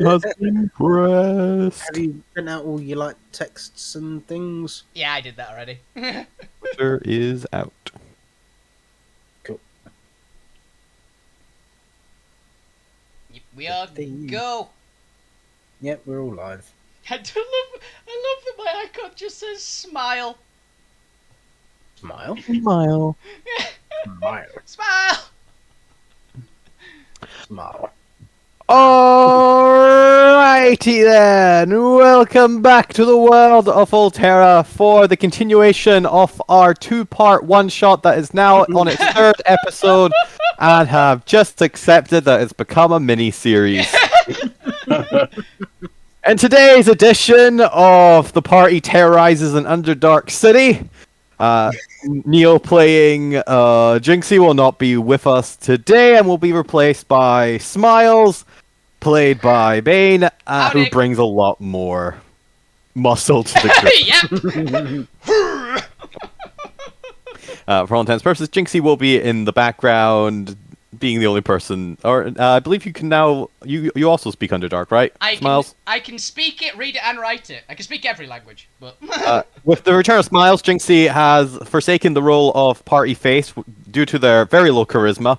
has been pressed. Have you sent out all your like texts and things? Yeah, I did that already. Twitter is out. Cool. We are go. Yep, we're all live. I love that my icon just says smile. Smile. Smile. Smile. Smile. Smile. Alrighty then, welcome back to the world of Alterra for the continuation of our two-part one-shot that is now on its third episode and have just accepted that it's become a mini-series. In today's edition of The Party Terrorizes an Underdark City, Neo playing Jinxie will not be with us today and will be replaced by Smiles, played by Bane, who brings a lot more muscle to the group. Yep. For all intents and purposes, Jinxie will be in the background, being the only person. Or I believe you can now. You also speak Underdark, right? Smiles. I can speak it, read it, and write it. I can speak every language, but With the return of Smiles, Jinxie has forsaken the role of party face due to their very low charisma,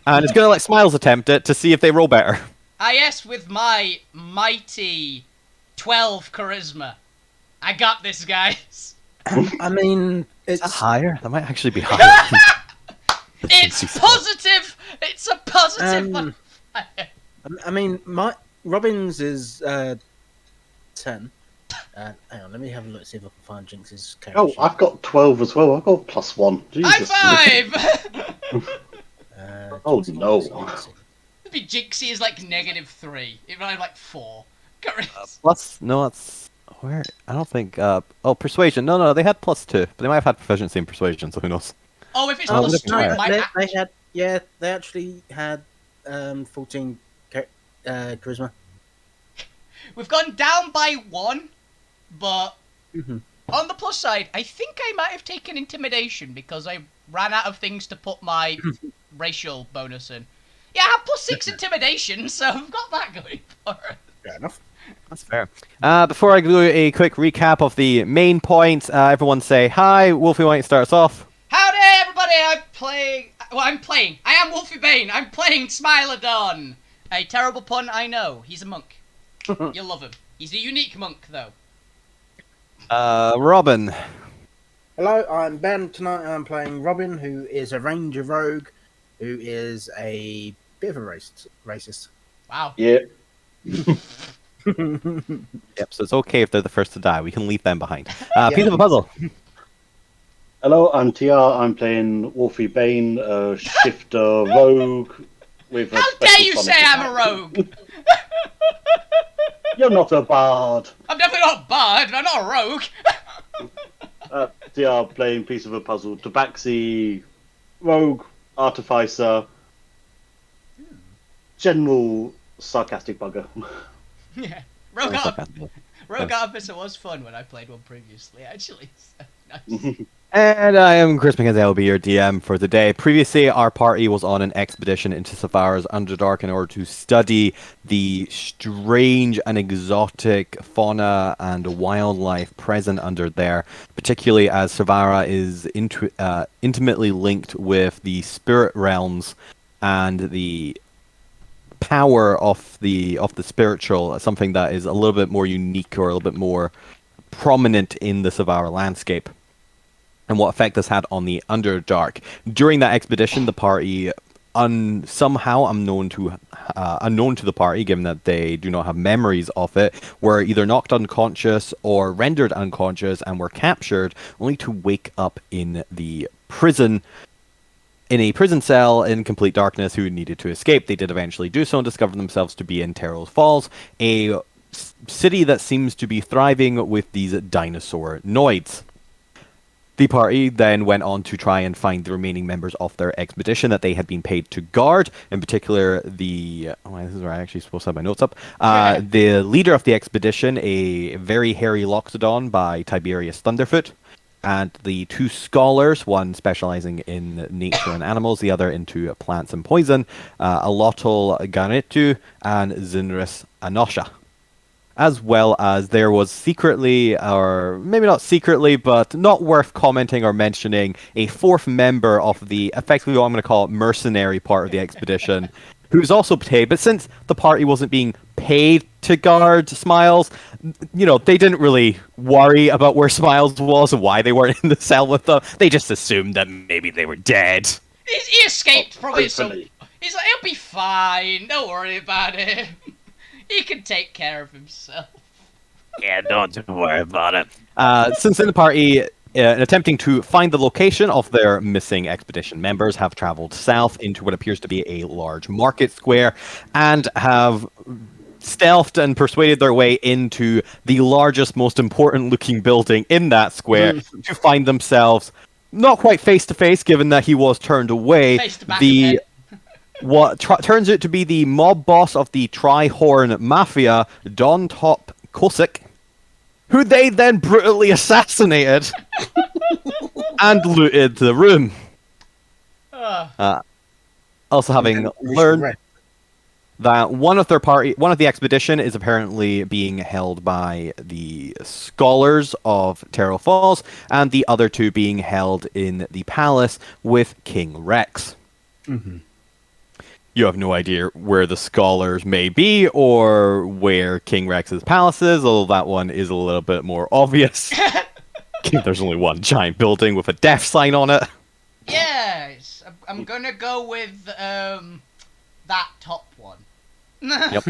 and is going to let Smiles attempt it to see if they roll better. yes, with my mighty 12 charisma. I got this, guys. I mean, it's Higher? That might actually be higher. It's positive. It's a positive. I mean, my Robin's is 10. Hang on, let me have a look, see if I can find Jinx's character. Oh, I've got 12 as well. I've got +1. Jesus. High five. Oh, Jinxie, no. let's see. Maybe Jinxie is like -3. If I have like 4. Plus, no, it's where I don't think. Persuasion. No, they had +2, but they might have had proficiency in persuasion. So who knows? Oh, if it's Oh, +2, no, it might they had, yeah, they actually had 14 charisma. We've gone down by 1, but Mm-hmm. on the plus side, I think I might have taken intimidation because I ran out of things to put my racial bonus in. Yeah, I have +6 intimidation, so I've got that going for it. Fair enough. That's fair. Before I do a quick recap of the main points, everyone say hi. Wolfie, why don't you start us off? Howdy, everybody! I am Wolfie Bane. I'm playing Smilodon. A terrible pun, I know. He's a monk. You'll love him. He's a unique monk, though. Robin. Hello, I'm Ben. Tonight I'm playing Robin, who is a ranger rogue, who is a bit of a racist. Wow. Yeah. Yep. So it's okay if they're the first to die. We can leave them behind. Piece of a puzzle. Hello, I'm TR. I'm playing Wolfie Bane, a shifter rogue with a How special dare you sonic say I'm attack. a rogue? You're not a bard. I'm definitely not a bard, but I'm not a rogue. TR playing piece of a puzzle. Tabaxi, rogue, artificer, general sarcastic bugger. Yeah. Rogue Artificer was fun when I played one previously, actually. So, nice. And I am Chris McKenzie. I will be your DM for the day. Previously, our party was on an expedition into Savara's Underdark in order to study the strange and exotic fauna and wildlife present under there, particularly as Savara is intimately linked with the spirit realms and the power of the spiritual, something that is a little bit more unique or a little bit more prominent in the Savara landscape, and what effect this had on the Underdark. During that expedition, the party, somehow unknown to the party, given that they do not have memories of it, were either knocked unconscious or rendered unconscious and were captured, only to wake up in the prison. In a prison cell in complete darkness, who needed to escape. They did eventually do so and discover themselves to be in Terrell's Falls, a city that seems to be thriving with these dinosaur noids. The party then went on to try and find the remaining members of their expedition that they had been paid to guard. In particular, this is where I actually supposed to have my notes up. The leader of the expedition, a very hairy Loxodon by Tiberius Thunderfoot, and the two scholars, one specializing in nature and animals, the other into plants and poison, Alotl Ganetu and Zinris Anosha. As well as there was secretly, or maybe not secretly, but not worth commenting or mentioning, a fourth member of the, effectively what I'm going to call mercenary part of the expedition, who's also paid. But since the party wasn't being paid to guard Smiles, you know, they didn't really worry about where Smiles was and why they weren't in the cell with them. They just assumed that maybe they were dead. He escaped from it, so Hopefully. he's like, he'll be fine. Don't worry about it. He can take care of himself. Yeah, don't worry about it. Since in the party, in attempting to find the location of their missing expedition members, have traveled south into what appears to be a large market square, and have stealthed and persuaded their way into the largest, most important-looking building in that square to find themselves not quite face to face, given that he was turned away. Face to back The again. what turns out to be the mob boss of the Tri-Horn Mafia, Don Top Kosik, who they then brutally assassinated and looted the room. Also having learned that one of the expedition is apparently being held by the scholars of Terrell Falls, and the other two being held in the palace with King Rex. Mm-hmm. You have no idea where the scholars may be or where King Rex's palace is, although that one is a little bit more obvious. There's only one giant building with a death sign on it. Yes, I'm gonna go with that top one. Yep.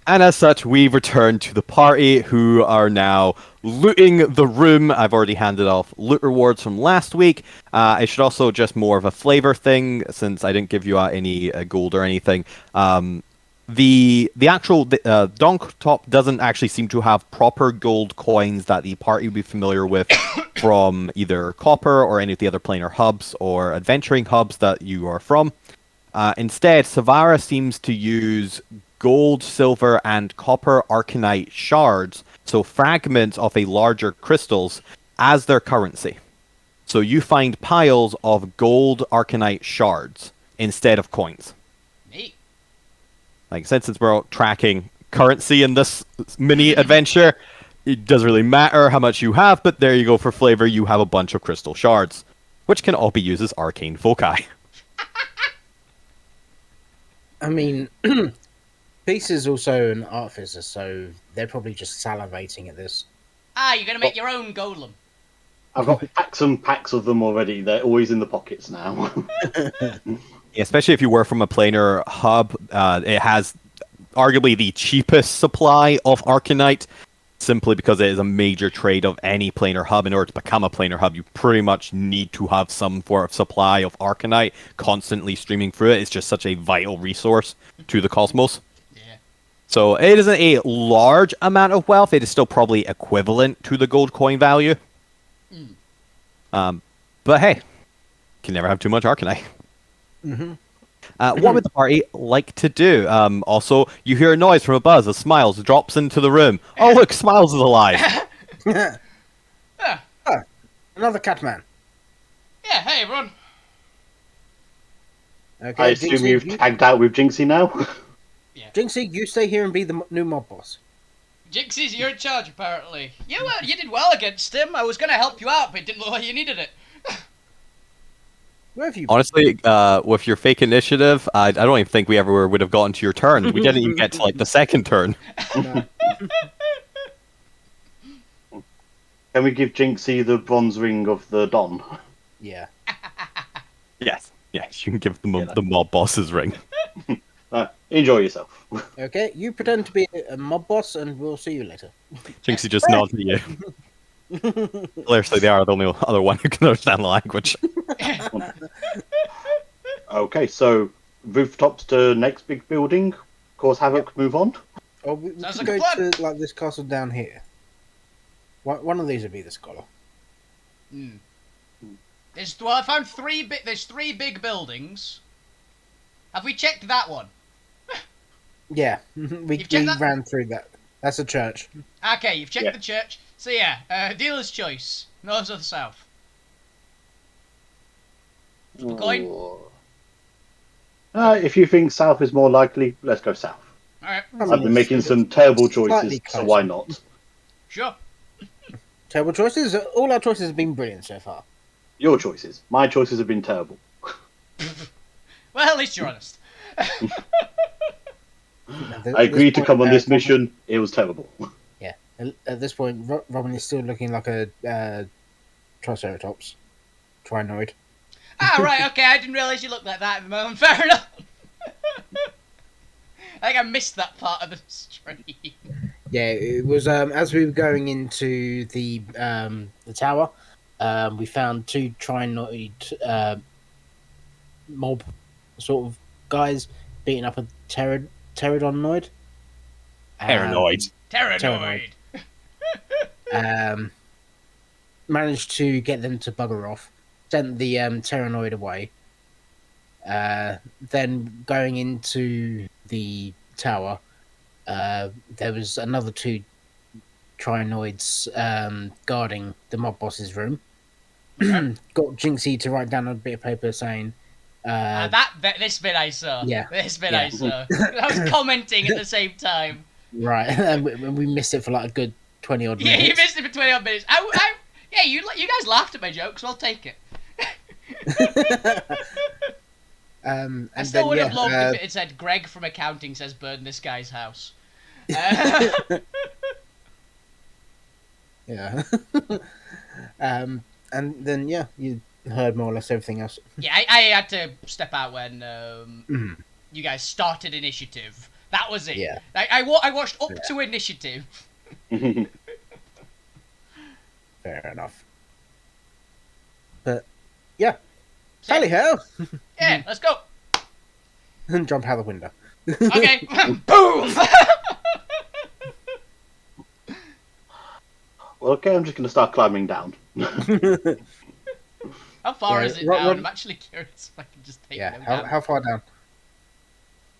And as such, we return to the party, who are now looting the room. I've already handed off loot rewards from last week. It should also just more of a flavor thing, since I didn't give you out any gold or anything. The actual Donk Top doesn't actually seem to have proper gold coins that the party would be familiar with from either Copper or any of the other planar hubs or adventuring hubs that you are from. Instead, Savara seems to use gold, silver, and copper arcanite shards, so fragments of a larger crystals, as their currency. So you find piles of gold arcanite shards instead of coins. Neat. Like, since we're tracking currency in this mini adventure, it doesn't really matter how much you have, but there you go, for flavor, you have a bunch of crystal shards, which can all be used as arcane foci. I mean, Peace is also an artificer, so they're probably just salivating at this. You're gonna make your own golem. I've got packs and packs of them already. They're always in the pockets now. Especially if you were from a planar hub, it has arguably the cheapest supply of arcanite, simply because it is a major trade of any planar hub. In order to become a planar hub, you pretty much need to have some sort of supply of arcanite constantly streaming through it. It's just such a vital resource to the cosmos. Yeah. So it isn't a large amount of wealth. It is still probably equivalent to the gold coin value. But hey, can never have too much arcanite. Mm-hmm. What would the party like to do? Also, you hear a noise from above as Smiles drops into the room. Oh, look, Smiles is alive. Another Catman. Yeah, hey everyone. Okay, I assume Jinxie, you've tagged out with Jinxie now? Jinxie, you stay here and be the new mob boss. Jinxies, you're in charge apparently. You did well against him. I was gonna help you out, but it didn't look like you needed it. Where have you been? Honestly, with your fake initiative, I don't even think we ever would have gotten to your turn. We didn't even get to, like, the second turn. No. Can we give Jinxie the bronze ring of the Don? Yeah. Yes. Yes, you can give the mob boss's ring. Enjoy yourself. Okay, you pretend to be a mob boss, and we'll see you later. Jinxie just nods at you. Hilariously, they are the only other one who can understand the language. Okay, so rooftops to next big building. Cause havoc, move on. Or we Sounds could like a go plan. to like this castle down here. One of these would be the scholar. I found there's three big buildings. Have we checked that one? Yeah, we You've checked that? ran through that. That's a church. Okay, you've checked Yeah. the church. So yeah, dealer's choice. North or the south? Flip a coin. Oh. If you think south is more likely, let's go south. Alright, I I've mean, been it's making some terrible slightly choices, so why closer. not? sure. Terrible choices. All our choices have been brilliant so far. Your choices. My choices have been terrible. Well, at least you're honest. I agreed to come on this Robin- mission. It was terrible. Yeah. At this point, Robin is still looking like a Triceratops. Trinoid. Ah, right, okay, I didn't realise you looked like that at the moment. Fair enough. I think I missed that part of the stream. Yeah, it was as we were going into the tower, we found two Trinoid mob sort of guys beating up a pterodonnoid. Paranoid. Pteranoid. Managed to get them to bugger off. Sent the pteranoid away. Then going into the tower, there was another two Trinoids guarding the mob boss's room. Got Jinxie to write down a bit of paper saying, This bit I saw. Yeah. This bit Yeah. I saw. I was commenting at the same time. right, and we missed it for like a good 20 odd Yeah, minutes. you missed it for 20 odd minutes. Yeah, you guys laughed at my jokes, so I'll take it. And I still then, would have yeah, loved if it had said Greg from accounting says burn this guy's house. yeah. And then yeah, you heard more or less everything else. Yeah, I had to step out when Mhm. you guys started initiative. That was it. Yeah. I watched up to initiative. Fair enough. But yeah, tally ho, Yeah, let's go. and jump out the window. Okay, boom. Well, okay, I'm just going to start climbing down. How far Yeah, is it Rob- down? Rob- I'm actually curious if I can just take Yeah, them how, down. how far down?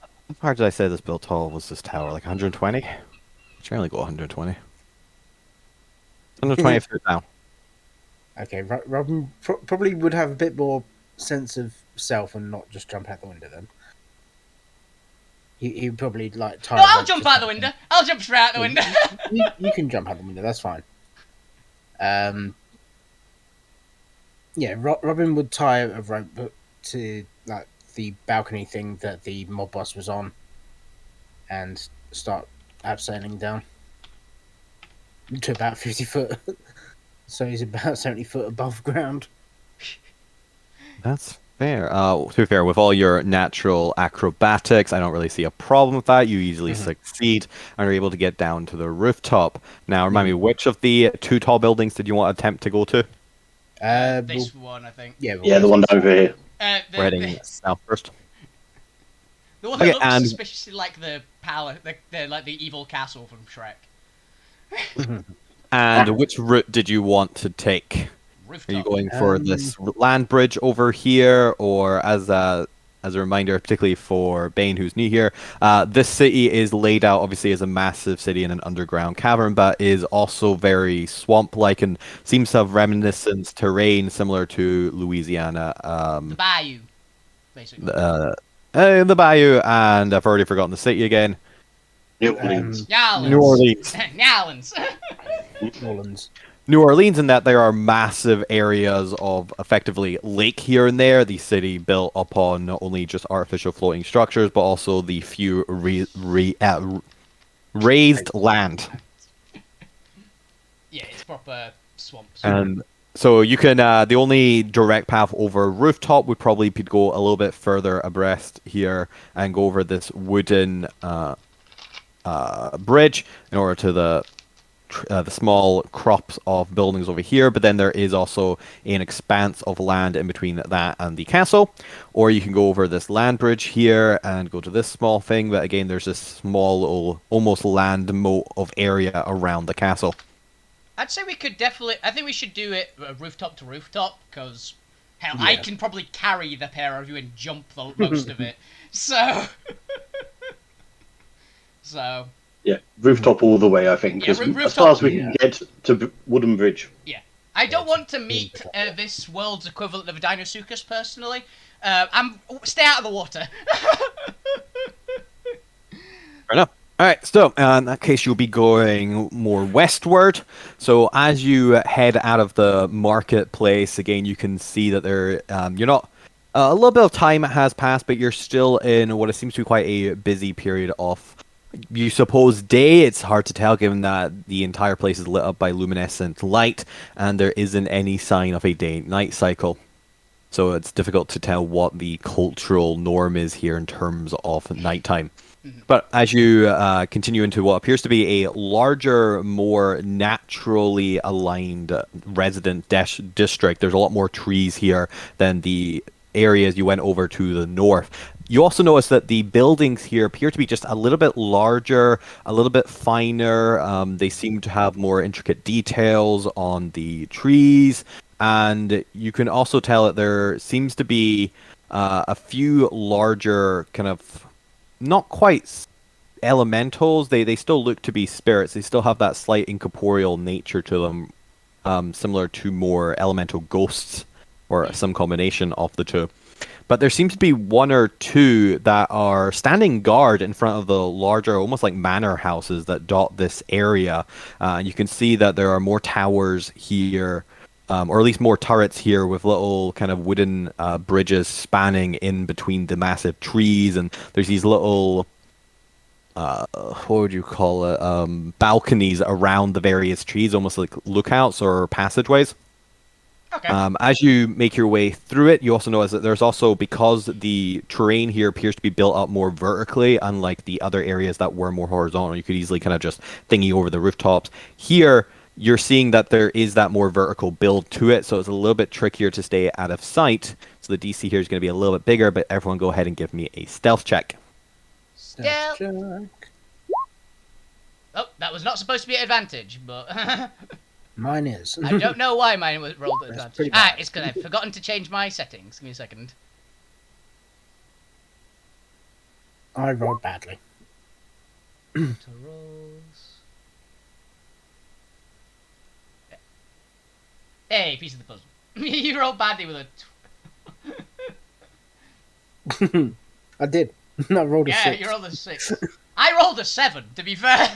How far did I say this built tall was this tower? Like 120? Generally go 120. 120 feet down. Okay, Robin probably would have a bit more sense of self and not just jump out the window then. He'd probably like tie. No, a I'll rope jump to out the something. window. I'll jump straight out the window. You can jump out the window. That's fine. Yeah, Robin would tie a rope to like the balcony thing that the mob boss was on, and start abseiling down to about 50 foot. So he's about 70 foot above ground. That's fair. To be fair, with all your natural acrobatics, I don't really see a problem with that. You easily succeed and are able to get down to the rooftop. Now, remind me, which of the two tall buildings did you want to attempt to go to? This one, I think. Yeah, Yeah, the one over here. We're heading south first. The one that Okay, looks and- suspiciously like the palace, like the evil castle from Shrek. And which route did you want to take? Rooftop. Are you going for this land bridge over here, or as a reminder, particularly for Bane, who's new here, this city is laid out obviously as a massive city in an underground cavern, but is also very swamp-like and seems to have reminiscent terrain similar to Louisiana. The bayou, basically. The bayou, and I've already forgotten the city again. New Orleans. Nyalans. New Orleans. Nyalans. Orleans. New Orleans, in that there are massive areas of effectively lake here and there. The city built upon not only just artificial floating structures, but also the few raised land. Yeah, it's proper swamps. And so you can, the only direct path over rooftop would probably be to go a little bit further abreast here and go over this wooden bridge in order to the small crops of buildings over here, but then there is also an expanse of land in between that and the castle. Or you can go over this land bridge here and go to this small thing, but again there's this small little almost land moat of area around the castle. I'd say we could definitely. I think we should do it rooftop to rooftop because hell, I Yeah. can probably carry the pair of you and jump the most of it. So, Yeah, rooftop all the way, I think. Yeah, As rooftop. far as we can get to Wooden Bridge. Yeah. I don't it's want to really meet difficult. this world's equivalent of a Dinosuchus, personally. Stay out of the water. Fair enough. All right, so in that case, you'll be going more westward. So as you head out of the marketplace, again, you can see that you're not. A little bit of time has passed, but you're still in what it seems to be quite a busy period of, you suppose, day. It's hard to tell given that the entire place is lit up by luminescent light, and there isn't any sign of a day-night cycle. So it's difficult to tell what the cultural norm is here in terms of nighttime. But as you continue into what appears to be a larger, more naturally aligned resident district, there's a lot more trees here than the areas you went over to the north. You also notice that the buildings here appear to be just a little bit larger, a little bit finer. They seem to have more intricate details on the trees. And you can also tell that there seems to be a few larger kind of not quite elementals. They still look to be spirits. They still have that slight incorporeal nature to them, similar to more elemental ghosts or some combination of the two. But there seems to be one or two that are standing guard in front of the larger, almost like manor houses that dot this area. You can see that there are more towers here, or at least more turrets here with little kind of wooden bridges spanning in between the massive trees. And there's these little, what would you call it, balconies around the various trees, almost like lookouts or passageways. Okay. As you make your way through it, you also notice that there's also, because the terrain here appears to be built up more vertically, unlike the other areas that were more horizontal, you could easily kind of just thingy over the rooftops. Here, you're seeing that there is that more vertical build to it, so it's a little bit trickier to stay out of sight. So the DC here is going to be a little bit bigger, but everyone go ahead and give me a stealth check. Stealth. Check. Oh, that was not supposed to be an advantage, but Mine is. I don't know why mine was rolled at That's advantage. pretty bad. It's because I've forgotten to change my settings. Give me a second. I rolled badly. To rolls. Hey, piece of the puzzle. You rolled badly with a. I did. I rolled a Yeah, 6. you rolled a 6. I rolled a 7, to be fair.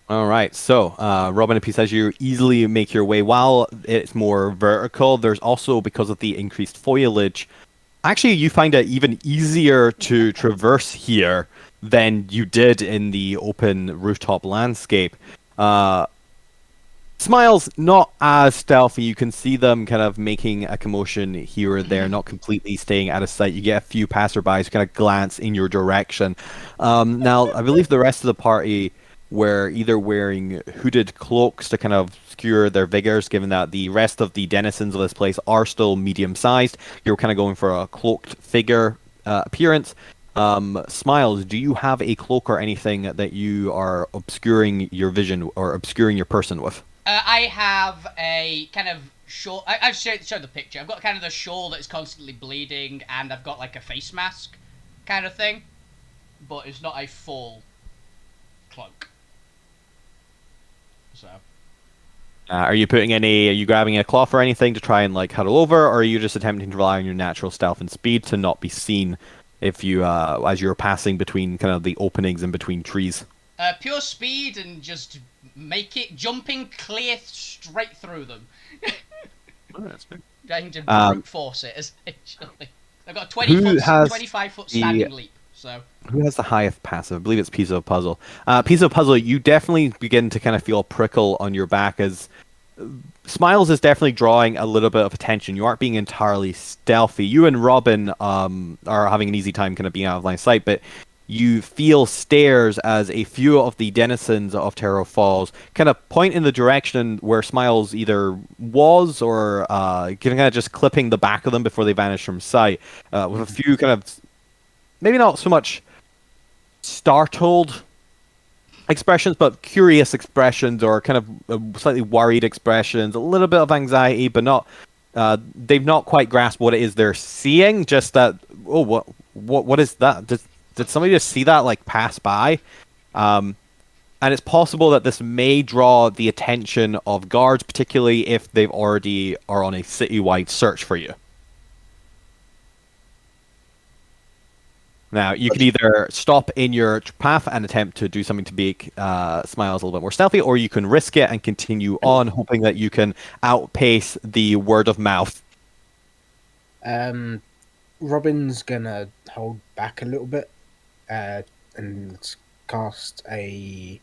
All right, so Robin and Peace, as you easily make your way, while it's more vertical, there's also, because of the increased foliage, actually you find it even easier to traverse here than you did in the open rooftop landscape. Smiles not as stealthy. You can see them kind of making a commotion here or there, not completely staying out of sight. You get a few passerbys who kind of glance in your direction. Now, I believe the rest of the party were either wearing hooded cloaks to kind of obscure their vigors, given that the rest of the denizens of this place are still medium-sized. You're kind of going for a cloaked figure appearance. Smiles, do you have a cloak or anything that you are obscuring your vision or obscuring your person with? I have a kind of shawl. I've showed the picture. I've got kind of the shawl that's constantly bleeding, and I've got like a face mask kind of thing. But it's not a full cloak. So. Are you grabbing a cloth or anything to try and like huddle over, or are you just attempting to rely on your natural stealth and speed to not be seen if you, as you're passing between kind of the openings in between trees? Pure speed and just make it jumping clear straight through them. Oh, that's fair. Trying to brute force it, essentially. I've got a 25-foot standing leap, so. Who has the highest passive? I believe it's Piece of Puzzle. Piece of Puzzle, you definitely begin to kind of feel a prickle on your back as Smiles is definitely drawing a little bit of attention. You aren't being entirely stealthy. You and Robin are having an easy time kind of being out of line of sight, but you feel stares as a few of the denizens of Terror Falls kind of point in the direction where Smiles either was or kind of just clipping the back of them before they vanish from sight, with a few kind of maybe not so much startled expressions, but curious expressions or kind of slightly worried expressions, a little bit of anxiety, but not. They've not quite grasped what it is they're seeing. Just that. Oh, what is that? Does did somebody just see that like pass by? And it's possible that this may draw the attention of guards, particularly if they've already are on a citywide search for you. Now, you can either stop in your path and attempt to do something to make Smiles a little bit more stealthy, or you can risk it and continue on, hoping that you can outpace the word of mouth. Robin's gonna hold back a little bit and cast a.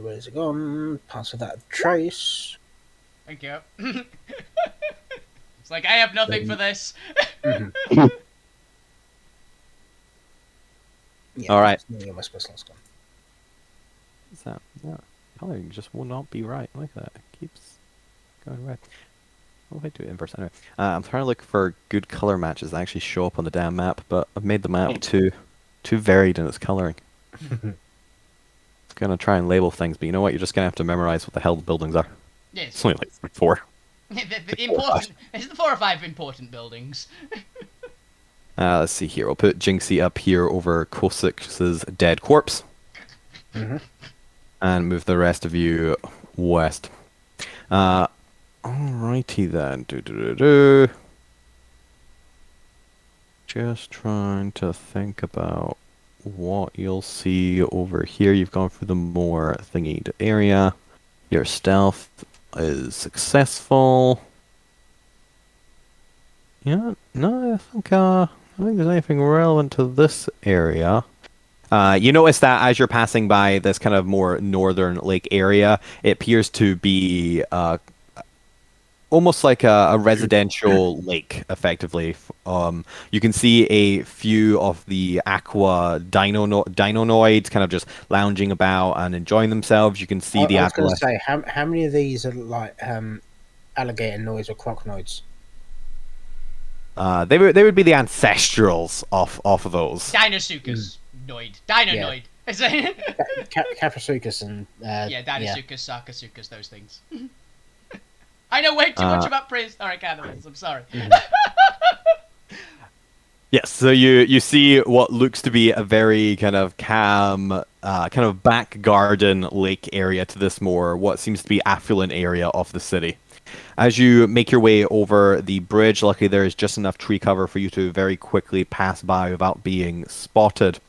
Where's it gone? Pass without trace. Thank you. It's like, I have nothing for this. Yeah, All right. my special loss gone. What's that? Yeah, coloring just will not be right. Look at that. It keeps going red. What if I do it inverse? Anyway, I'm trying to look for good color matches that actually show up on the damn map, but I've made the map too varied in its coloring. It's gonna try and label things, but you know what? You're just gonna have to memorize what the hell the buildings are. Yes. It's only like 4. The important. It's the 4 or 5 important buildings. Let's see here. We'll put Jinxie up here over Kosik's dead corpse. And move the rest of you west. Alrighty then. Just trying to think about what you'll see over here. You've gone through the more thingied area. Your stealth is successful. Yeah, no, I think there's anything relevant to this area. You notice that as you're passing by this kind of more northern lake area, it appears to be almost like a residential lake, effectively. You can see a few of the aqua dinonoids kind of just lounging about and enjoying themselves. You can see I was going to say, how many of these are like alligator noise or crocnoids? They would be the ancestrals off of those. Dinosuchus. Dinonoid. Caprasuchus and... yeah, Dinosuchus, Sarcosuchus, those things. I know way too much about prehistoric animals, I'm sorry. Yes, so you see what looks to be a very kind of calm, kind of back garden lake area to this more what seems to be affluent area of the city. As you make your way over the bridge, luckily there is just enough tree cover for you to very quickly pass by without being spotted.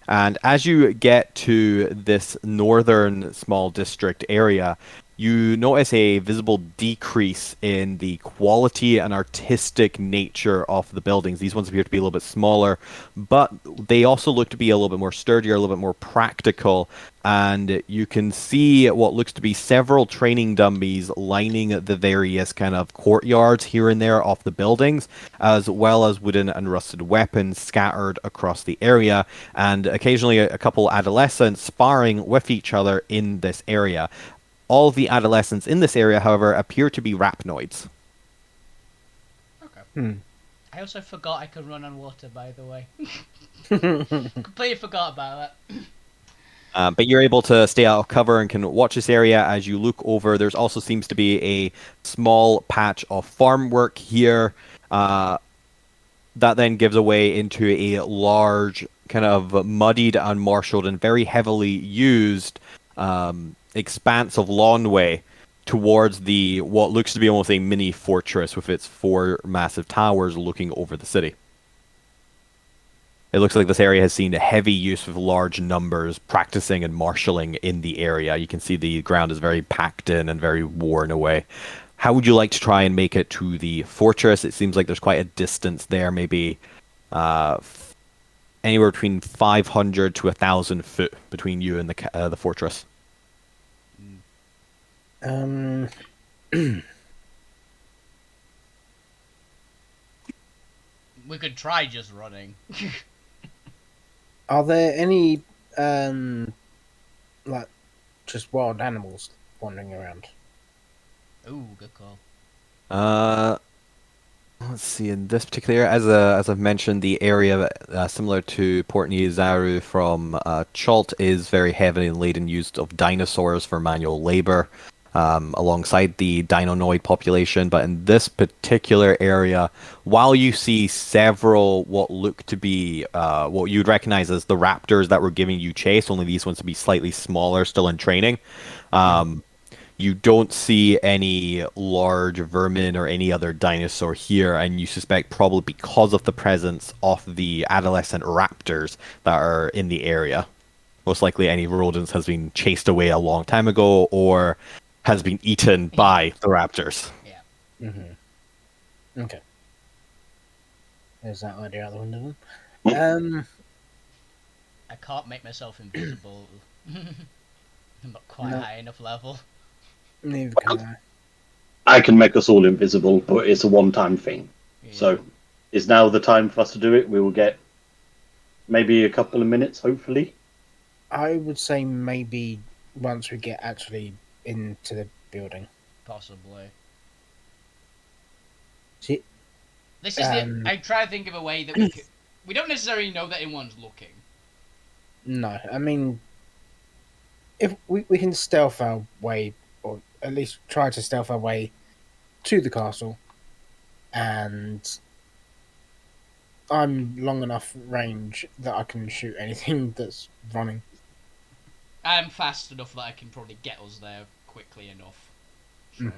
And as you get to this northern small district area, you notice a visible decrease in the quality and artistic nature of the buildings. These ones appear to be a little bit smaller, but they also look to be a little bit more sturdier, a little bit more practical. And you can see what looks to be several training dummies lining the various kind of courtyards here and there of the buildings, as well as wooden and rusted weapons scattered across the area, and occasionally a couple adolescents sparring with each other in this area. All of the adolescents in this area, however, appear to be rapnoids. Okay. I also forgot I could run on water, by the way. Completely forgot about that. But you're able to stay out of cover and can watch this area as you look over. There's also seems to be a small patch of farm work here that then gives away into a large, kind of muddied and marshaled and very heavily used expanse of lawnway towards the what looks to be almost a mini fortress with its 4 massive towers looking over the city. It looks like this area has seen a heavy use of large numbers practicing and marshalling in the area. You can see the ground is very packed in and very worn away. How would you like to try and make it to the fortress? It seems like there's quite a distance there, maybe anywhere between 500 to 1,000 foot between you and the fortress. We could try just running. Are there any like just wild animals wandering around? Ooh, good call. Let's see. In this particular area, as I've mentioned, the area similar to Port Nizaru from Chalt is very heavily laden, used of dinosaurs for manual labor. alongside the dinonoid population. But in this particular area, while you see several what look to be what you'd recognize as the raptors that were giving you chase, only these ones to be slightly smaller, still in training. You don't see any large vermin or any other dinosaur here, and you suspect probably because of the presence of the adolescent raptors that are in the area. Most likely any rodents has been chased away a long time ago or has been eaten by the raptors. Yeah. Okay. There's that idea out the window. I can't make myself invisible. I'm not quite No. high enough level. Neither can I. I can make us all invisible, but it's a one-time thing. Yeah. So, is now the time for us to do it? We will get maybe a couple of minutes, hopefully. I would say maybe once we get actually into the building. Possibly. See, This is I try to think of a way that we don't necessarily know that anyone's looking. no, I mean, if we can stealth our way, or at least try to stealth our way to the castle, and I'm long enough range that I can shoot anything that's running. I'm fast enough that I can probably get us there quickly enough. So.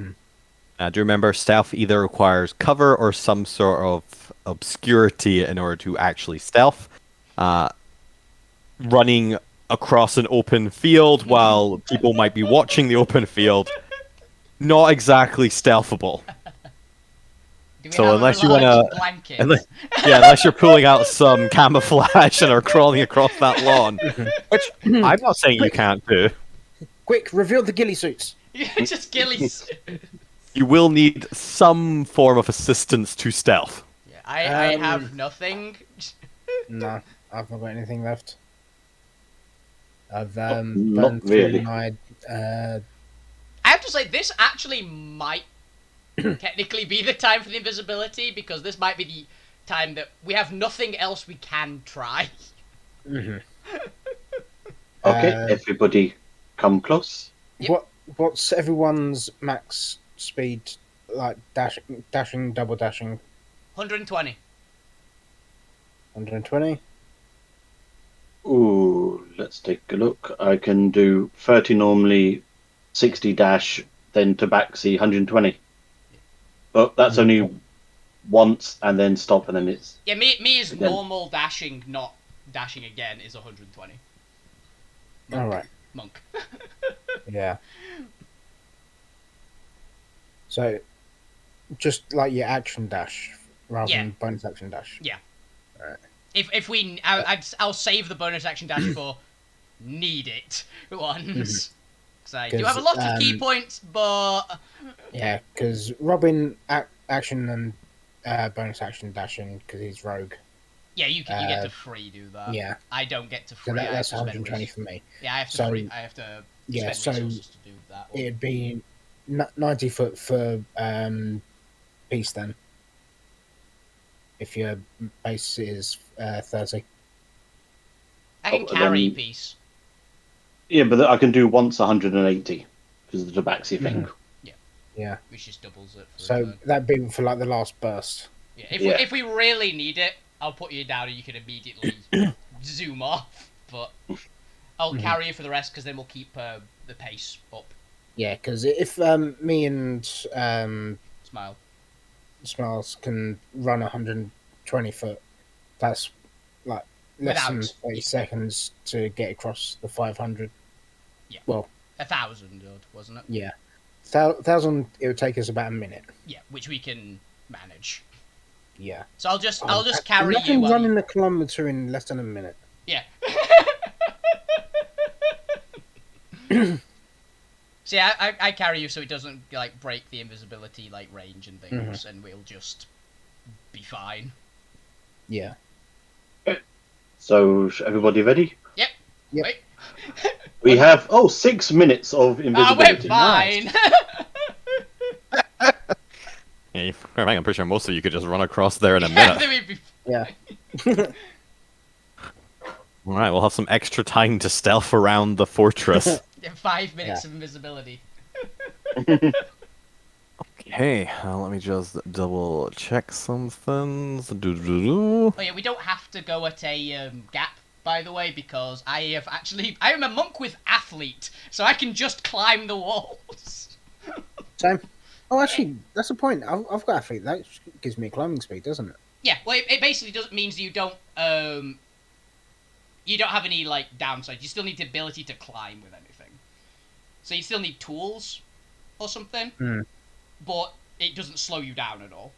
Do you remember stealth either requires cover or some sort of obscurity in order to actually stealth? Running across an open field while people might be watching the open field, not exactly stealthable. Do we So have unless a you large wanna- blanket? Unless you're pulling out some camouflage and are crawling across that lawn, which I'm not saying you can't do. Quick, reveal the ghillie suits. Just gillies. You will need some form of assistance to stealth. Yeah, I have nothing. No, I've not got anything left. I've Not burned really. through my. I have to say, this actually might technically be the time for the invisibility, because this might be the time that we have nothing else we can try. Mhm. Okay, everybody come close. Yep. What's everyone's max speed? Like dashing, double dashing, 120. 120. Ooh, let's take a look. I can do 30 normally, 60 dash, then tabaxi 120. But that's only once and then stop and then it's... Yeah, me is Again. normal dashing, not dashing again, is 120. All right. Monk. Yeah. So, just like your action dash rather Yeah. than bonus action dash. Yeah. Alright. If we, I'll save the bonus action dash for need it ones. Because I do have a lot of key points, but Yeah, because Robin action and bonus action dashing because he's rogue. yeah, you get to free do that. Yeah. I don't get to So free. I have that's to spend 120 res- for me. Yeah, I have to So- free. I have to Yeah, spend so resources to do that. Or- it'd be 90 foot for peace then. If your base is 30. I can Oh, carry then- piece. Yeah, but I can do once 180 because of the tabaxi thing. Yeah. Which just doubles it. For a So turn. that'd be for like the last burst. Yeah, if Yeah. if we really need it, I'll put you down and you can immediately zoom off. But I'll carry you for the rest because then we'll keep the pace up. Yeah, because if me and Smile. Smiles can run 120 foot, that's like less than Without- 30 seconds to get across the 500. Yeah. Well, 1,000 odd, wasn't it? yeah. 1,000, it would take us about a minute. Yeah, which we can manage. Yeah. So I'll just carry Imagine you. While running a kilometre in less than a minute. Yeah. See, I carry you so it doesn't like break the invisibility like range and things, and we'll just be fine. Yeah. So, everybody ready? Yep. Yep. Wait. We have 6 minutes of Ah, invisibility. we're fine. Yeah, I'm pretty sure most of you could just run across there in a Yeah, minute. then we'd be- Yeah. All right, we'll have some extra time to stealth around the fortress. yeah, 5 minutes Yeah. of invisibility. Okay, let me just double check some things. Doo-doo-doo. Oh yeah, we don't have to go at a gap, by the way, because I am a monk with athlete, so I can just climb the walls. Same. Oh, actually, that's the point. I've got athlete. That gives me climbing speed, doesn't it? Yeah, well, it basically means you don't have any like downsides. You still need the ability to climb with anything, so you still need tools or something, but it doesn't slow you down at all.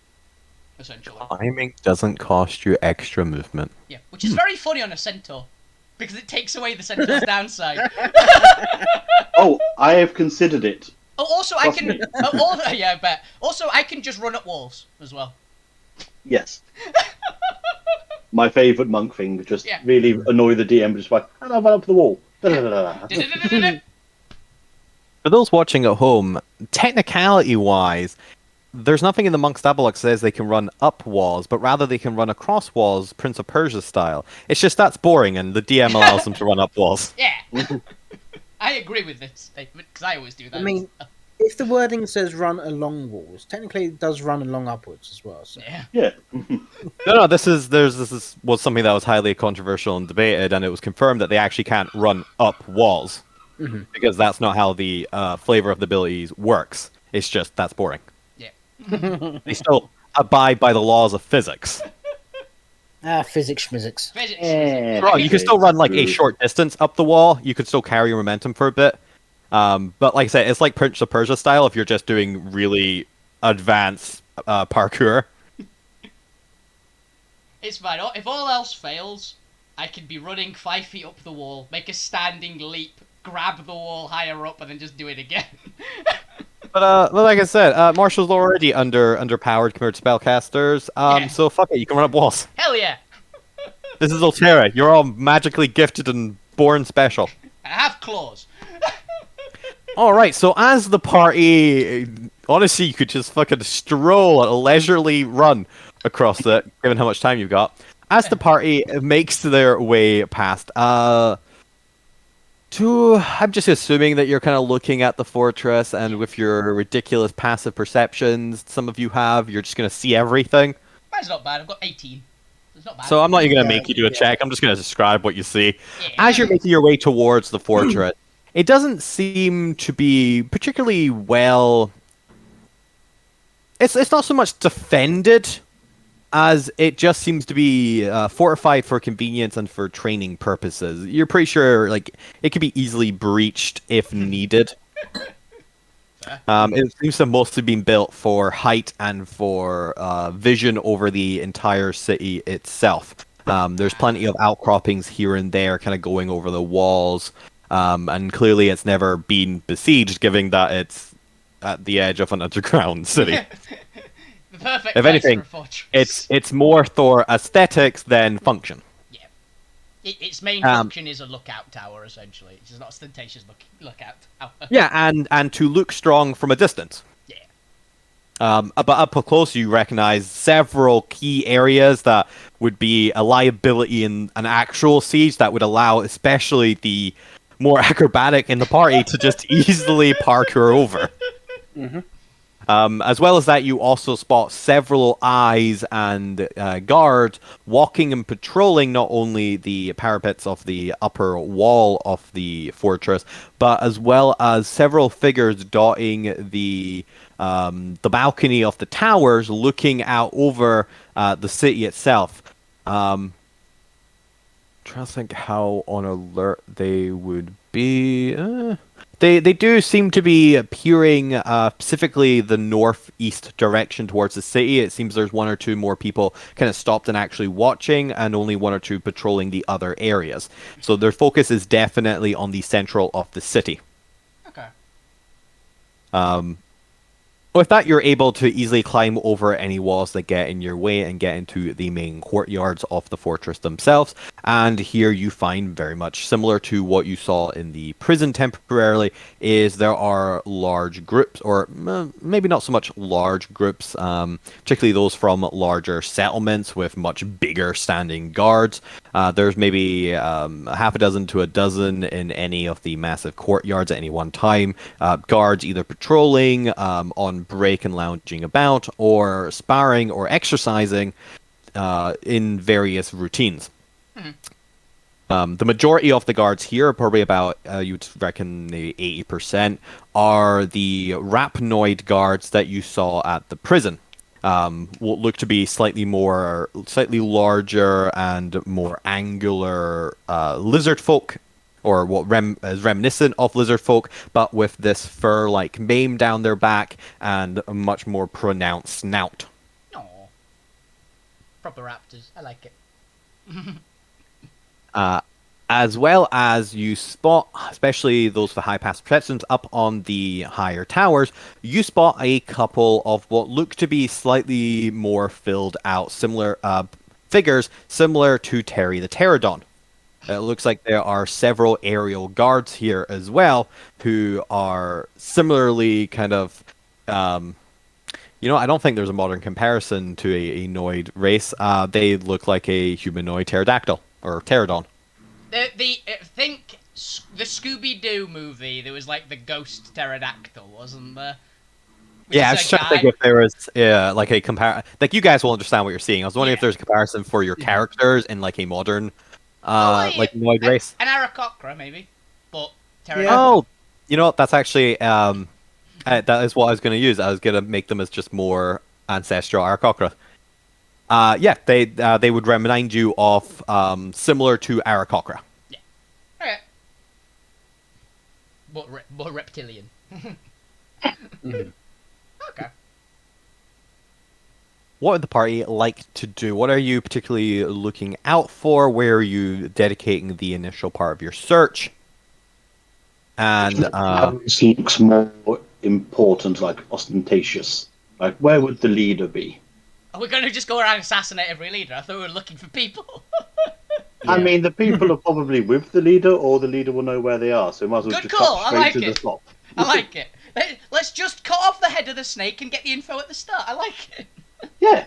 Essentially, Climbing doesn't cost you extra movement. yeah, which is very funny on a centaur because it takes away the centaur's downside. Oh, I have considered it. Oh, also I Trust can. me. Yeah, I bet. Also, I can just run up walls as well. Yes. My favourite monk thing, just Yeah. really annoy the DM, just like, and I'll run up the wall. Da-da-da-da-da. For those watching at home, technicality-wise, there's nothing in the Monk's Tableau that says they can run up walls, but rather they can run across walls, Prince of Persia style. It's just that's boring, and the DM allows them to run up walls. Yeah. I agree with this statement because I always do that. I mean, if the wording says run along walls, technically it does run along upwards as well. So. yeah. Yeah. No, this was something that was highly controversial and debated, and it was confirmed that they actually can't run up walls because that's not how the flavor of the abilities works. It's just that's boring. Yeah. They still abide by the laws of physics. Physics. Physics. Bro, you can still run like a short distance up the wall. You could still carry your momentum for a bit. But like I said, it's like Prince of Persia style if you're just doing really advanced parkour. It's fine. If all else fails, I can be running 5 feet up the wall, make a standing leap, grab the wall higher up, and then just do it again. But like I said, Marshall's already underpowered compared to spellcasters. Yeah. So fuck it, you can run up walls. Hell yeah! This is Alterra. You're all magically gifted and born special. I have claws. All right, so as the party, honestly, you could just fucking stroll at a leisurely run across it, given how much time you've got. As the party makes their way past, I'm just assuming that you're kind of looking at the fortress, and with your ridiculous passive perceptions some of you have, you're just going to see everything. Mine's not bad. I've got 18. It's not bad. So I'm not even going to make you do a check. I'm just going to describe what you see. Yeah. As you're making your way towards the fortress, it doesn't seem to be particularly well. It's not so much defended as it just seems to be fortified for convenience and for training purposes. You're pretty sure like it could be easily breached if needed. It seems to have mostly been built for height and for vision over the entire city itself. There's plenty of outcroppings here and there kind of going over the walls. And clearly it's never been besieged, given that it's at the edge of an underground city. The perfect If place anything, for a fortress. it's more for aesthetics than function. Yeah. Its main function is a lookout tower, essentially. It's just not ostentatious lookout tower. Yeah, and to look strong from a distance. Yeah. But up close, you recognize several key areas that would be a liability in an actual siege that would allow, especially the more acrobatic in the party, to just easily parkour over. As well as that, you also spot several eyes and guards walking and patrolling not only the parapets of the upper wall of the fortress, but as well as several figures dotting the balcony of the towers, looking out over the city itself. Trying to think how on alert they would be. They do seem to be peering specifically the northeast direction towards the city. It seems there's one or two more people kind of stopped and actually watching, and only one or two patrolling the other areas. So their focus is definitely on the central of the city. Okay. With that, you're able to easily climb over any walls that get in your way and get into the main courtyards of the fortress themselves. And here you find, very much similar to what you saw in the prison temporarily, is there are large groups, or maybe not so much large groups, particularly those from larger settlements with much bigger standing guards. There's maybe half a dozen to a dozen in any of the massive courtyards at any one time. Guards either patrolling, on break and lounging about, or sparring or exercising in various routines. The majority of the guards here, probably about, you'd reckon, the 80%, are the rapnoid guards that you saw at the prison. Will look to be slightly larger and more angular lizard folk, or what is reminiscent of lizard folk, but with this fur-like mane down their back and a much more pronounced snout. Aw. Proper raptors. I like it. As well as you spot, especially those for high pass protections up on the higher towers, you spot a couple of what look to be slightly more filled out, similar figures, similar to Terry the Pterodon. It looks like there are several aerial guards here as well, who are similarly kind of, I don't think there's a modern comparison to a Noid race. They look like a humanoid pterodactyl, or pterodon. Think the Scooby-Doo movie, there was like the ghost pterodactyl, wasn't there? Yeah, I was trying to think if there was like a like you guys will understand what you're seeing. I was wondering if there's a comparison for your characters in like a modern like Noid race. An Aarakocra, maybe, but pterodactyl. Oh, you know what? That's actually that is what I was going to use. I was going to make them as just more ancestral Aarakocra. Yeah, they would remind you of similar to Aarakocra. Yeah. Okay. But reptilian. Okay. What would the party like to do? What are you particularly looking out for? Where are you dedicating the initial part of your search? And This looks more important, like ostentatious. Like, where would the leader be? Are we going to just go around and assassinate every leader? I thought we were looking for people. I mean, the people are probably with the leader, or the leader will know where they are. So we might as well Good just call. cut I straight like to the it. top. I like it. Let's just cut off the head of the snake and get the info at the start. I like it. Yeah.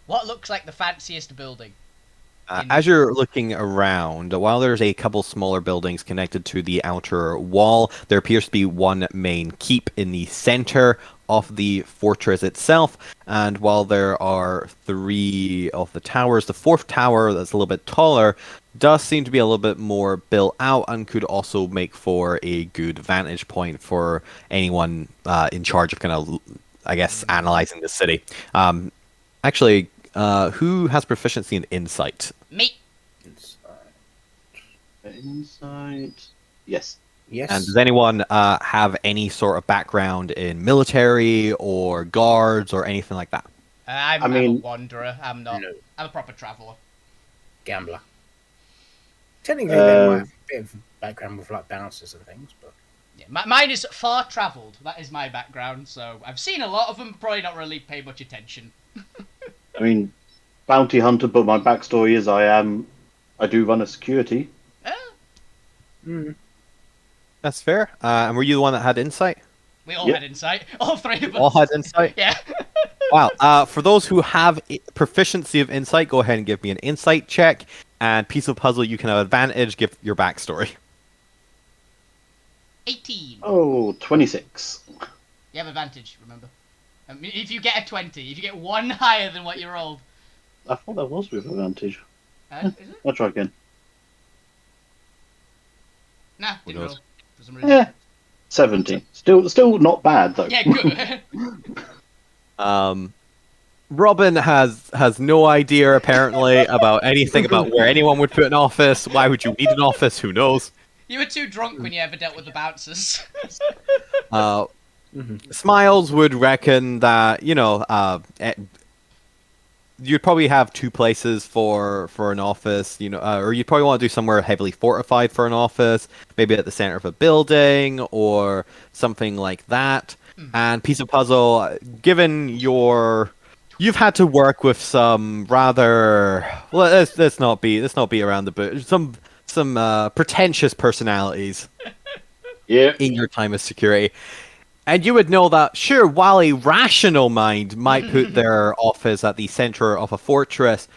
What looks like the fanciest building? as you're looking around, while there's a couple smaller buildings connected to the outer wall, there appears to be one main keep in the center of the fortress itself. And while there are 3 of the towers, the 4th tower that's a little bit taller does seem to be a little bit more built out and could also make for a good vantage point for anyone in charge of kind of, I guess, analyzing the city. Actually, who has proficiency in insight? Me. Insight. Yes. Yes. And does anyone have any sort of background in military or guards or anything like that? I'm a wanderer. I'm not. No. I'm a proper traveller. Gambler. Technically, they might have a bit of background with like bouncers and things, but Yeah, mine is far travelled. That is my background. So I've seen a lot of them. Probably not really pay much attention. I mean, bounty hunter, but my backstory is I do run a security. That's fair. And were you the one that had insight? We all Yep. had insight. All 3 of us. All had insight? Yeah. Wow. For those who have proficiency of insight, go ahead and give me an insight check. And piece of puzzle, you can have advantage, give your backstory. 18. Oh, 26. You have advantage, remember. I mean, if you get a 20, if you get 1 higher than what you rolled. I thought that was with advantage. Is it? I'll try again. Nah, didn't knows? roll. For some reason. Yeah. 17. Still not bad though. Yeah, good. Robin has no idea apparently about anything about where anyone would put an office. Why would you need an office? Who knows? You were too drunk when you ever dealt with the bouncers. Smiles would reckon that you'd probably have 2 places for an office, or you'd probably want to do somewhere heavily fortified for an office, maybe at the center of a building or something like that. And piece of puzzle, given you've had to work with some rather let's not be around the bush, some pretentious personalities Yeah. in your time of security. And you would know that, sure, while a rational mind might put their office at the center of a fortress,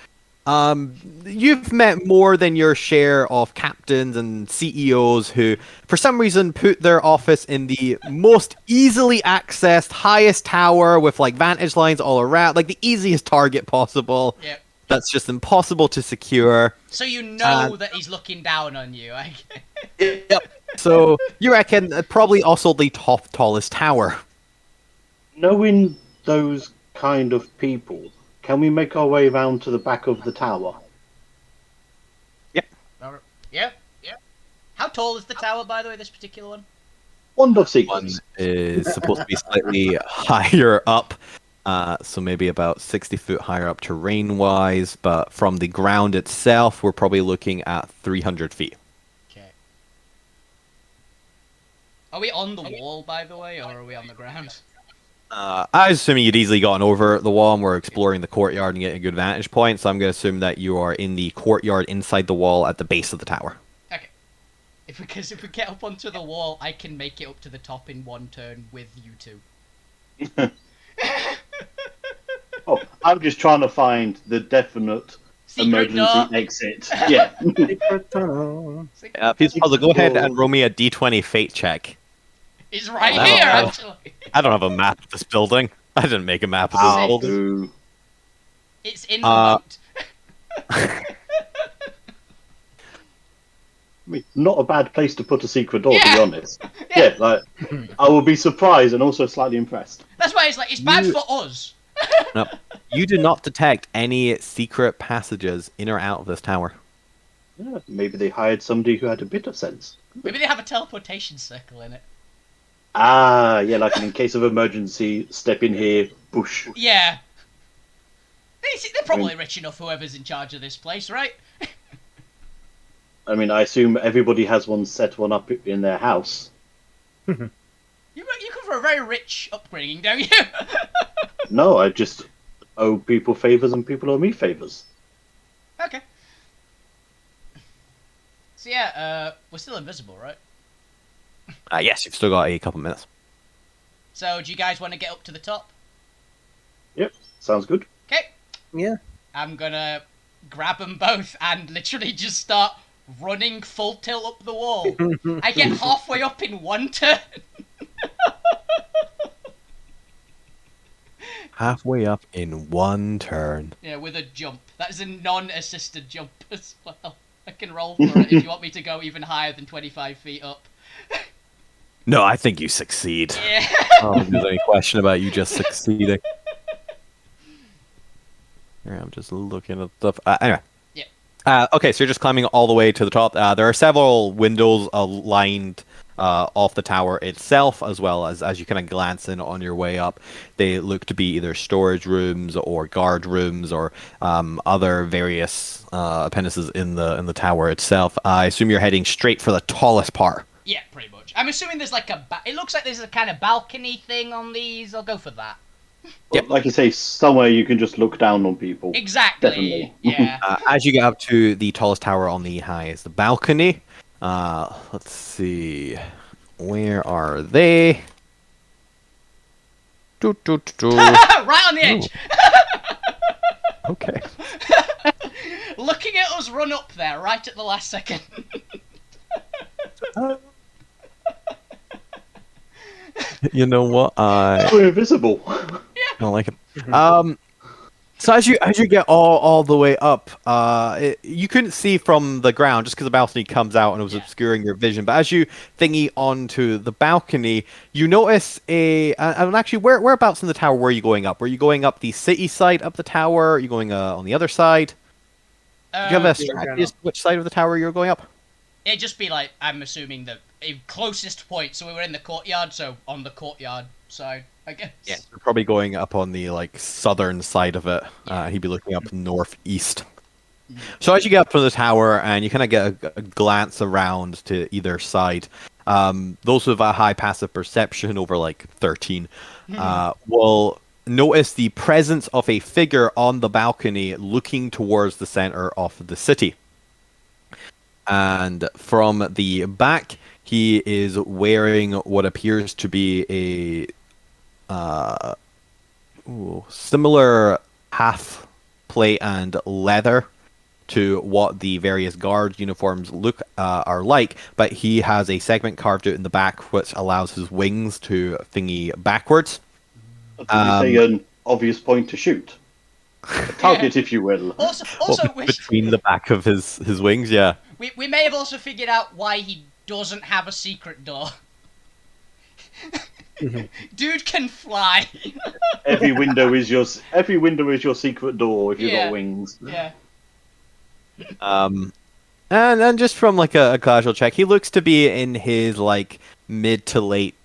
you've met more than your share of captains and CEOs who, for some reason, put their office in the most easily accessed, highest tower with like vantage lines all around, like the easiest target possible. Yep. That's just impossible to secure. So you know that he's looking down on you. Yep. So you reckon probably also the tallest tower. Knowing those kind of people, can we make our way round to the back of the tower? Yeah. How tall is the tower, by the way, this particular one? Wand of One Secrets. is supposed to be slightly higher up, so maybe about 60 foot higher up terrain-wise, but from the ground itself, we're probably looking at 300 feet. Okay. Are we on the wall, by the way, or are we on the ground? I was assuming you'd easily gotten over the wall and we're exploring the courtyard and getting a good vantage point, so I'm going to assume that you are in the courtyard inside the wall at the base of the tower. Okay. Because if we get up onto the wall, I can make it up to the top in one turn with you two. Oh, I'm just trying to find the definite Secret door. emergency exit. Yeah. Piece of puzzle, go ahead and roll me a d20 fate check. It's right Oh. here, actually. I don't have a map of this building. I didn't make a map of this I'll building. do. It's in the moat. I mean, not a bad place to put a secret door, to be Yeah. honest. Yeah, like I will be surprised and also slightly impressed. That's why it's like, it's bad You- for us. No, you do not detect any secret passages in or out of this tower. Yeah, maybe they hired somebody who had a bit of sense. Maybe they have a teleportation circle in it. Ah, yeah, like in case of emergency, step in here, push. Yeah. They're probably rich enough, whoever's in charge of this place, right? I mean, I assume everybody has one set one up in their house. You come from a very rich upbringing, don't you? No, I just owe people favors and people owe me favors. Okay. So yeah, we're still invisible, right? Yes, you've still got a couple minutes. So do you guys want to get up to the top? Yep, sounds good. Okay. Yeah. I'm gonna grab them both and literally just start running full tilt up the wall. I get halfway up in one turn. Halfway up in one turn. Yeah, with a jump. That is a non-assisted jump as well. I can roll for it if you want me to go even higher than 25 feet up. No, I think you succeed. Yeah. I don't think there's any question about you just succeeding. Here, I'm just looking at stuff. Anyway. Yeah. Okay, so you're just climbing all the way to the top. There are several windows lined off the tower itself, as well as you kind of glance in on your way up. They look to be either storage rooms or guard rooms or other various appendices in the tower itself. I assume you're heading straight for the tallest part. Yeah, pretty much. I'm assuming there's like it looks like there's a kind of balcony thing on these. I'll go for that. Yep. Like you say, somewhere you can just look down on people. Exactly. Definitely. Yeah. As you get up to the tallest tower on the highest balcony, let's see, where are they? Right on the edge. Okay. Looking at us run up there right at the last second. You know what? I We're invisible. don't like it. So as you get all the way up, you couldn't see from the ground just because the balcony comes out and it was obscuring your vision. But as you thingy onto the balcony, you notice and actually, whereabouts in the tower were you going up? Were you going up the city side of the tower? Are you going on the other side? Do you have a strategy as to which side of the tower you're going up? It'd just be like, I'm assuming the closest point. So we were in the courtyard, so on the courtyard side, I guess. Yeah, you're probably going up on the southern side of it. He'd be looking up northeast. So as you get up from the tower and you kind of get a glance around to either side, those with a high passive perception over like 13 will notice the presence of a figure on the balcony looking towards the center of the city. And from the back, he is wearing what appears to be similar half plate and leather to what the various guard uniforms look are like, but he has a segment carved out in the back which allows his wings to thingy backwards. Did you say an obvious point to shoot? A target, if you will. Also, Between the back of his wings, yeah. we may have also figured out why he doesn't have a secret door. Dude can fly. Every window is your secret door if you've Yeah. got wings. Yeah. And just from like a casual check, he looks to be in his like mid to late.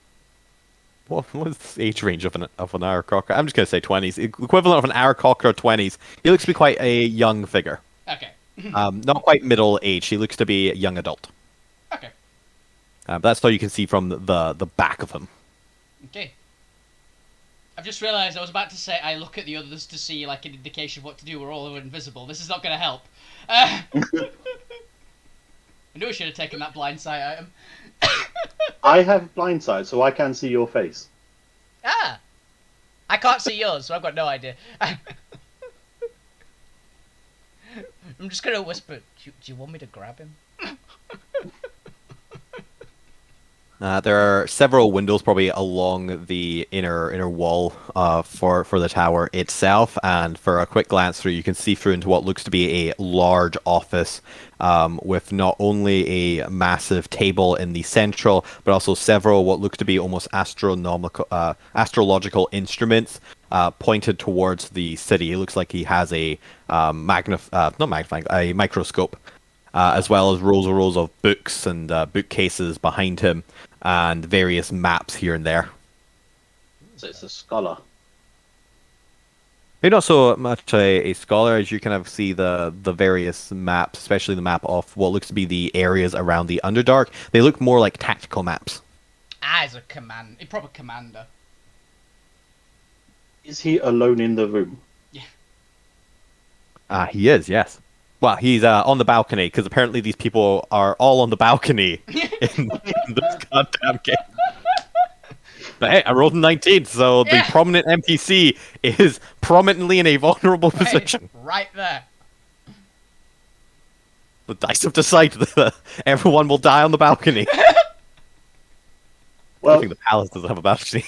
What's the age range of an Aarakocra? I'm just gonna say 20s, equivalent of an Aarakocra 20s. He looks to be quite a young figure. Okay. Not quite middle age. He looks to be a young adult. Okay. That's all you can see from the back of him. Okay. I've just realised I was about to say I look at the others to see like an indication of what to do. We're all invisible. This is not going to help. I knew I should have taken that blind sight item. I have blind sight, so I can see your face. Ah! I can't see yours, so I've got no idea. I'm just going to whisper, do you want me to grab him? There are several windows probably along the inner wall for the tower itself, and for a quick glance through, you can see through into what looks to be a large office with not only a massive table in the central, but also several what looks to be almost astrological instruments pointed towards the city. It looks like he has a not magnifying, a microscope. As well as rows of books and bookcases behind him, and various maps here and there. So it's a scholar. Maybe not so much a scholar as you kind of see the various maps, especially the map of what looks to be the areas around the Underdark. They look more like tactical maps. As a proper commander. Is he alone in the room? Yeah. He is, yes. Well, he's on the balcony, because apparently these people are all on the balcony in this goddamn game. But hey, I rolled a 19, so the prominent NPC is prominently in a vulnerable position. Right there. The dice have decided that everyone will die on the balcony. I Well, think the palace doesn't have a balcony.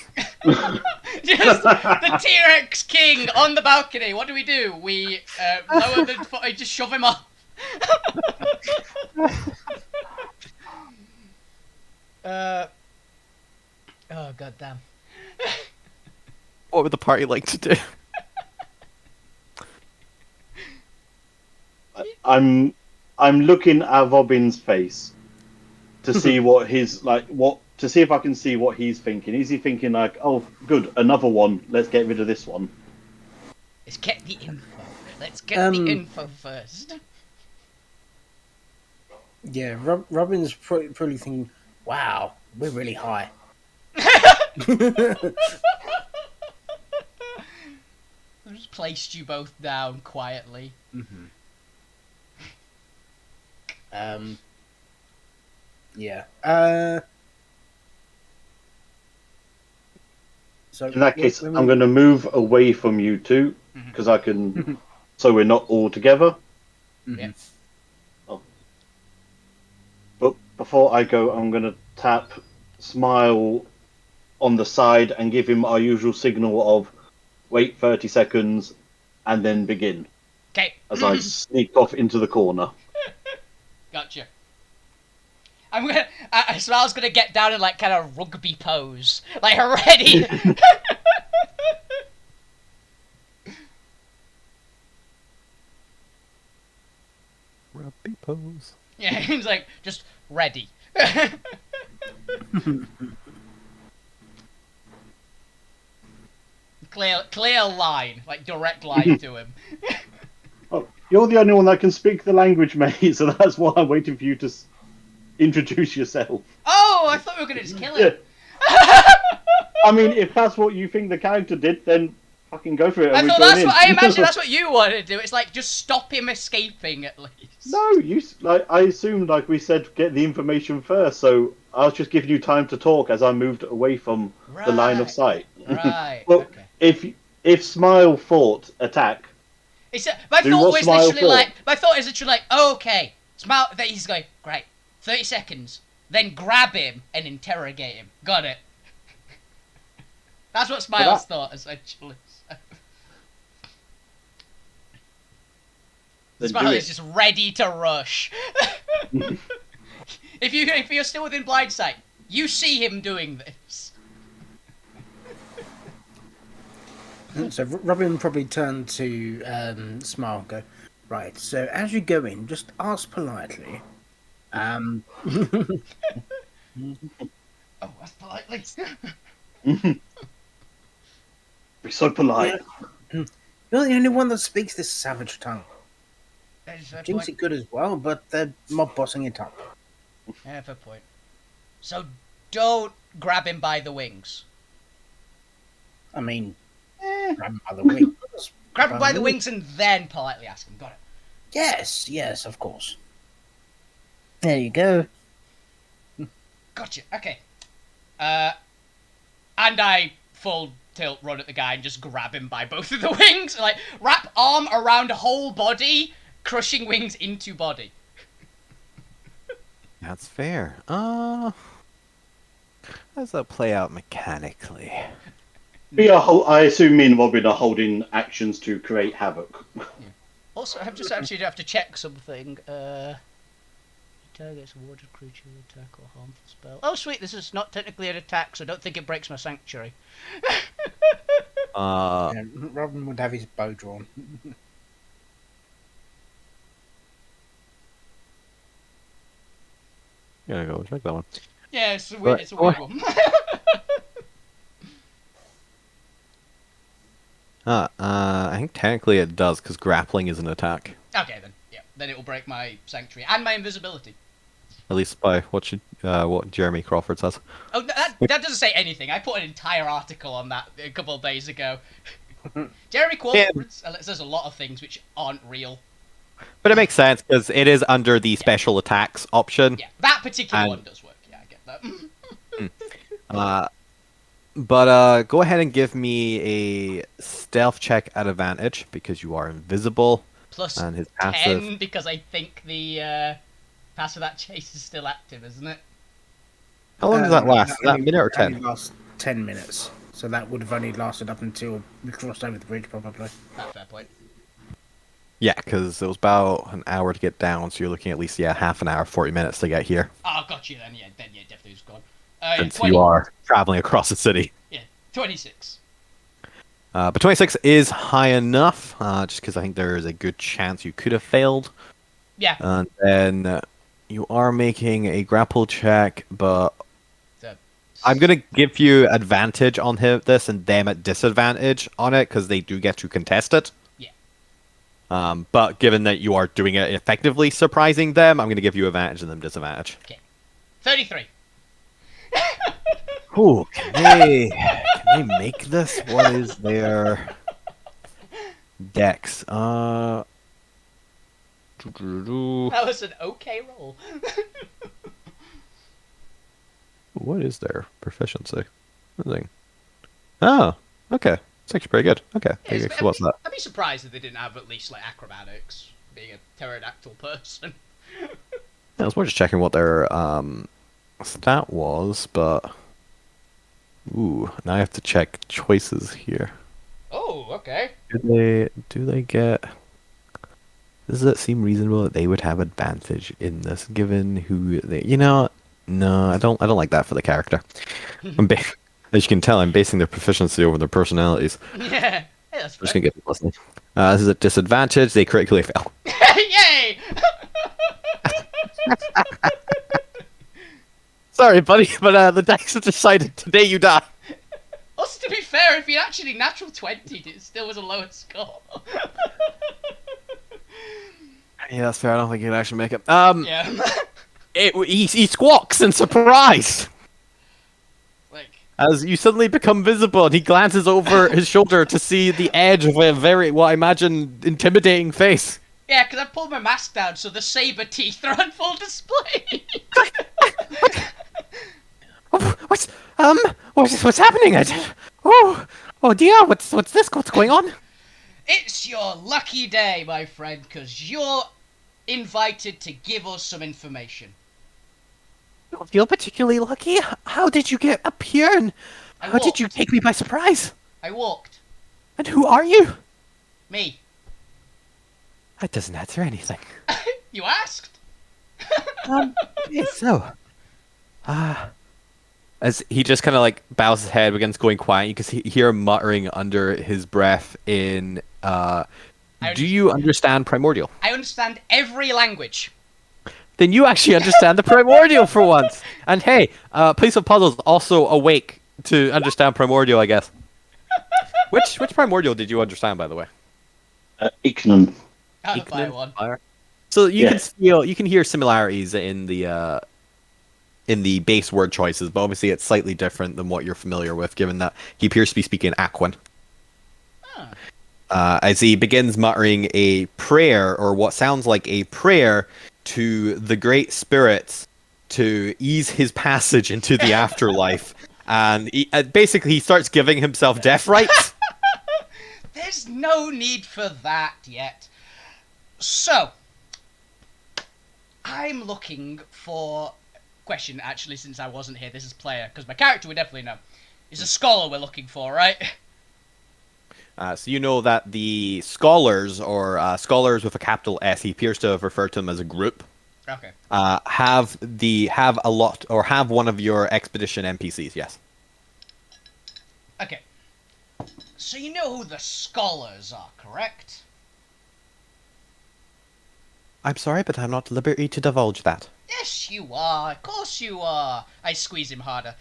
Just the T-Rex King on the balcony. What do? We lower the foot, just shove him off. Oh goddamn. What would the party like to do? I'm looking at Robin's face to see what his to see if I can see what he's thinking. Is he thinking like, oh, good, another one? Let's get rid of this one. Let's get the info. Let's get the info first. Yeah, Robin's probably thinking, wow, we're really high. I've just placed you both down quietly. Mm-hmm. Yeah. So In that case, I'm going to move away from you two because I can, so we're not all together. Yeah. Oh. But before I go, I'm going to tap Smile on the side and give him our usual signal of wait 30 seconds and then begin. Okay. As I sneak off into the corner. Gotcha. Smile's gonna get down in like kind of rugby pose, like ready. Rugby pose. Yeah, he's like just ready. Clear line, like direct line to him. You're the only one that can speak the language, mate. So that's why I'm waiting for you to introduce yourself. Oh, I thought we were gonna just kill Yeah. him. I mean, if that's what you think the character did, then fucking go for it. I And we thought join that's in. what I imagine. That's what you wanted to do. It's like just stop him escaping at least. No, I assumed, like we said, get the information first. So I was just giving you time to talk as I moved away from the line of Right. sight. Right. Well, Okay. if Smile fought attack, It's my Do thought what was Smile literally thought. like my thought is literally like, oh, okay, Smile. That he's going great. 30 seconds. Then grab him and interrogate him. Got it. That's what Smile's thought essentially. then Smile do is it. just ready to rush. if you're still within blind sight, you see him doing this. So Robin probably turned to Smile and go, right, so as you go in, just ask politely. Oh, that's politely. Be so polite. You're the only one that speaks this savage tongue. That is a fair Jinx point. it good as well, but they're mob bossing it up. Yeah, fair point. So don't grab him by the wings. I mean, grab him by the wings. Grab him by the wings and then politely ask him. Got it. Yes, of course. There you go. Gotcha. Okay. And I full tilt run at the guy and just grab him by both of the wings. Like, wrap arm around whole body, crushing wings into body. That's fair. How does that play out mechanically? I assume me and Robin are holding actions to create havoc. Also, I just actually have to check something. Targets a warded creature with attack or harmful spell. Oh, sweet, this is not technically an attack, so I don't think it breaks my sanctuary. Yeah, Robin would have his bow drawn. Gonna go check that one. Yeah, it's a Right. weird, it's a weird one. I think technically it does because grappling is an attack. Okay, then. Yeah, then it will break my sanctuary and my invisibility. At least by what Jeremy Crawford says. Oh, that doesn't say anything. I put an entire article on that a couple of days ago. Jeremy Crawford says a lot of things which aren't real. But it makes sense because it is under the special attacks option. Yeah, that particular And- one does work. Yeah, I get that. But go ahead and give me a stealth check at advantage because you are invisible. Plus And his passive. 10 because I think the pass of that chase is still active, isn't it? How long does that last? Is that a only- minute or it only 10? lasts 10 minutes. So that would have only lasted up until we crossed over the bridge, probably. That's fair point. Yeah, because it was about an hour to get down, so you're looking at least half an hour, 40 minutes to get here. Oh, got you then. Yeah, definitely was gone. Yeah, Since 20, you are traveling across the city. Yeah, 26. But 26 is high enough, just because I think there is a good chance you could have failed. Yeah. And then you are making a grapple check, but So, I'm going to give you advantage on this and them at disadvantage on it, because they do get to contest it. Yeah. But given that you are doing it effectively surprising them, I'm going to give you advantage and them disadvantage. Okay. 33. Ooh, can they make this? What is their dex? That was an okay roll. What is their proficiency? Nothing. Oh, okay. It's actually pretty good. Okay. Yeah, What's that? I'd be surprised if they didn't have at least like acrobatics, being a pterodactyl person. I was more just checking what their stat was, but ooh, now I have to check choices here. Oh, okay. Do they get? Does it seem reasonable that they would have advantage in this, given who they? No, I don't like that for the character. As you can tell, I'm basing their proficiency over their personalities. Yeah. Hey, that's I'm just fair. gonna get them listening. This is a disadvantage. They critically fail. Yay! Sorry, buddy, but the dice have decided today you die. Also, to be fair, if you actually natural 20'd, it still was a lower score. Yeah, that's fair. I don't think he can actually make it. Yeah. He squawks in surprise Like, as you suddenly become visible, and he glances over his shoulder to see the edge of a very, what I imagine, intimidating face. yeah, because I pulled my mask down, so the saber teeth are on full display. What's what's happening? Oh dear, what's this? What's going on? It's your lucky day, my friend, because you're invited to give us some information. I don't feel particularly lucky. How did you get up here, and I how did you walked. take me by surprise? I walked. And who are you? Me. That doesn't answer anything. You asked? Okay, so, as he just kind of like bows his head, begins going quiet, you can hear him muttering under his breath in, do you understand Primordial? I understand every language. Then you actually understand the Primordial for once. And hey, Place of Puzzles also awake to understand Primordial, I guess. Which Primordial did you understand, by the way? Ichnon. I'll buy one. Fire. So you Yeah. you can hear similarities in the base word choices, but obviously it's slightly different than what you're familiar with, given that he appears to be speaking Aquan. As he begins muttering a prayer, or what sounds like a prayer, to the great spirits to ease his passage into the afterlife. And basically he starts giving himself death rites. There's no need for that yet. So, I'm looking for... Question, actually, since I wasn't here. This is player, because my character would definitely know. It's a scholar we're looking for, right? So you know that the scholars, or scholars with a capital S, he appears to have referred to them as a group, Okay. have a lot, or have one of your expedition NPCs, yes. Okay. So you know who the scholars are, correct? I'm sorry, but I'm not at liberty to divulge that. Yes, you are. Of course you are. I squeeze him harder.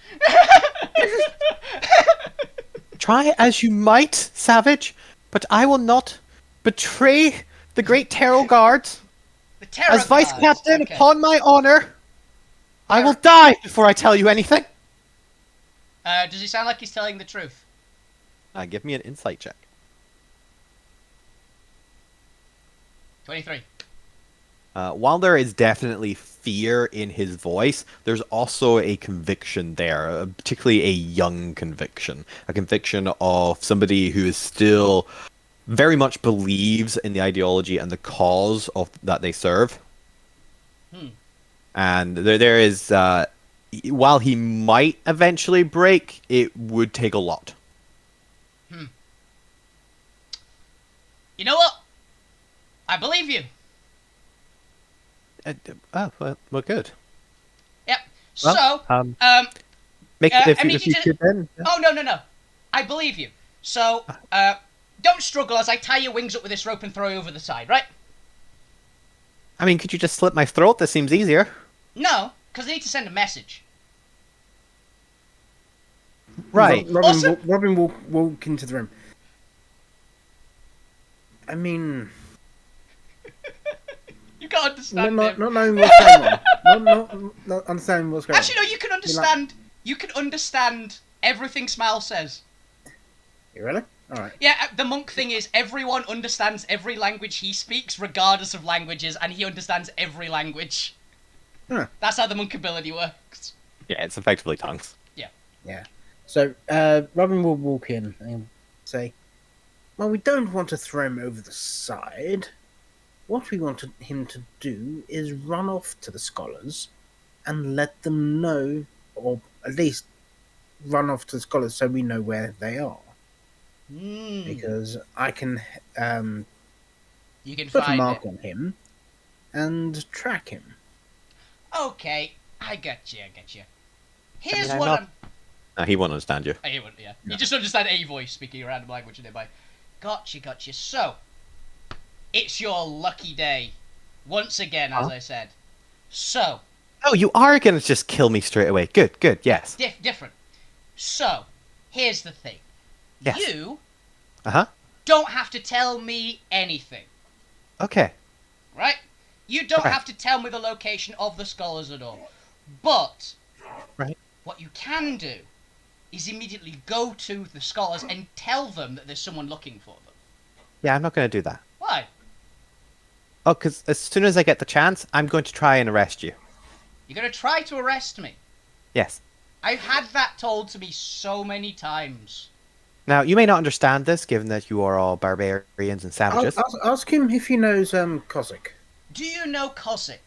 Try as you might, savage, but I will not betray the great Tarot Guards. The Terror As vice Guards. captain, Okay. upon my honor, I will die before I tell you anything. Does he sound like he's telling the truth? Give me an insight check. 23. While there is definitely fear in his voice, there's also a conviction there, particularly a young conviction. A conviction of somebody who is still very much believes in the ideology and the cause of that they serve. And there is, while he might eventually break, it would take a lot. You know what? I believe you. Well, good. Yep. Well, So, Make I if need you you to- could then. oh no. I believe you. So, don't struggle as I tie your wings up with this rope and throw you over the side, right? I mean, could you just slit my throat? That seems easier. No, because I need to send a message. Right. Robin will walk into the room. I mean, You can't understand not him. knowing what's going on, not understanding what's going Actually, no. You can understand. You can understand everything Smile says. on. You really? All right. Yeah, the monk thing is everyone understands every language he speaks, regardless of languages, and he understands every language. Huh. That's how the monk ability works. Yeah, it's effectively tongues. Yeah. So Robin will walk in and say, "Well, we don't want to throw him over the side. What we want him to do is run off to the scholars and let them know, or at least run off to the scholars so we know where they are. Because I can You can put a find mark it. on him and track him." Okay, I get you. Here's I'm what not- I'm. He won't understand you. I wouldn't, yeah. You just understand a voice speaking a random language nearby. Gotcha. So, it's your lucky day. Once again, as I said. So, Oh, you are gonna just kill me straight away. Good, yes. different. So, here's the thing. Yes. You Uh-huh. don't have to tell me anything, Okay. right? You don't Right. have to tell me the location of the scholars at all. But Right. what you can do is immediately go to the scholars and tell them that there's someone looking for them. Yeah, I'm not going to do that. Why? Oh, because as soon as I get the chance, I'm going to try and arrest you. You're going to try to arrest me. Yes. I've had that told to me so many times. Now, you may not understand this, given that you are all barbarians and savages. Ask him if he knows Cossack. Do you know Cossack?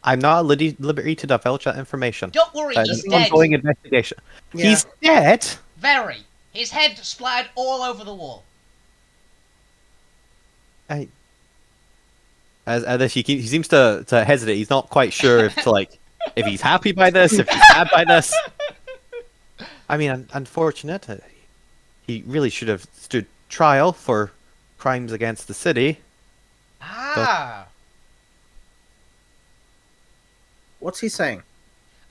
I'm not at liberty to divulge that information. Don't worry, It's he's an dead. ongoing investigation. Yeah. He's dead? Very. His head splattered all over the wall. As he seems to hesitate. He's not quite sure if he's happy by this, if he's sad by this. I mean, unfortunate. He really should have stood trial for crimes against the city. Ah. What's he saying?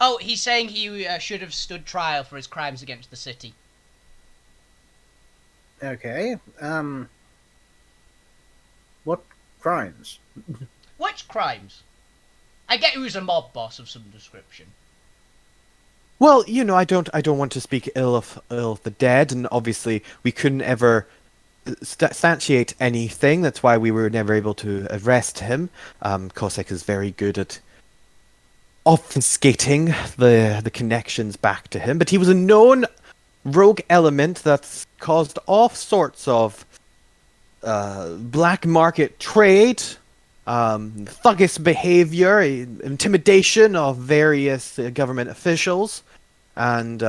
Oh, he's saying he should have stood trial for his crimes against the city. Okay. What crimes? Which crimes? I get he was a mob boss of some description. Well, I don't want to speak ill of the dead, and obviously we couldn't ever substantiate anything. That's why we were never able to arrest him. Cossack is very good at obfuscating the connections back to him, but he was a known rogue element that's caused all sorts of black market trade, thuggish behavior, intimidation of various government officials, and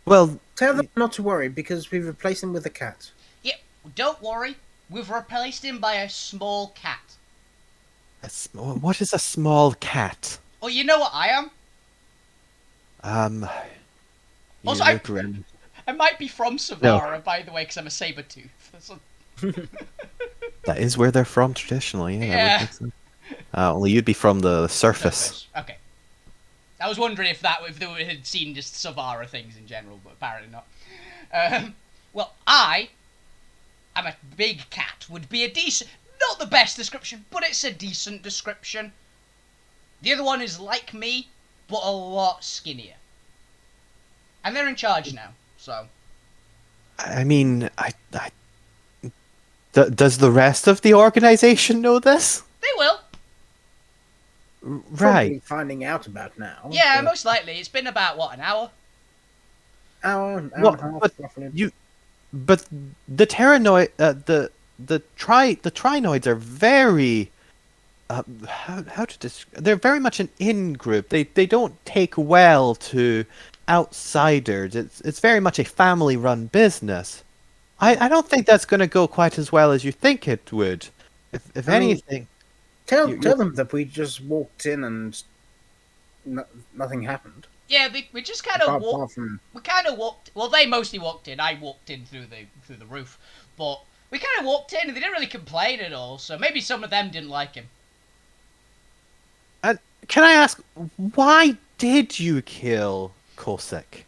well, Tell them not to worry because we've replaced him with a cat. Yeah, don't worry. We've replaced him by a small cat. what is a small cat? Oh, you know what I am? You Also, look around. I might be from Savara, by the way, because I'm a saber-tooth. So... That is where they're from traditionally. Yeah. That Yeah. would make sense. Only you'd be from the surface. Okay. I was wondering if they had seen just Savara things in general, but apparently not. Well, I'm a big cat. Would be a decent, not the best description, but it's a decent description. The other one is like me, but a lot skinnier. And they're in charge now, so. I mean, does the rest of the organization know this? They will. Probably Right. finding out about now. Yeah, but most likely. It's been about, what, an hour? hour and a Well, half, but roughly. But the Terranoid, the Trinoids are very, how to describe? They're very much an in group. They don't take well to outsiders. It's very much a family run business. I don't think that's going to go quite as well as you think it would. If I mean, anything, Tell you- them that we just walked in and nothing happened. Yeah, we just kind of walked. Apart from We kind of walked. Well, they mostly walked in. I walked in through the roof, but we kind of walked in, and they didn't really complain at all. So maybe some of them didn't like him. can I ask, why did you kill Cossack?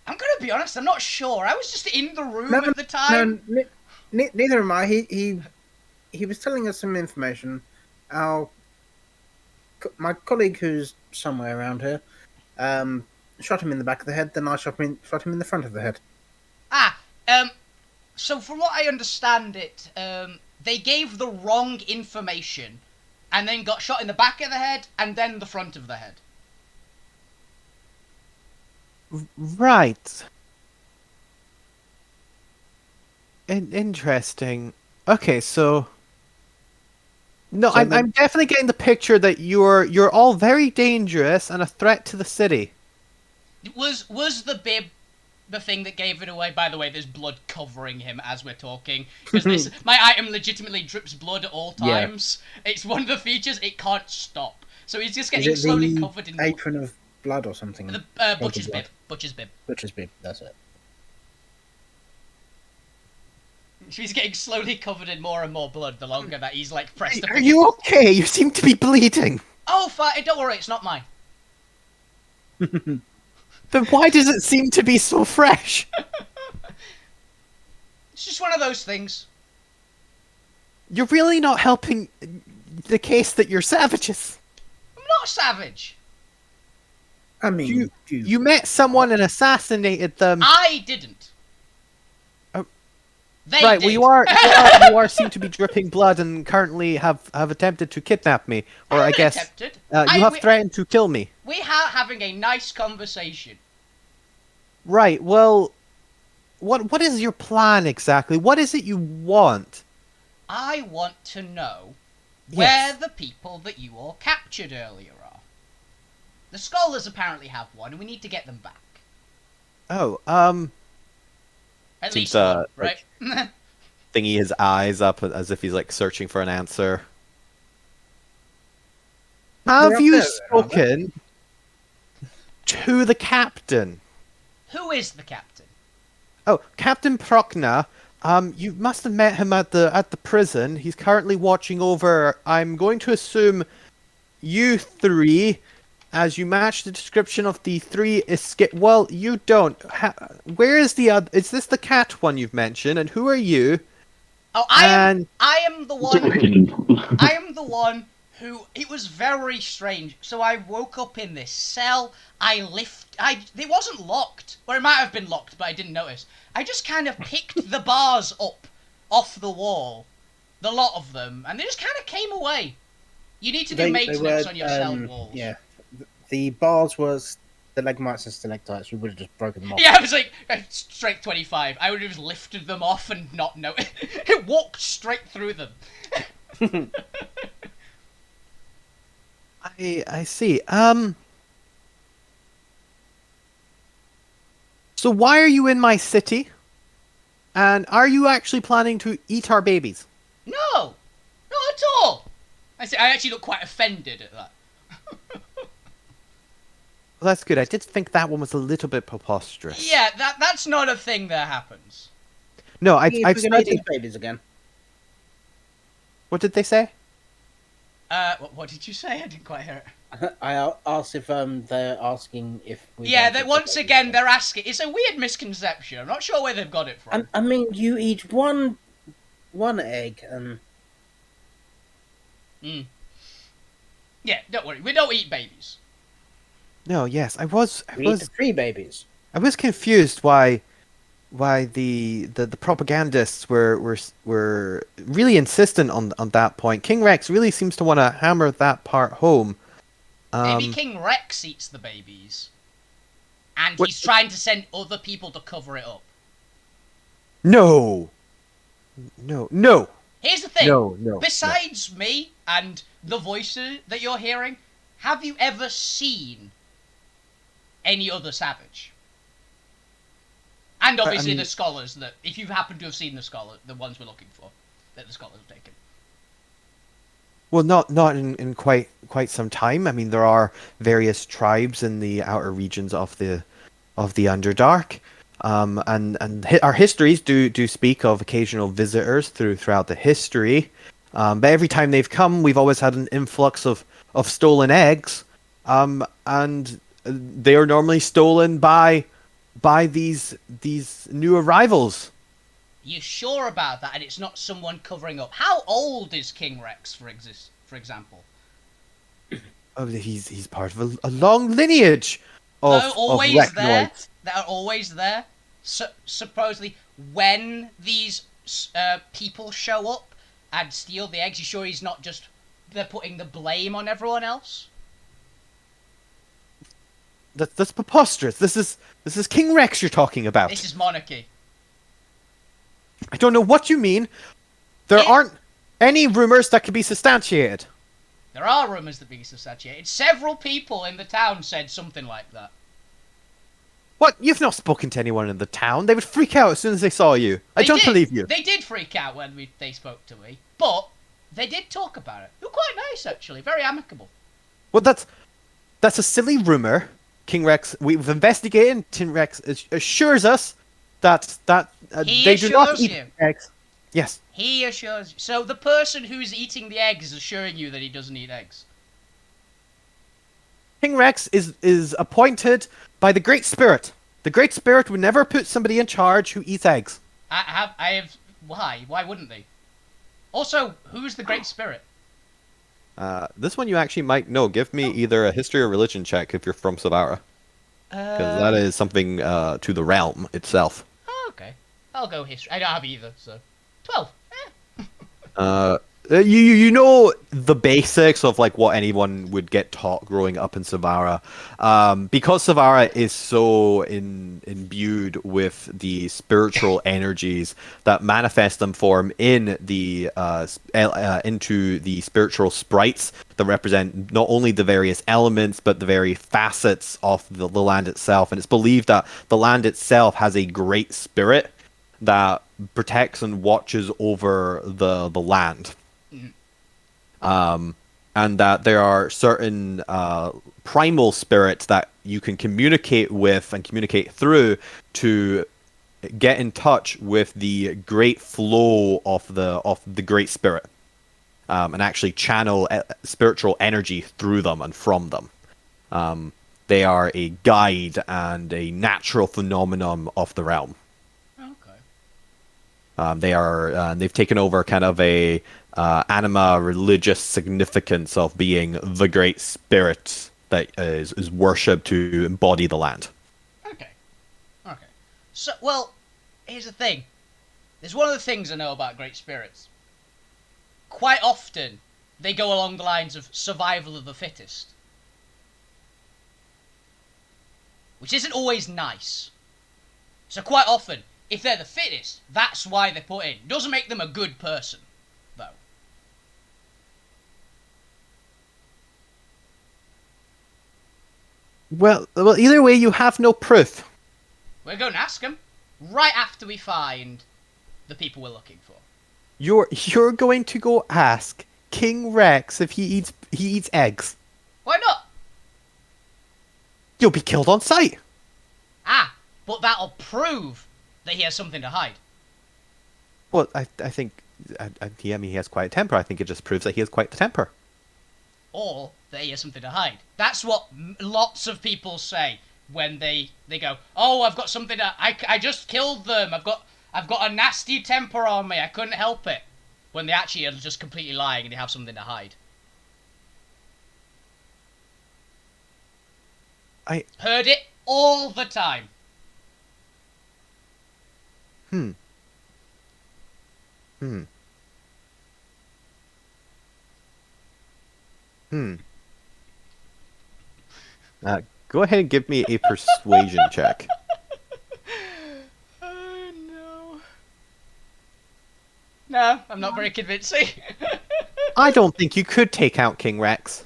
I'm gonna be honest. I'm not sure. I was just in the room No, at the time. no, neither am I. He was telling us some information. My colleague, who's somewhere around here, shot him in the back of the head. Then I shot him in the front of the head. So from what I understand it, they gave the wrong information, and then got shot in the back of the head, and then the front of the head. Right. Interesting. Okay, so no, So I'm then- definitely getting the picture that you're all very dangerous and a threat to the city. Was the bib the thing that gave it away? By the way, there's blood covering him as we're talking, because my item legitimately drips blood at all Yeah. times. It's one of the features; it can't stop. So he's just Is getting it slowly the covered in apron of blood or something? the butcher's blood. bib. Butcher's bib. Butcher's bib. That's it. He's getting slowly covered in more and more blood the longer that he's like pressed. Are you okay? You seem to be bleeding. Oh, fine. Don't worry, it's not mine. Then why does it seem to be so fresh? It's just one of those things. You're really not helping the case that you're savages. I'm not savage. I mean, You met someone and assassinated them. I didn't. Oh, They right, did. well you are seem to be dripping blood and currently have attempted to kidnap me, or I haven't guess attempted. you have threatened to kill me. We are having a nice conversation. Right. Well, what is your plan exactly? What is it you want? I want to know Yes. where the people that you all captured earlier are. The scholars apparently have one, and we need to get them back. Oh, At Seems, least one, right? thingy his eyes up as if he's like searching for an answer. Have up you there, aren't they? spoken to the captain? Who is the captain? Oh, Captain Prochna. You must have met him at the prison. He's currently watching over. I'm going to assume you three, as you match the description of the three escape. Well, you don't. Where is the other? Is this the cat one you've mentioned? And who are you? Oh, And I am the one. I am the one who. It was very strange. So I woke up in this cell. It wasn't locked, or it might have been locked, but I didn't notice. I just kind of picked the bars up off the wall, the lot of them, and they just kind of came away. You need to do maintenance on your cell walls. Yeah, the bars was stalagmites and stalactites. We would have just broken them off. Yeah, I was like, strength 25. I would have just lifted them off and not noticed. It walked straight through them. I see. So why are you in my city? And are you actually planning to eat our babies? No, not at all. I actually look quite offended at that. Well, that's good. I did think that one was a little bit preposterous. Yeah, that's not a thing that happens. No, If I've we're gonna eat studied. these babies again. What did they say? What did you say? I didn't quite hear it. I asked if they're asking if we. Yeah, want they, to once eat again, babies. they're asking. It's a weird misconception. I'm not sure where they've got it from. I mean, you eat one egg and Yeah, don't worry. We don't eat babies. No, yes, I we eat the 3 babies. was confused why the propagandists were really insistent on that point. King Rex really seems to want to hammer that part home. Maybe King Rex eats the babies. And What- he's trying to send other people to cover it up. No. No. Here's the thing. No. Besides me and the voices that you're hearing, have you ever seen any other savage? And obviously mean- the scholars that, if you happen to have seen the ones we're looking for, that the scholars have taken. Well, not in quite some time. I mean, there are various tribes in the outer regions of the Underdark, and our histories do speak of occasional visitors throughout the history. But every time they've come, we've always had an influx of stolen eggs, and they are normally stolen by these new arrivals. You sure about that? And it's not someone covering up. How old is King Rex, for example? Oh, he's part of a long lineage of They're always of there. rapnoids. They're always there. Supposedly, when these people show up and steal the eggs, you sure he's not just they're putting the blame on everyone else? That's preposterous. This is King Rex you're talking about. This is monarchy. I don't know what you mean. There aren't any rumors that can be substantiated. There are rumours that being substantiated. Several people in the town said something like that. What? You've not spoken to anyone in the town. They would freak out as soon as they saw you. I They don't did. believe you. They did freak out when they spoke to me, but they did talk about it. They were quite nice, actually. Very amicable. Well, that's a silly rumor. King Rex, we've investigated. King Rex assures us that He they do not assures eat you. eggs. Yes. He assures you. So the person who's eating the eggs is assuring you that he doesn't eat eggs. King Rex is appointed by the Great Spirit. The Great Spirit would never put somebody in charge who eats eggs. I have. Why? Why wouldn't they? Also, who's the Great Spirit? This one you actually might know. Give me either a history or religion check if you're from Savara, because that is something to the realm itself. Oh, okay. I'll go history. I don't have either, so 12. You know the basics of like what anyone would get taught growing up in Savara, because Savara is so imbued with the spiritual energies that manifest and form in the into the spiritual sprites that represent not only the various elements but the very facets of the land itself. And it's believed that the land itself has a great spirit that protects and watches over the land. And that there are certain primal spirits that you can communicate with and communicate through to get in touch with the great flow of the great spirit, and actually channel spiritual energy through them and from them. They are a guide and a natural phenomenon of the realm. Okay. They've taken over kind of a anima religious significance of being the great spirit that is worshipped to embody the land. Okay. Okay. So, well, here's the thing. There's one of the things I know about Great Spirits. Quite often, they go along the lines of survival of the fittest. Which isn't always nice. So quite often, if they're the fittest, that's why they're put in. Doesn't make them a good person, though. Well, either way, you have no proof. We're going to ask them right after we find the people we're looking for. You're going to go ask King Rex if he eats eggs. Why not? You'll be killed on sight. Ah, but that'll prove that he has something to hide. Well, I think he has quite a temper. I think it just proves that he has quite the temper. Or that he has something to hide. That's what lots of people say when they go, oh, I've got something to... I just killed them. I've got a nasty temper on me. I couldn't help it. When they actually are just completely lying and they have something to hide. I heard it all the time. Hmm. Go ahead and give me a persuasion check. Oh, no. No, I'm not very convincing. I don't think you could take out King Rex.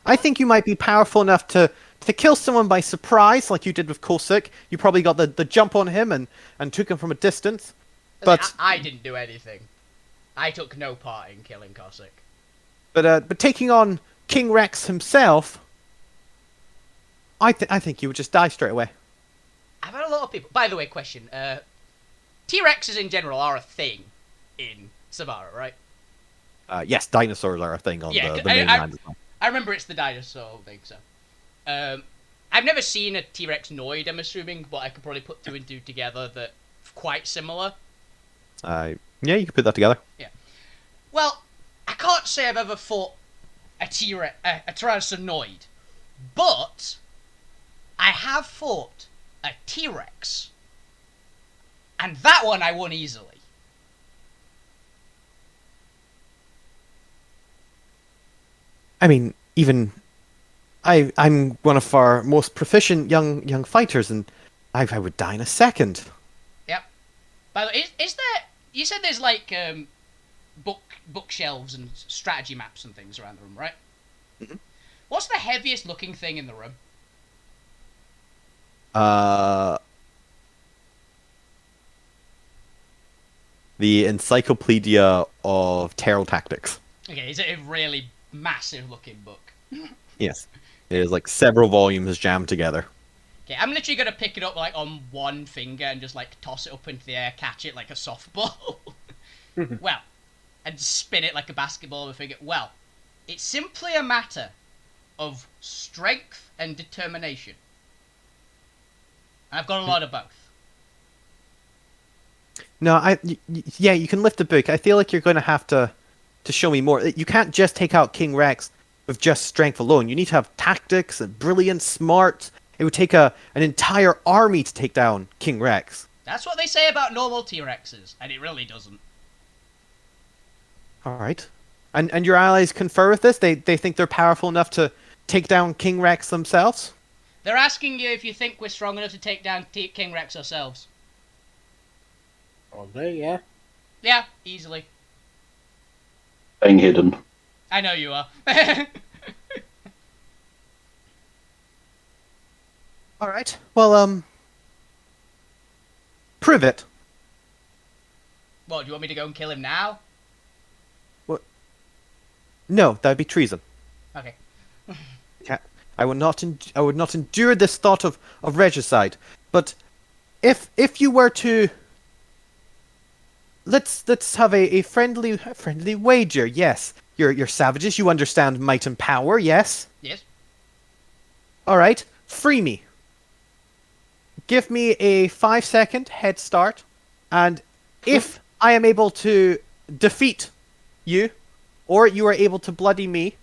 I think you might be powerful enough to kill someone by surprise, like you did with Kosik. You probably got the jump on him and took him from a distance. But I didn't do anything. I took no part in killing Kosik. But taking on King Rex himself, I think you would just die straight away. I've had a lot of people... By the way, question. T-Rexes in general are a thing in Savara, right? Yes, dinosaurs are a thing on the mainland as well. I remember it's the dinosaur thing, so... I've never seen a T-Rex noid, I'm assuming, but I could probably put two and two together that quite similar. Yeah, you can put that together. Yeah. Well, I can't say I've ever fought a T-Rex, a Tyrannosaurinoid, but I have fought a T-Rex, and that one I won easily. I mean, even I'm one of our most proficient young fighters, and I would die in a second. Yep. By the way, is there... You said there's, like, bookshelves and strategy maps and things around the room, right? Mm-hmm. What's the heaviest looking thing in the room? The Encyclopedia of Terror Tactics. Okay, is it a really massive looking book? Yes. It is like several volumes jammed together. Okay, I'm literally going to pick it up like on one finger and just like toss it up into the air, catch it like a softball. Well, and spin it like a basketball with a finger. Well, it's simply a matter of strength and determination. And I've got a lot of both. No, yeah, you can lift the book. I feel like you're going to have to show me more. You can't just take out King Rex with just strength alone. You need to have tactics and brilliance, smart. It would take an entire army to take down King Rex. That's what they say about normal T-Rexes, and it really doesn't. All right. And your allies confer with this? They think they're powerful enough to take down King Rex themselves? They're asking you if you think we're strong enough to take down King Rex ourselves. Probably, yeah. Yeah, easily. Being hidden. I know you are. All right. Well, prove it. What, do you want me to go and kill him now? No, that'd be treason. Okay. I would not. I would not endure this thought of regicide. But if you were to, let's have a friendly wager. Yes, you're savages. You understand might and power. Yes. Yes. All right. Free me. Give me a 5-second head start, and if I am able to defeat you, or you are able to bloody me,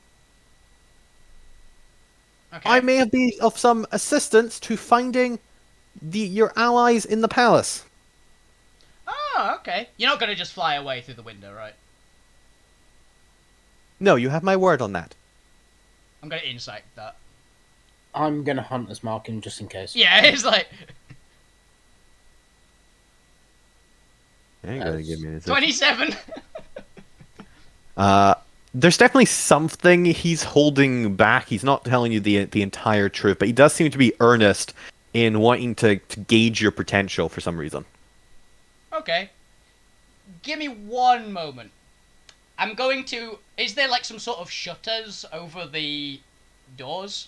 Okay. I may be of some assistance to finding your allies in the palace. Oh, okay. You're not gonna just fly away through the window, right? No, you have my word on that. I'm gonna insight that. I'm gonna hunt as Markin just in case. Yeah, it's like You ain't gonna give me anything. 27. There's definitely something he's holding back. He's not telling you the entire truth, but he does seem to be earnest in wanting to gauge your potential for some reason. Okay. Give me one moment. I'm going to... Is there like some sort of shutters over the doors?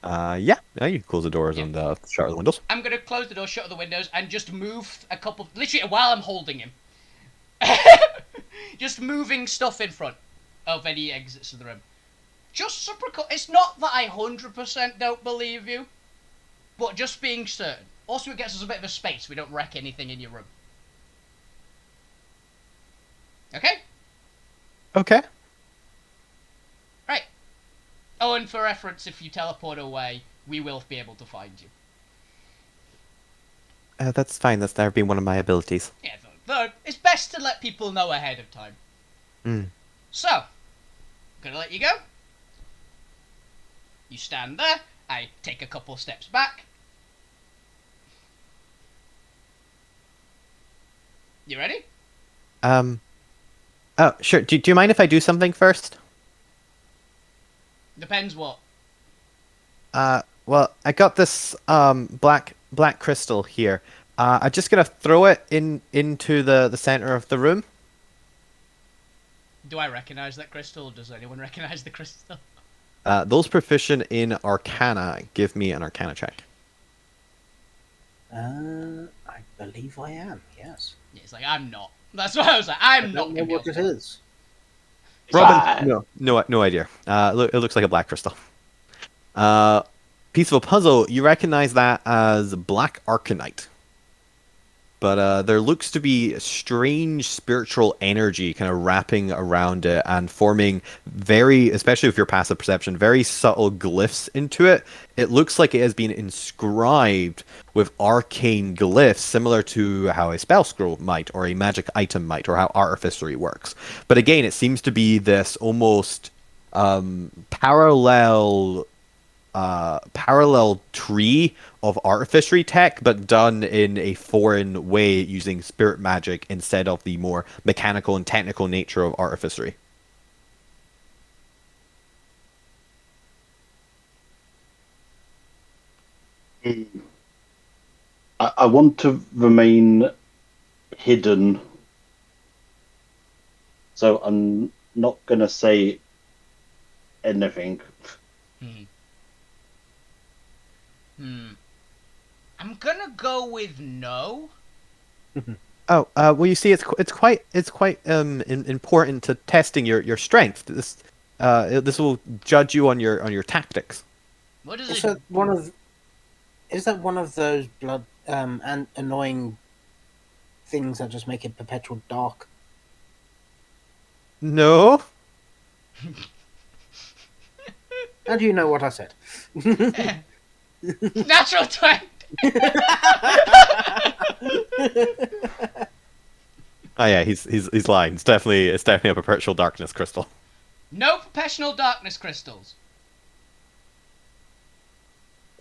Yeah, you can close the doors and shut the windows. I'm going to close the door, shut the windows, and just move a couple... Literally, while I'm holding him. Just moving stuff in front of any exits of the room. Just so it's not that I 100% don't believe you, but just being certain. Also, it gets us a bit of a space. We don't wreck anything in your room. Okay? Okay. Right. Oh, and for reference, if you teleport away, we will be able to find you. That's fine. That's never been one of my abilities. Yeah, though it's best to let people know ahead of time. So, I'm gonna let you go. You stand there. I take a couple steps back. You ready? Oh, sure. Do you mind if I do something first? Depends what. Well, I got this black crystal here. I'm just gonna throw it into the center of the room. Do I recognize that crystal? Does anyone recognize the crystal? Those proficient in Arcana, give me an Arcana check. I believe I am. Yes. Yeah, it's like I'm not. That's what I was like. I'm I not don't know gonna be able what to. it is. Robin, no idea. It looks like a black crystal. Piece of a puzzle. You recognize that as black arcanite. But there looks to be a strange spiritual energy kind of wrapping around it and forming especially with your passive perception, very subtle glyphs into it. It looks like it has been inscribed with arcane glyphs, similar to how a spell scroll might, or a magic item might, or how artificery works. But again, it seems to be this almost parallel tree of artificery tech, but done in a foreign way using spirit magic instead of the more mechanical and technical nature of artificery. I want to remain hidden, so I'm not gonna say anything. I'm gonna go with no. Oh, well, you see, it's quite important to testing your strength. This will judge you on your tactics. What is Is it? that one of those blood and annoying things that just make it perpetual dark. No. How do you know what I said? Natural 20! Oh yeah, he's lying. It's definitely a perpetual darkness crystal. No professional darkness crystals.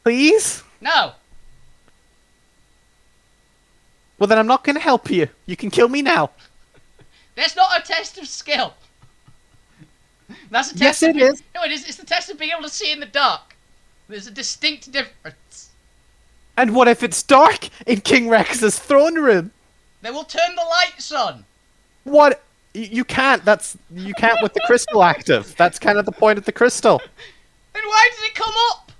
Please? No. Well then I'm not gonna help you. You can kill me now. That's not a test of skill. That's a Yes, test of it is. No, it is. It's the test of being able to see in the dark. There's a distinct difference. And what if it's dark in King Rex's throne room? They will turn the lights on. What? You can't. You can't with the crystal active. That's kind of the point of the crystal. Then why did it come up?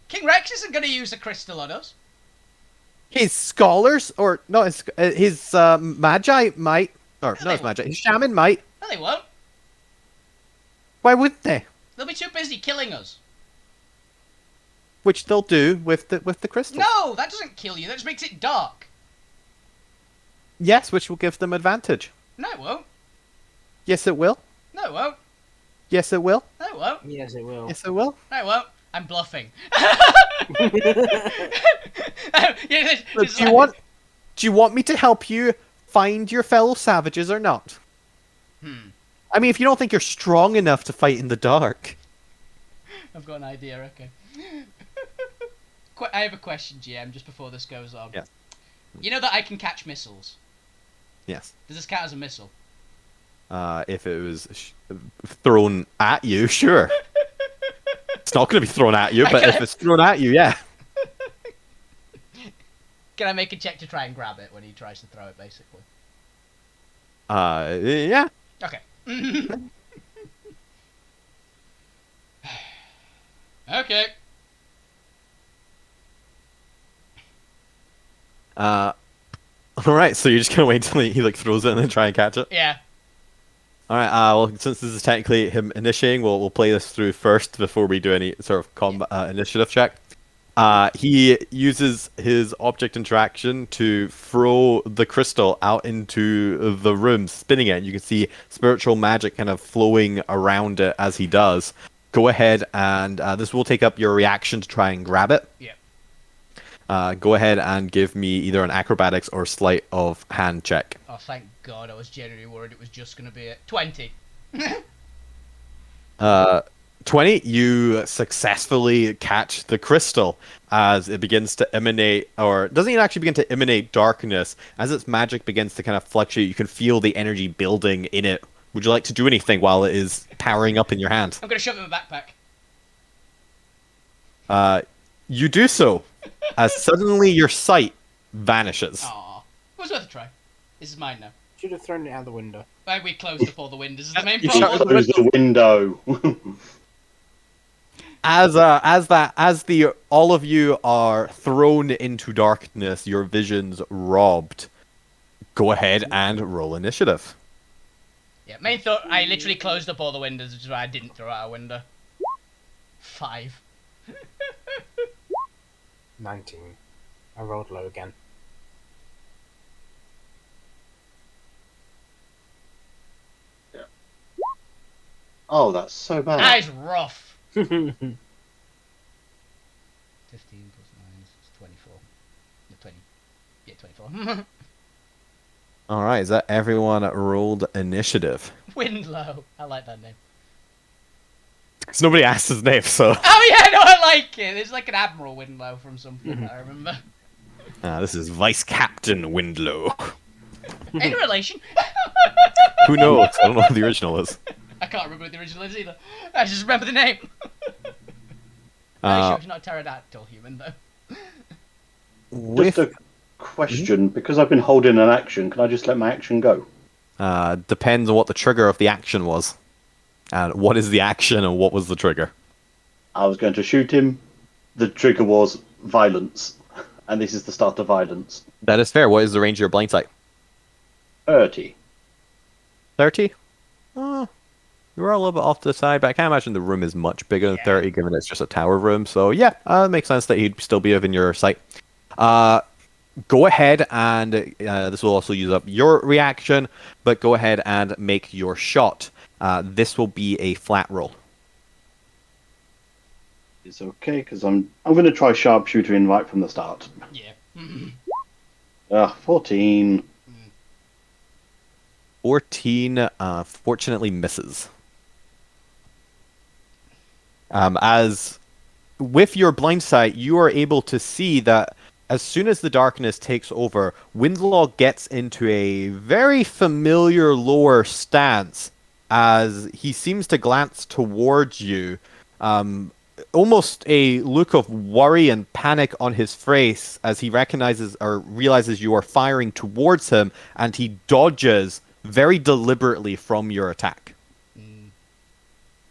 King Rex isn't going to use a crystal on us. His scholars, or no, his magi might, or No, no, his they magi, his shaman might. No, they won't. Why wouldn't they? They'll be too busy killing us. Which they'll do with the crystal. No, that doesn't kill you. That just makes it dark. Yes, which will give them advantage. No, it won't. Yes, it will. No, it won't. Yes, it will. No, it won't. Yes, it will. Yes, it will. No, it won't. I'm bluffing. Look, do you want me to help you find your fellow savages or not? I mean, if you don't think you're strong enough to fight in the dark. I've got an idea, okay. I have a question, GM, just before this goes on. Yes. You know that I can catch missiles. Yes. Does this count as a missile? If it was thrown at you, sure. It's not going to be thrown at you, but if it's thrown at you, yeah. Can I make a check to try and grab it when he tries to throw it, basically? Yeah. Okay. Okay. Alright, so you're just gonna wait till he like throws it and then try and catch it? Yeah. Alright, well, since this is technically him initiating, we'll play this through first before we do any sort of combat initiative check. He uses his object interaction to throw the crystal out into the room, spinning it. You can see spiritual magic kind of flowing around it as he does. Go ahead and this will take up your reaction to try and grab it. Yeah. Go ahead and give me either an acrobatics or sleight of hand check. Oh, thank God. I was genuinely worried it was just going to be a 20. 20, you successfully catch the crystal as it begins to emanate, or doesn't even actually begin to emanate darkness. As its magic begins to kind of fluctuate, you can feel the energy building in it. Would you like to do anything while it is powering up in your hand? I'm going to shove it in my backpack. You do so, as suddenly your sight vanishes. Aw. It was worth a try. This is mine now. Should have thrown it out the window. Right, we closed up all the windows is the main You problem. shut Close the window. As all of you are thrown into darkness, your vision's robbed. Go ahead and roll initiative. Yeah, main thought, I literally closed up all the windows, which is why I didn't throw out a window. 5. 19. I rolled low again. Oh, that's so bad. That is rough. 15 plus 9 is 24. No, 20. Yeah, 24. All right, is that everyone rolled initiative? Windlow. I like that name. Because nobody asked his name, so. Oh yeah, no, I like it. It's like an Admiral Windlow from something that I remember. This is Vice Captain Windlow. Any relation? Who knows? I don't know what the original is. I can't remember what the original is either. I just remember the name. Sure, it's not a pterodactyl human though. With Just a question, because I've been holding an action, can I just let my action go? depends on what the trigger of the action was, and what is the action and what was the trigger. I was going to shoot him. The trigger was violence, and this is the start of violence. That is fair. What is the range of your blind sight? 30. 30? Oh, you are a little bit off to the side, but I can't imagine the room is much bigger than 30, given it's just a tower room. So yeah, it makes sense that he'd still be within your sight. go ahead and this will also use up your reaction, but go ahead and make your shot. This will be a flat roll. It's okay because I'm going to try sharpshooter right from the start. Yeah. 14. 14 fortunately misses. As with your blind sight, you are able to see that as soon as the darkness takes over, Windlaw gets into a very familiar lower stance as he seems to glance towards you. Almost a look of worry and panic on his face as he recognizes or realizes you are firing towards him, and he dodges very deliberately from your attack.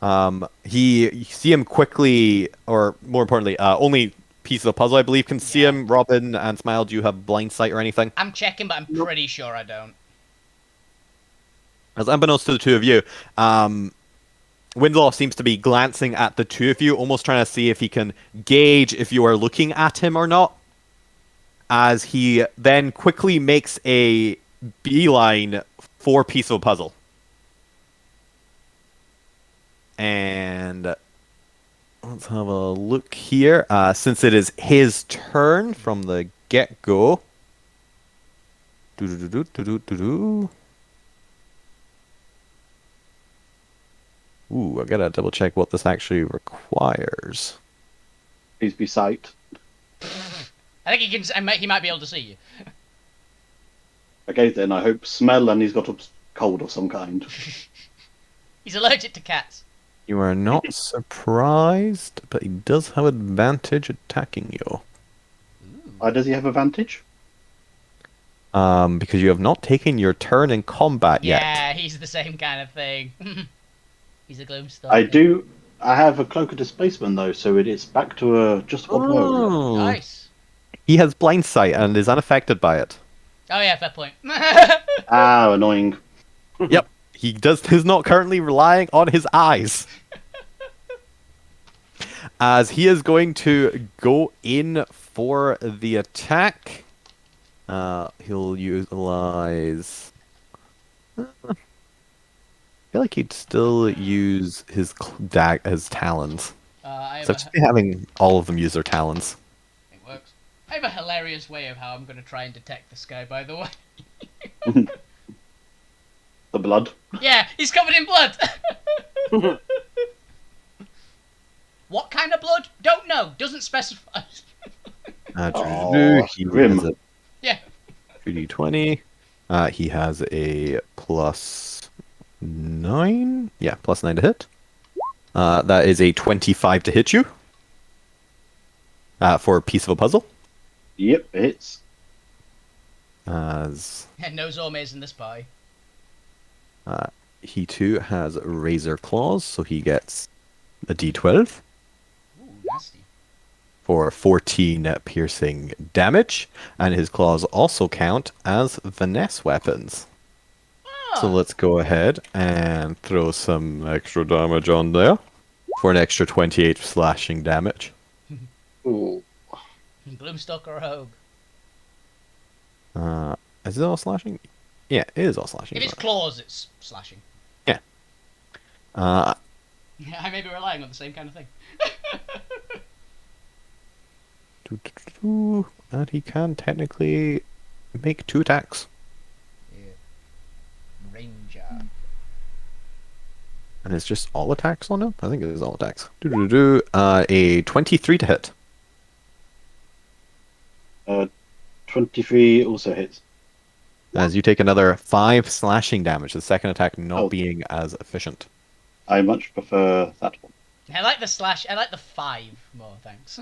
You see him quickly, or more importantly, only piece of the puzzle I believe can see him. Robin and Smile, do you have blind sight or anything? I'm checking, but I'm pretty sure I don't. As unbeknownst to the two of you, Windlaw seems to be glancing at the two of you, almost trying to see if he can gauge if you are looking at him or not. As he then quickly makes a beeline for piece of a puzzle. And let's have a look here. Since it is his turn from the get-go. Ooh, I gotta double check what this actually requires. Please be sight. I think he can. He might be able to see you. Okay, then I hope smell and he's got a cold of some kind. He's allergic to cats. You are not surprised, but he does have advantage attacking you. Why does he have advantage? Because you have not taken your turn in combat yet. Yeah, he's the same kind of thing. He's a gloomstalker. I have a cloak of displacement though, so it is back to a just one roll. Nice. He has blind sight and is unaffected by it. Oh yeah, fair point. Annoying. Yep. He's not currently relying on his eyes. As he is going to go in for the attack. He'll utilize... I feel like he'd still use his talons. So just be having all of them use their talons. It works. I have a hilarious way of how I'm going to try and detect this guy, by the way. The blood. Yeah, he's covered in blood. What kind of blood? Don't know. Doesn't specify. He grim. has a Yeah. 2d20. He has a +9. Yeah, +9 to hit. That is a 25 to hit you. For a piece of a puzzle. Yep, it hits. As No Zormays in this party. he too has razor claws, so he gets a d12 Ooh, nasty. for 14 piercing damage, and his claws also count as finesse weapons. So let's go ahead and throw some extra damage on there for an extra 28 slashing damage. Ooh. Gloomstalker Rogue. Is it all slashing? Yeah, it is all slashing. If it's claws, it's slashing. Yeah. I may be relying on the same kind of thing. And he can technically make 2 attacks. Yeah. Ranger. And it's just all attacks on him? I think it is all attacks. A 23 to hit. 23 also hits. As you take another 5 slashing damage, the second attack not being as efficient. I much prefer that one. I like the slash. I like the 5 more, thanks.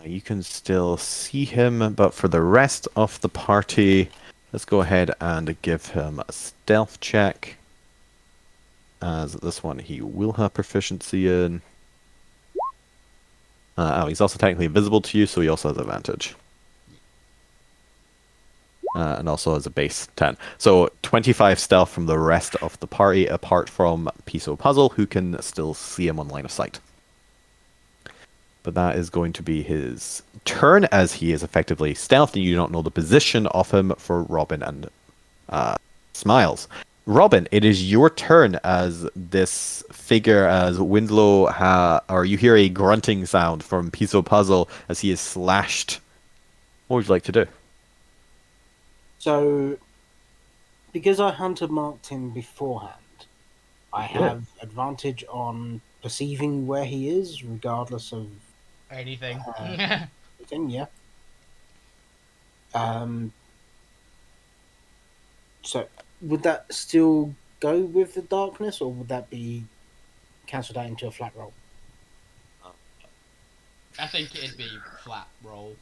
You can still see him, but for the rest of the party, let's go ahead and give him a stealth check. As this one he will have proficiency in. He's also technically invisible to you, so he also has advantage. And also has a base 10. So 25 stealth from the rest of the party, apart from Piso Puzzle, who can still see him on line of sight. But that is going to be his turn, as he is effectively stealthy. You don't know the position of him for Robin and Smiles. Robin, it is your turn as this figure, as Windlow, or you hear a grunting sound from Piso Puzzle as he is slashed. What would you like to do? So, because I hunter marked him beforehand, I have advantage on perceiving where he is, regardless of Anything. anything. Yeah. So, would that still go with the darkness, or would that be cancelled out into a flat roll? I think it'd be flat roll.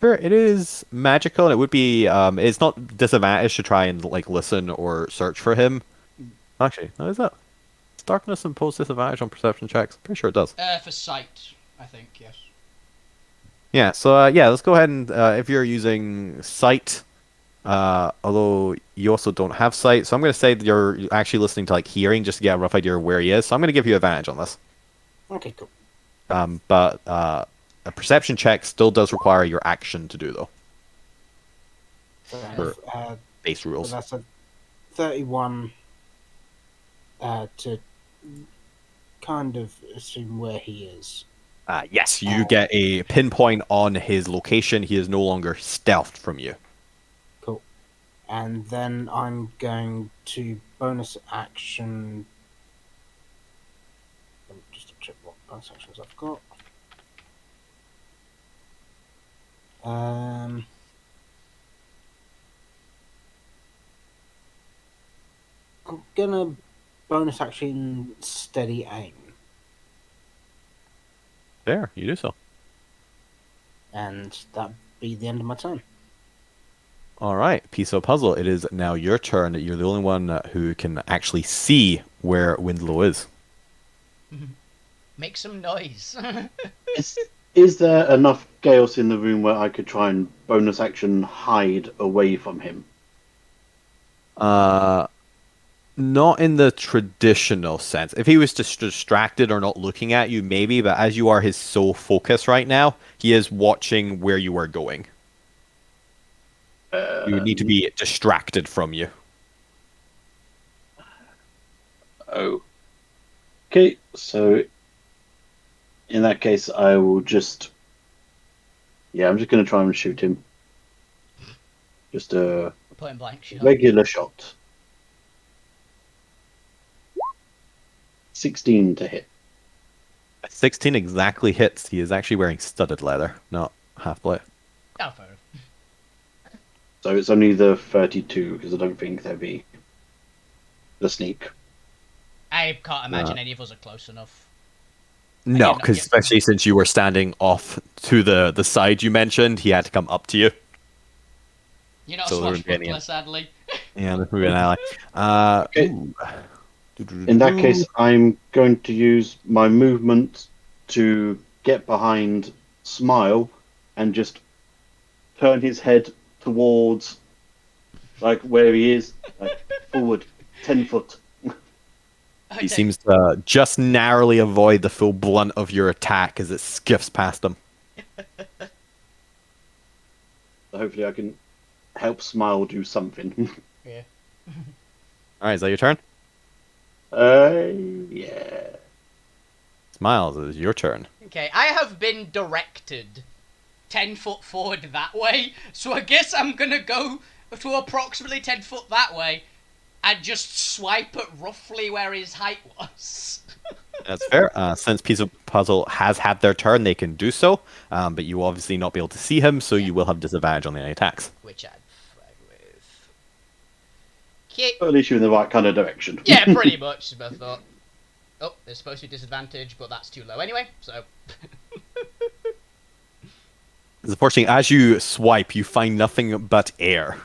Sure, it is magical, and it would be. It's not disadvantage to try and like listen or search for him. Actually, no, is that? Does darkness impose disadvantage on perception checks? Pretty sure it does. For sight, I think, yes. Yeah. So yeah, let's go ahead and if you're using sight, although you also don't have sight, so I'm going to say that you're actually listening to like hearing just to get a rough idea of where he is. So I'm going to give you advantage on this. Okay, cool. But a perception check still does require your action to do though. Fair For enough. base So rules. that's a 31 to kind of assume where he is. Yes, you get a pinpoint on his location. He is no longer stealthed from you. Cool. And then I'm going to bonus action. Let me just check what bonus actions I've got. I'm gonna bonus action steady aim, There, you do so. and that'd be the end of my turn. All right, piece of puzzle. It is now your turn. You're the only one who can actually see where Windlow is. Make some noise. Is there enough chaos in the room where I could try and bonus action hide away from him? Not in the traditional sense. If he was distracted or not looking at you, maybe. But as you are his sole focus right now, he is watching where you are going. You would need to be distracted from you. Oh. Okay, so in that case, I will just. Yeah, I'm just going to try and shoot him. Just a Point blank shot. regular shot. 16 to hit. 16 exactly hits. He is actually wearing studded leather, not half plate. Oh, fair enough. So it's only the 32 because I don't think there'd be the sneak. I can't imagine any of us are close enough. No, Again, because yeah. especially since you were standing off to the side you mentioned, he had to come up to you. You're not So a there would be any- swashbuckler, sadly. Yeah, this would be an ally. Okay. Ooh. In that case, I'm going to use my movement to get behind Smile and just turn his head towards like where he is, like forward 10 foot. He seems to just narrowly avoid the full blunt of your attack as it skiffs past him. So hopefully I can help Smile do something. Yeah. All right, is that your turn? Yeah. Smiles, it is your turn. Okay, I have been directed 10 foot forward that way, so I guess I'm gonna go to approximately 10 foot that way and just swipe at roughly where his height was. That's fair. Since Piece of Puzzle has had their turn, they can do so, but you will obviously not be able to see him, so you will have disadvantage on any attacks. Which I'd flag with. Okay. At least you're in the right kind of direction. Yeah, pretty much, is my thought. Oh, there's supposed to be disadvantage, but that's too low anyway, so... Unfortunately, as you swipe, you find nothing but air.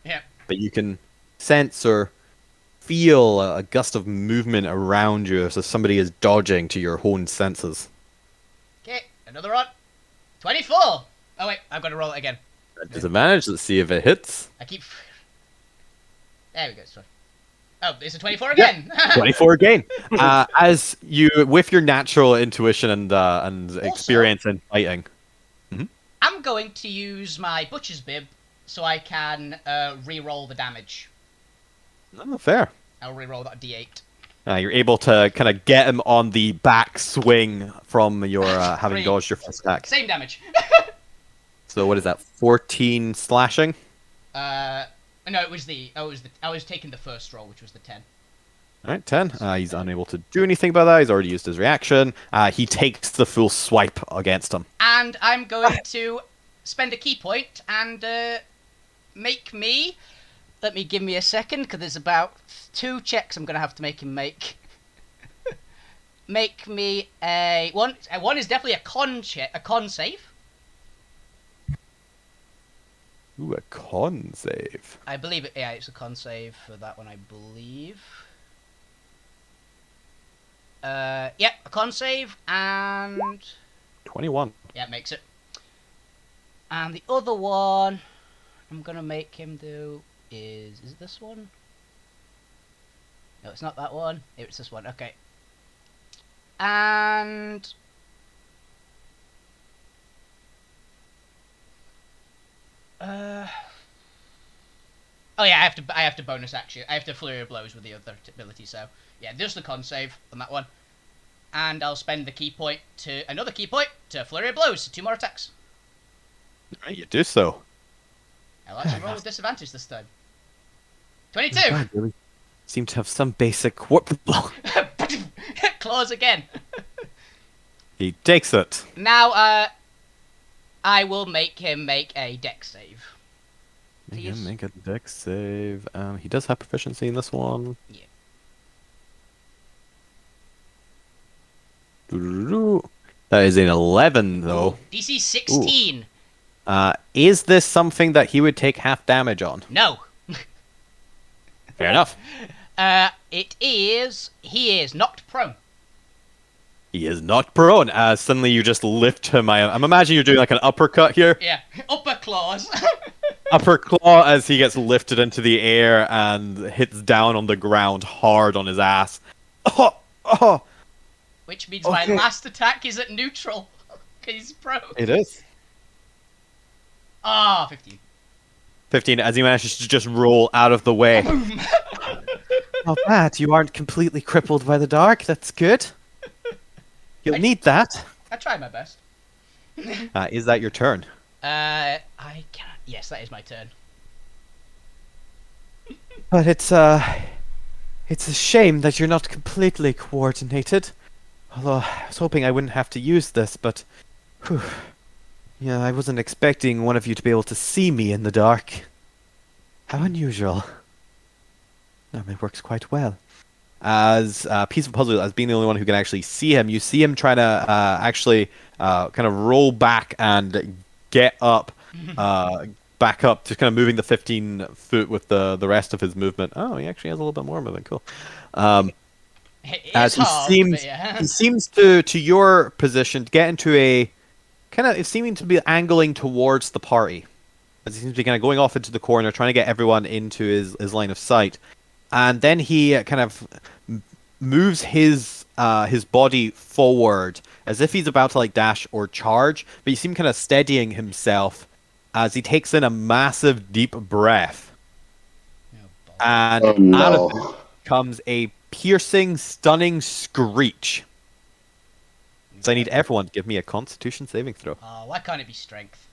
Yeah. But you can sense or feel a gust of movement around you as if somebody is dodging to your honed senses. Okay, another one. 24! Oh wait, I've got to roll it again. Disadvantage, let's see if it hits. I keep... There we go, it's fine. Oh, it's a 24 again. 24 again. As you, with your natural intuition and experience in fighting. I'm going to use my Butcher's Bib so I can re-roll the damage. Oh, fair. I'll re-roll that D8. You're able to kind of get him on the back swing from your having Three. dodged your first attack. Same damage. So what is that? 14 slashing. No, it was the. I was taking the first roll, which was the 10. All right, 10. He's unable to do anything about that. He's already used his reaction. He takes the full swipe against him. And I'm going to spend a key point and make me. Give me a second, because there's about 2 checks I'm going to have to make him make. Make me a one. One is definitely a con save. Ooh, a con save. I believe it. Yeah, it's a con save for that one. I believe. Yeah, a con save and 21. yeah, it makes it. And the other one, I'm gonna make him do is it this one? No, it's not that one. It's this one. Okay. And oh yeah, I have to bonus action. I have to flurry of blows with the other ability. So yeah, there's the con save on that one, and I'll spend the key point to another key point to flurry of blows. 2 more attacks. All right, you do so. I'll actually roll with disadvantage this time. 22. God, really seem to have some basic warp. Claws again. He takes it. Now, I will make him make a dex save. Yeah, Please. make a dex save. He does have proficiency in this one. Yeah. That is an 11, though. DC 16. Is this something that he would take half damage on? No. Fair enough. It is. He is knocked prone. He is not prone. Suddenly you just lift him. I'm imagining you're doing like an uppercut here. Yeah. Upper claws. Upper claw as he gets lifted into the air and hits down on the ground hard on his ass. Oh, oh. Which means my last attack is at neutral. He's prone. It is. 15. 15 as he manages to just roll out of the way. Not bad. You aren't completely crippled by the dark. That's good. You'll need that. I tried my best. Is that your turn? I can't. Yes, that is my turn. But it's a shame that you're not completely coordinated. Although I was hoping I wouldn't have to use this, but whew, yeah, I wasn't expecting one of you to be able to see me in the dark. How unusual. It works quite well. As a piece of puzzle, as being the only one who can actually see him, you see him trying to actually kind of roll back and get up, back up, just kind of moving the 15 foot with the rest of his movement. Oh, he actually has a little bit more movement. Cool. As he seems to your position to get into a kind of seeming to be angling towards the party, as he seems to be kind of going off into the corner, trying to get everyone into his line of sight, and then he kind of moves his body forward as if he's about to like dash or charge, but you see him kind of steadying himself as he takes in a massive deep breath, and out of it comes a piercing, stunning screech. So I need everyone to give me a Constitution saving throw. Oh, why can't it be strength?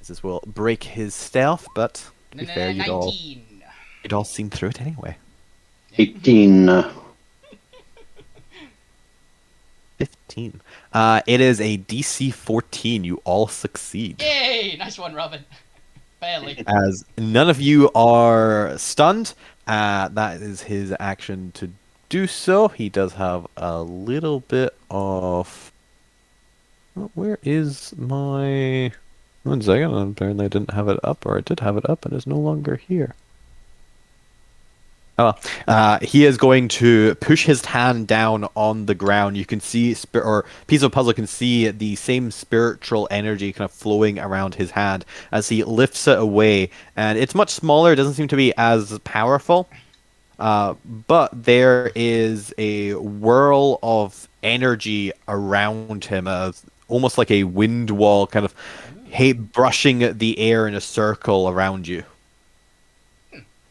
This will break his stealth, but to be fair, 19. you'd all seen through it anyway. 18. 15. It is a DC 14. You all succeed. Yay! Nice one, Robin. Barely. As none of you are stunned, that is his action to do so. He does have a little bit of... Oh, where is my... 1 second, apparently I didn't have it up, or I did have it up and it's no longer here. He is going to push his hand down on the ground. You can see, or piece of puzzle can see the same spiritual energy kind of flowing around his hand as he lifts it away. And it's much smaller. It doesn't seem to be as powerful. But there is a whirl of energy around him, almost like a wind wall, kind of brushing the air in a circle around you.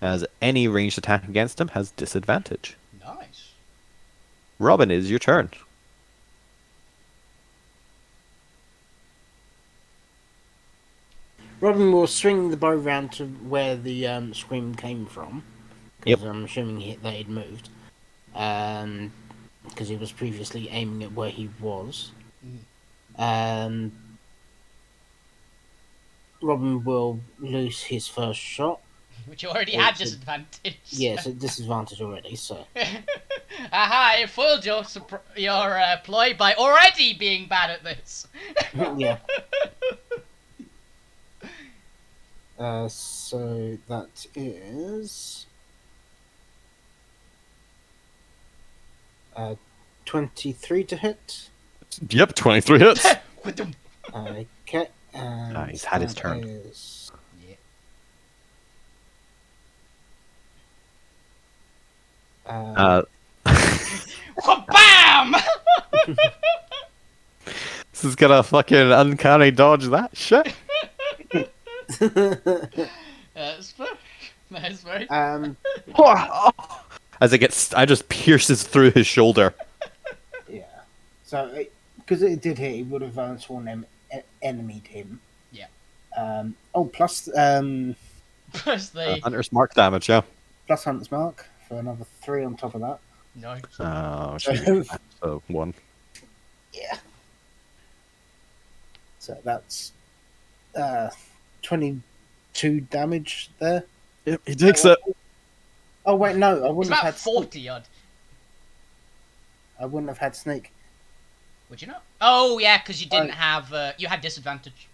As any ranged attack against him has disadvantage. Nice. Robin, is your turn. Robin will swing the bow round to where the scream came from, because Yep. I'm assuming that he'd moved, because he was previously aiming at where he was. Robin will lose his first shot. Which you already had disadvantage. Yes, at disadvantage already, so. Aha, it foiled your ploy by already being bad at this. Yeah. So that is 23 to hit. Yep, 23 hits. Okay, and He's had his that turn. is- Yeah. Bam! This is gonna fucking uncanny dodge that shit. That's fair. That's very. As it gets, I just pierces through his shoulder. yeah. So, because it did hit, he would have sworn enemied him. Yeah. Plus Plus the Hunter's mark damage, yeah. plus Hunter's Mark for another 3 on top of that. no. So 1. Yeah. So that's 22 damage there. Yep, he takes it. Oh wait, no, I It's wouldn't have about had 40 odd. I wouldn't have had sneak. Would you not? Oh yeah, because you didn't have you had disadvantage,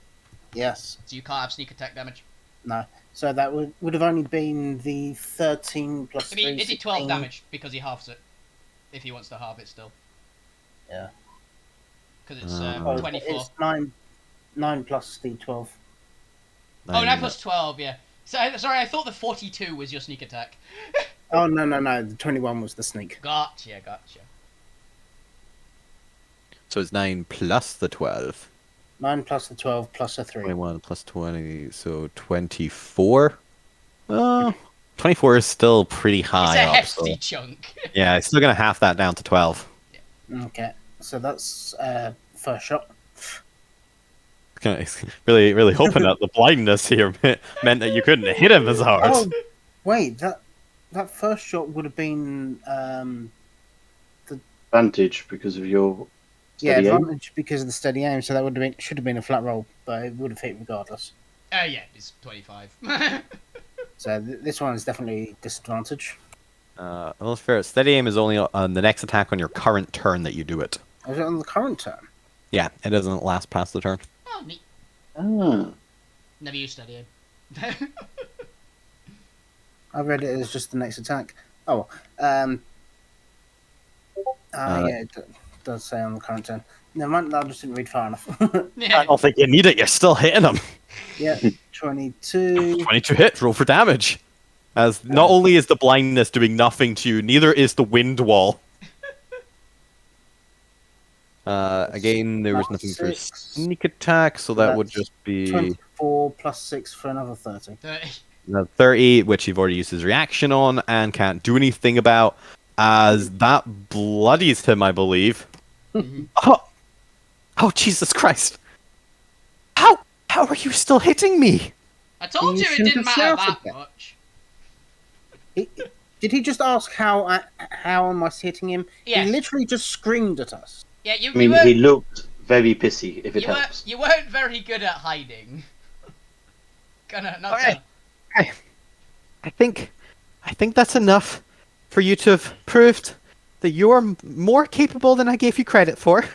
Yes. so you can't have sneak attack damage. No. So that would have only been the 13 plus I mean, 3. is it 12 16. damage because he halves it? If he wants to halve it still. Yeah. Because it's Oh, 24. It's 9 plus the 12. Oh, 9 plus 12, yeah. So, sorry, I thought the 42 was your sneak attack. Oh no. The 21 was the sneak. Gotcha. So it's 9 plus the 12. 9 plus the 12 plus a 3. 21 plus 20, so 24. 24 is still pretty high It's a up. hefty So. chunk. Yeah, it's still gonna half that down to 12. Okay. So that's first shot. Really, really hoping that the blindness here meant that you couldn't hit him as hard. Oh, wait, that first shot would have been Advantage because of your yeah, steady aim. advantage because of the steady aim, so that would have been should have been a flat roll, but it would have hit regardless. Yeah, it's 25. So this one is definitely disadvantage. Well, fair. Steady aim is only on the next attack on your current turn that you do it. Is it on the current turn? Yeah, it doesn't last past the turn. Oh, neat. Ah. Never used study aim. I read it as just the next attack. Oh, yeah, it does say on the current turn. Never mind, I just didn't read far enough. Yeah. I don't think you need it. You're still hitting him. Yeah, 22. 22 hit. Roll for damage. As not only is the blindness doing nothing to you, neither is the wind wall. Again, there was nothing for 6. sneak attack, so that would That's just be 24 plus 6 for another 30. 30, which you've already used his reaction on and can't do anything about, as that bloodies him, I believe. Oh, Jesus Christ! How are you still hitting me? I told You you it shouldn't didn't have matter shouted that that. much. Did he just ask how am I hitting him? Yes. He literally just screamed at us. Yeah, I mean, he looked very pissy, if it helps. you weren't very good at hiding. Not Okay. I think that's enough for you to have proved that you're more capable than I gave you credit for.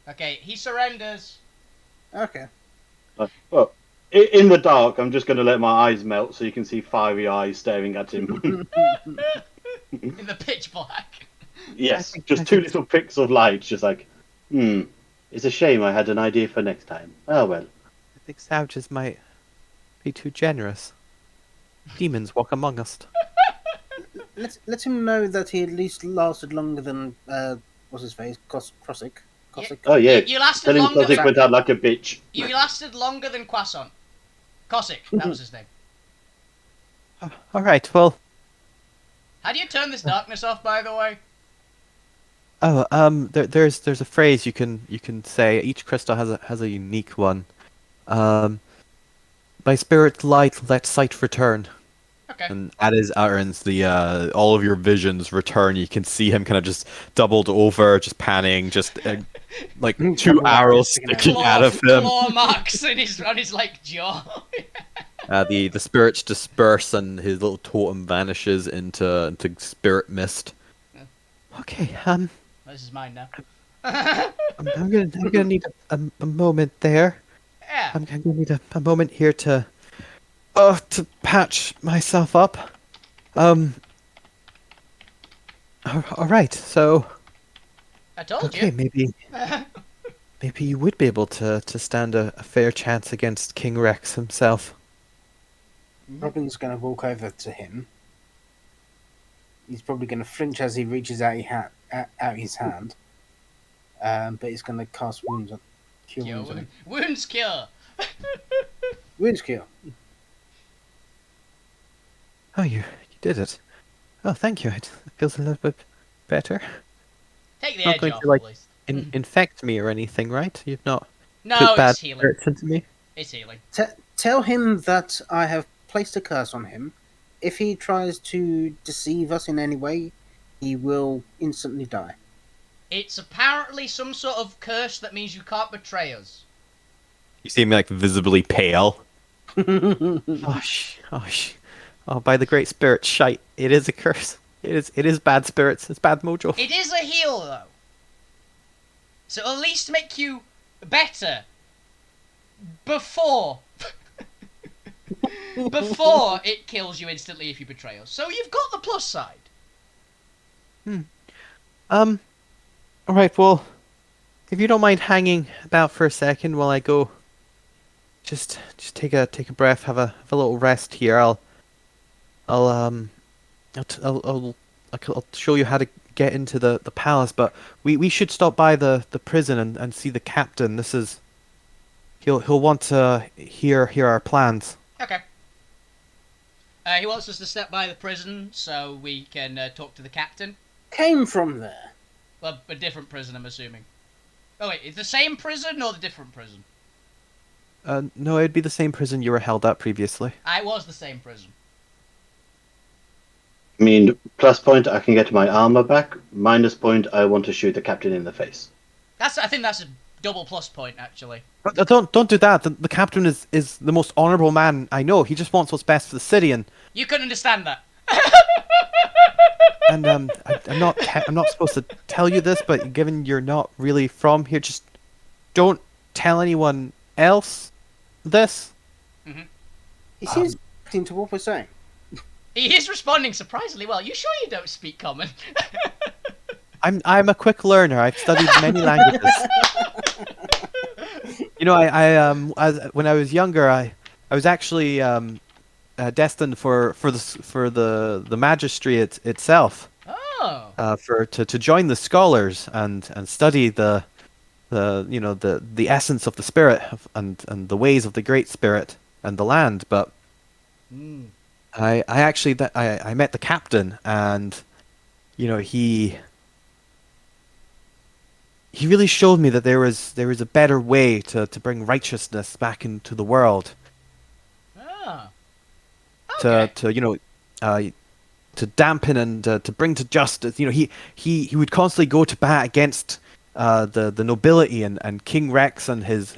Okay, he surrenders. Okay. Well, in the dark, I'm just going to let my eyes melt so you can see fiery eyes staring at him. In the pitch black. Yes, I just two think- little pricks of light, just like, it's a shame I had an idea for next time. Oh well. I think savages might be too generous. Demons walk among us. Let him know that he at least lasted longer than what's his face, Crossick. Cossack. Oh yeah, You lasted tell him longer Cossack than went out like a bitch. you lasted longer than Croissant. Cossack, that was his name. All right. Well. How do you turn this darkness off, by the way? Oh. There's a phrase you can say. Each crystal has a unique one. By spirit light, let sight return. Okay. And at his utterance, the all of your visions return. You can see him kind of just doubled over, just panning, just like two Double arrows sticking out. sticking out of him. Claw marks on his like jaw. The spirits disperse and his little totem vanishes into spirit mist. Okay, This is mine now. I'm gonna need a moment there. Yeah. I'm gonna need a moment here to patch myself up. All right. So I told okay, you. maybe you would be able to stand a fair chance against King Rex himself. Robin's going to walk over to him. He's probably going to flinch as he reaches out his hand. But he's going to cast wounds on cure wounds on him. Wounds cure. Wounds cure. Oh, you did it. Oh, thank you. It feels a little bit better. Take the Not edge going off, to, like, at least. infect me or anything, right? You've not No, put bad it's healing. spirits into me. It's healing. Tell him that I have placed a curse on him. If he tries to deceive us in any way, he will instantly die. It's apparently some sort of curse that means you can't betray us. You see me like visibly pale. Oh, by the great spirit, shite! It is a curse. It is bad spirits. It's bad mojo. It is a heal, though. So it'll at least make you better. Before it kills you instantly if you betray us. So you've got the plus side. All right. Well, if you don't mind hanging about for a second while I go, just take a breath, have a little rest here. I'll show you how to get into the palace, but we should stop by the prison and see the captain. He'll want to hear our plans. Okay. He wants us to step by the prison so we can talk to the captain. Came from there. Well, a different prison, I'm assuming. Oh wait, is the same prison or the different prison? No, it'd be the same prison you were held at previously. I was the same prison. I mean, plus point, I can get my armor back. Minus point, I want to shoot the captain in the face. I think that's a double plus point, actually. Don't do that. The captain is the most honorable man I know. He just wants what's best for the city, and You couldn't understand that. I'm not supposed to tell you this, but given you're not really from here, just don't tell anyone else this. He seems into what we're saying. He is responding surprisingly well. You sure you don't speak common? I'm a quick learner. I've studied many languages. You know, when I was younger, I was actually destined for the magistry itself. Oh. To join the scholars and study the essence of the spirit and the ways of the great spirit and the land. But I actually I met the captain, and you know he really showed me that there was a better way to bring righteousness back into the world. Oh. Okay. To dampen and to bring to justice. You know, he would constantly go to bat against the nobility and King Rex and his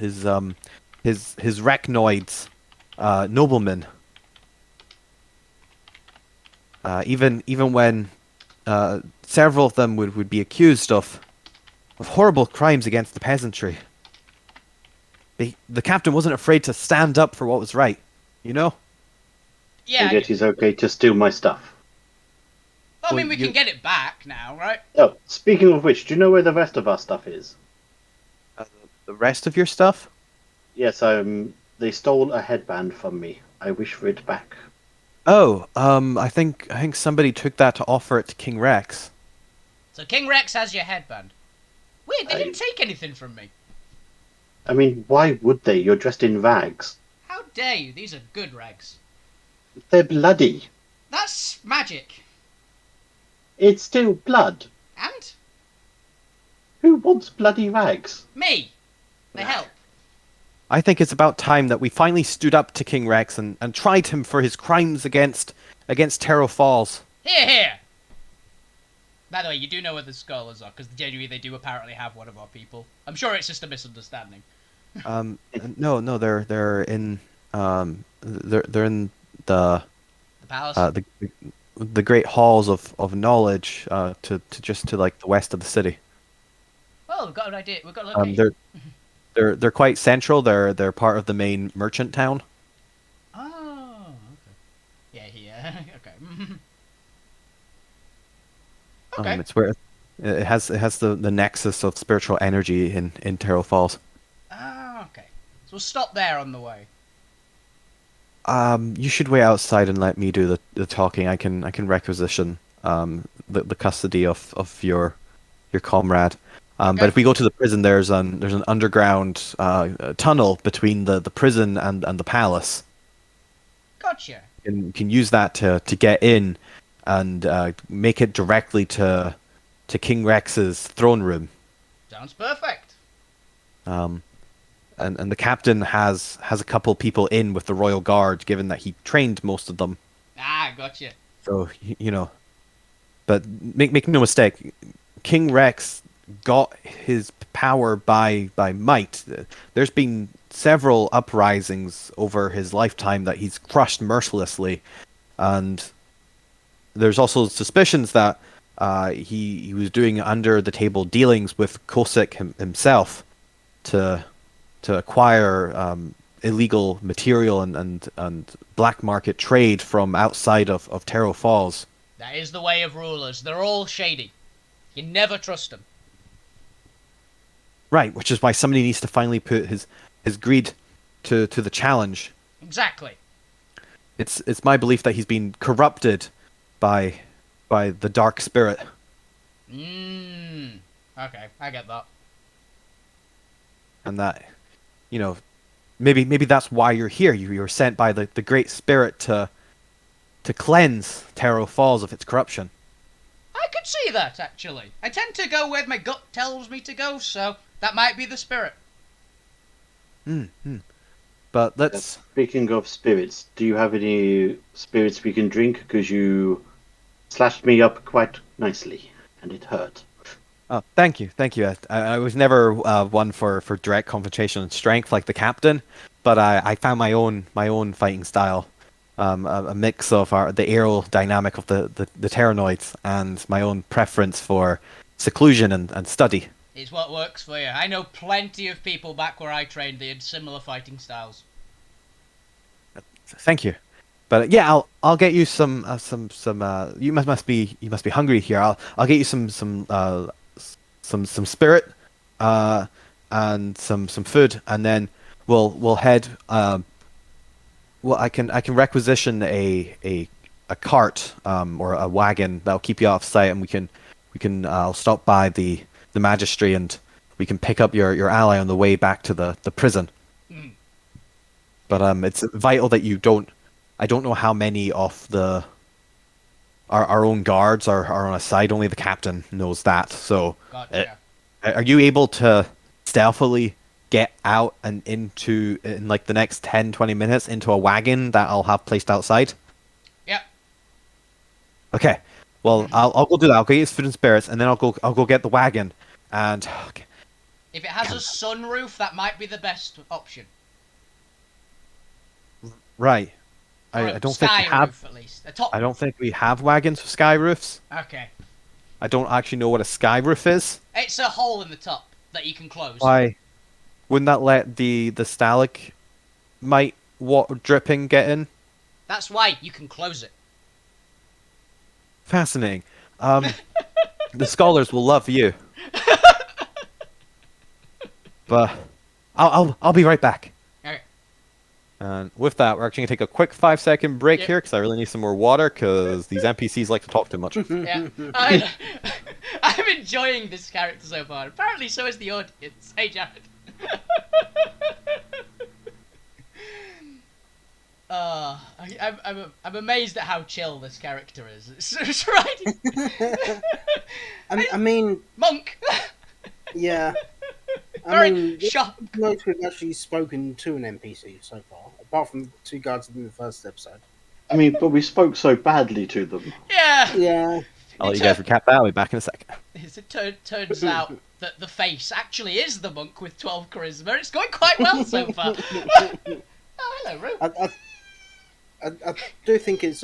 rapnoids, noblemen. Even when several of them would be accused of horrible crimes against the peasantry. The captain wasn't afraid to stand up for what was right, you know? Yeah. And yet he's okay to steal my stuff. Well, I Well, mean, we can get it back now, right? Oh, speaking of which, do you know where the rest of our stuff is? uh, the rest of your stuff. Yes, they stole a headband from me. I wish for it back. Oh, I think somebody took that to offer it to King Rex. So King Rex has your headband. Weird, they I- didn't take anything from me. I mean, why would they? You're dressed in rags. How dare you? These are good rags. They're bloody. That's magic. It's still blood. And? Who wants bloody rags? Me. They help. I think it's about time that we finally stood up to King Rex and tried him for his crimes against Terror Falls. Here, here! By the way, you do know where the scholars are, because genuinely they do apparently have one of our people. I'm sure it's just a misunderstanding. No, they're in they're in the The palace? the great halls of knowledge to like the west of the city. Well, we've got an idea. We've got a Um, location. they're quite central. They're part of the main merchant town. Oh, okay. Yeah, here. Okay. Okay. It's where it has the nexus of spiritual energy in Terrell Falls. Ah, okay. So we'll stop there on the way. You should wait outside and let me do the talking. I can requisition the custody of your comrade. Okay. But if we go to the prison, there's an underground tunnel between the prison and the palace. Gotcha. And you can use that to get in and make it directly to King Rex's throne room. Sounds perfect. And the captain has a couple people in with the royal guard, given that he trained most of them. Ah, gotcha. So you know, but make no mistake, King Rex got his power by might. There's been several uprisings over his lifetime that he's crushed mercilessly, and there's also suspicions that he was doing under the table dealings with Kosik himself to acquire illegal material and black market trade from outside of Terrell Falls. That is the way of rulers. They're all shady. You never trust them. Right, which is why somebody needs to finally put his greed to the challenge. Exactly. It's my belief that he's been corrupted by the dark spirit. Okay, I get that. And that, maybe that's why you're here. You were sent by the great spirit to cleanse Terrell Falls of its corruption. I could see that, actually. I tend to go where my gut tells me to go, so that might be the spirit. But let's. Speaking of spirits, do you have any spirits we can drink? Because you slashed me up quite nicely, and it hurt. Oh, thank you. I was never one for direct confrontation and strength like the captain, but I found my own fighting style, a mix of the aerodynamic of the pteronoids and my own preference for seclusion and study. It's what works for you. I know plenty of people back where I trained that had similar fighting styles. Thank you. But yeah, I'll get you some. You must be hungry here. I'll get you some spirit, and some food, and then we'll head. I can requisition a cart or a wagon that'll keep you off site, and we can I'll stop by the magistracy, and we can pick up your ally on the way back to the prison. But it's vital that you don't. I don't know how many of our own guards are on a side. Only the captain knows that. So, Gotcha. are you able to stealthily get out and into in like the next 10-20 minutes into a wagon that I'll have placed outside? Yep. Okay. Well, I'll go do that. I'll go get food and spirits, and then I'll go get the wagon. And okay. If it has a sunroof, that might be the best option. Right. Or I a don't think we sky have. roof, at least. A top. I don't think we have wagons with sky roofs. Okay. I don't actually know what a sky roof is. It's a hole in the top that you can close. Why? Wouldn't that let the stalagmite water dripping get in? That's why you can close it. Fascinating. The scholars will love you. But I'll be right back. Okay. And with that, we're actually gonna take a quick 5-second break Yep. here because I really need some more water because these NPCs like to talk too much. Yeah. I'm enjoying this character so far. Apparently, so is the audience. Hey, Jared. I'm amazed at how chill this character is. It's right. I mean, Monk. yeah. I Very mean, shocked. most we've actually spoken to an NPC so far, apart from the two guards in the first episode. I mean, but we spoke so badly to them. Yeah. Yeah. I'll let you guys recap that. I'll be back in a second. It turns out that the face actually is the monk with 12 charisma. It's going quite well so far. Oh, hello, Rue. I do think it's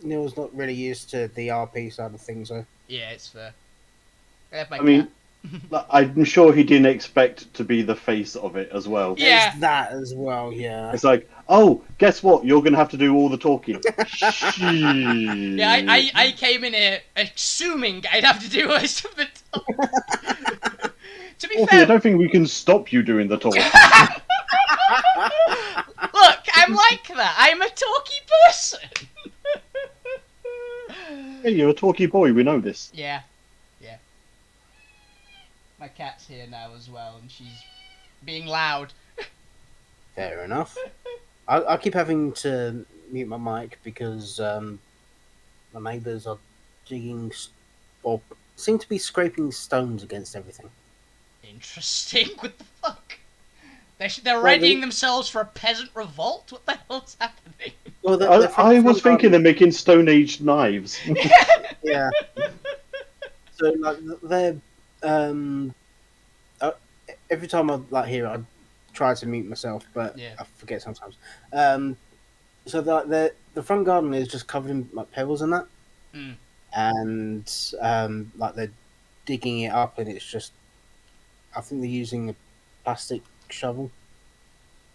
Neil's not really used to the RP side of things, though. Yeah, it's fair. I mean, I'm sure he didn't expect to be the face of it as well. Yeah. There's that as well, yeah. It's like, oh, guess what? You're going to have to do all the talking. Yeah, I came in here assuming I'd have to do most of the talk. To be I fair, don't think we can stop you doing the talking. look, I'm like that. I'm a talky person. Hey, you're a talky boy, we know this. Yeah. My cat's here now as well, and she's being loud. Fair enough. I keep having to mute my mic because my neighbours are digging or seem to be scraping stones against everything. Interesting. What the fuck? They're readying themselves for a peasant revolt? What the hell's happening? Well, I was thinking they're making Stone Age knives. Yeah. So like they're every time I hear it, I try to mute myself, but Yeah. I forget sometimes. So the front garden is just covered in like pebbles and that, and like they're digging it up, and it's just I think they're using a plastic shovel,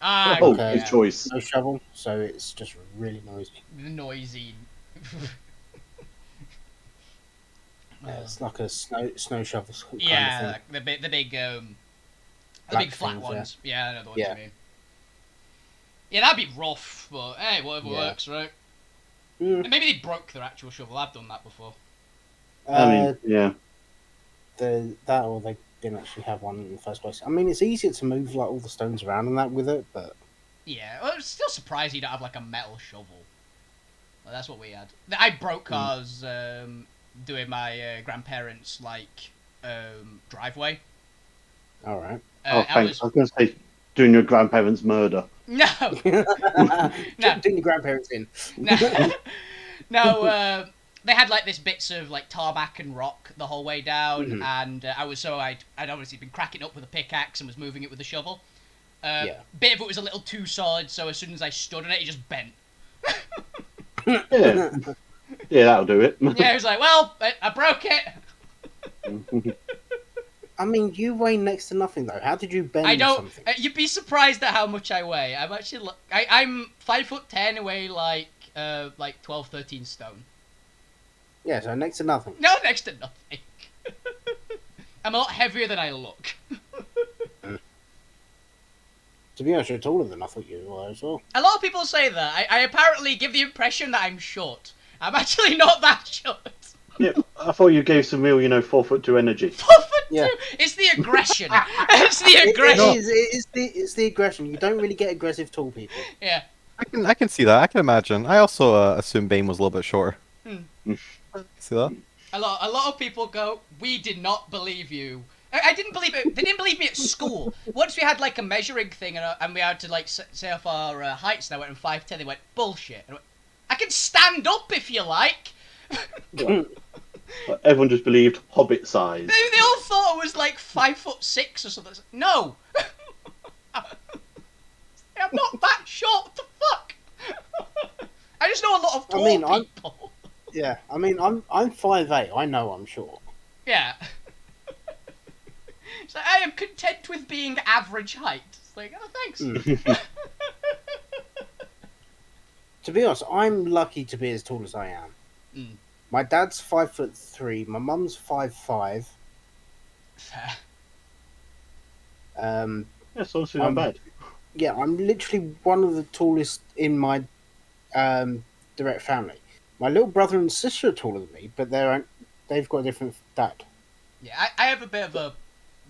Ah, Oh, okay. good choice. no shovel, so it's just really noisy. Noisy. It's like a snow shovel kind Yeah, of thing. like the big Black big flat things, ones. Yeah, I know the ones Yeah. you mean. Yeah, that'd be rough, but hey, whatever Yeah. works, right? Mm. And maybe they broke their actual shovel. I've done that before. I mean, yeah. That or they didn't actually have one in the first place. I mean, it's easier to move like all the stones around and that with it, but Yeah, well, I'm still surprised you don't have like a metal shovel. Well, that's what we had. I broke ours doing my grandparents' driveway. all right. Oh, thanks. I was going to say, doing your grandparents' murder. No, No. Doing the grandparents in. no. They had like this bits of like tarmac and rock the whole way down, and I'd obviously been cracking it up with a pickaxe and was moving it with a shovel. Yeah. Bit of it was a little too solid, so as soon as I stood on it, it just bent. Yeah. Yeah, that'll do it. Yeah, it was like, well, I broke it. I mean, you weigh next to nothing though. How did you bend I don't. something? You'd be surprised at how much I weigh. I'm actually. I'm 5'10" and weigh like 12, 13 stone. Yeah, so next to nothing. No, next to nothing. I'm a lot heavier than I look. To be honest, you're taller than I thought you were as well. A lot of people say that. I apparently give the impression that I'm short. I'm actually not that short. Yeah, I thought you gave some real, 4'2" energy. 4'2". Yeah. It's the aggression. It's the aggression. It's the aggression. You don't really get aggressive tall people. Yeah. I can see that. I can imagine. I also assumed Bane was a little bit shorter. See that? A lot of people go, we did not believe you. I didn't believe it. They didn't believe me at school. Once we had like a measuring thing and we had to like say off our heights, and I went from 5'10", they went, bullshit. And I went, I can stand up if you like. Everyone just believed Hobbit size. They all thought I was like 5'6" or something. No. I'm not that short. What the fuck? I just know a lot of tall people. Yeah, I mean, I'm 5'8". I know I'm short. Yeah. So I am content with being average height. It's like, oh, thanks. To be honest, I'm lucky to be as tall as I am. My dad's 5'3". My mum's 5'5". Fair. That's honestly not bad. Yeah, I'm literally one of the tallest in my direct family. My little brother and sister are taller than me, but they've got a different dad. Yeah, I have a bit of a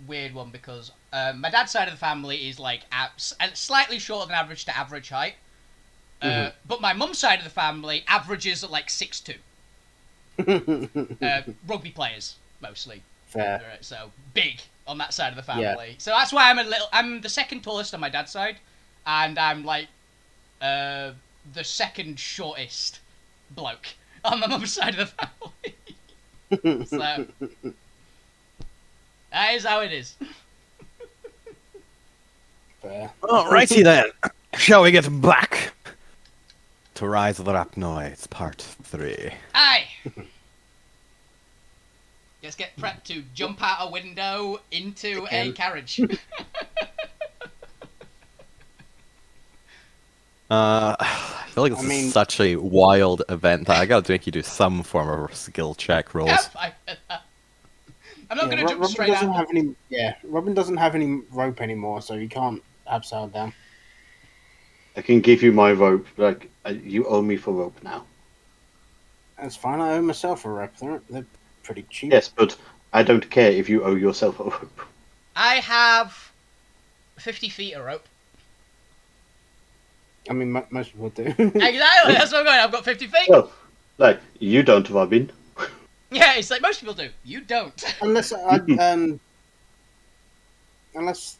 weird one because my dad's side of the family is like slightly shorter than average to average height. But my mum's side of the family averages at like 6'2". Rugby players mostly. Fair. So big on that side of the Yeah. family. So that's why I'm the second tallest on my dad's side, and I'm like the second shortest bloke on my mum's side of the family. So that is how it is. Fair. Alrighty then. Shall we get back to Rise of the Rapnoids, Part 3? Aye. Let's get prepped to jump out a window into a carriage. I feel like this is such a wild event that I gotta make you do some form of skill check rolls. I'm not gonna jump straight out. Robin doesn't have any rope anymore, so he can't abseil down. I can give you my rope. Like you owe me for rope now. That's fine. I owe myself a rope. They're pretty cheap. Yes, but I don't care if you owe yourself a rope. I have 50 feet of rope. I mean, most people do. Exactly. That's what I'm going. I've got 50 feet. Well, like you don't, Robin. Yeah, it's like most people do. You don't. unless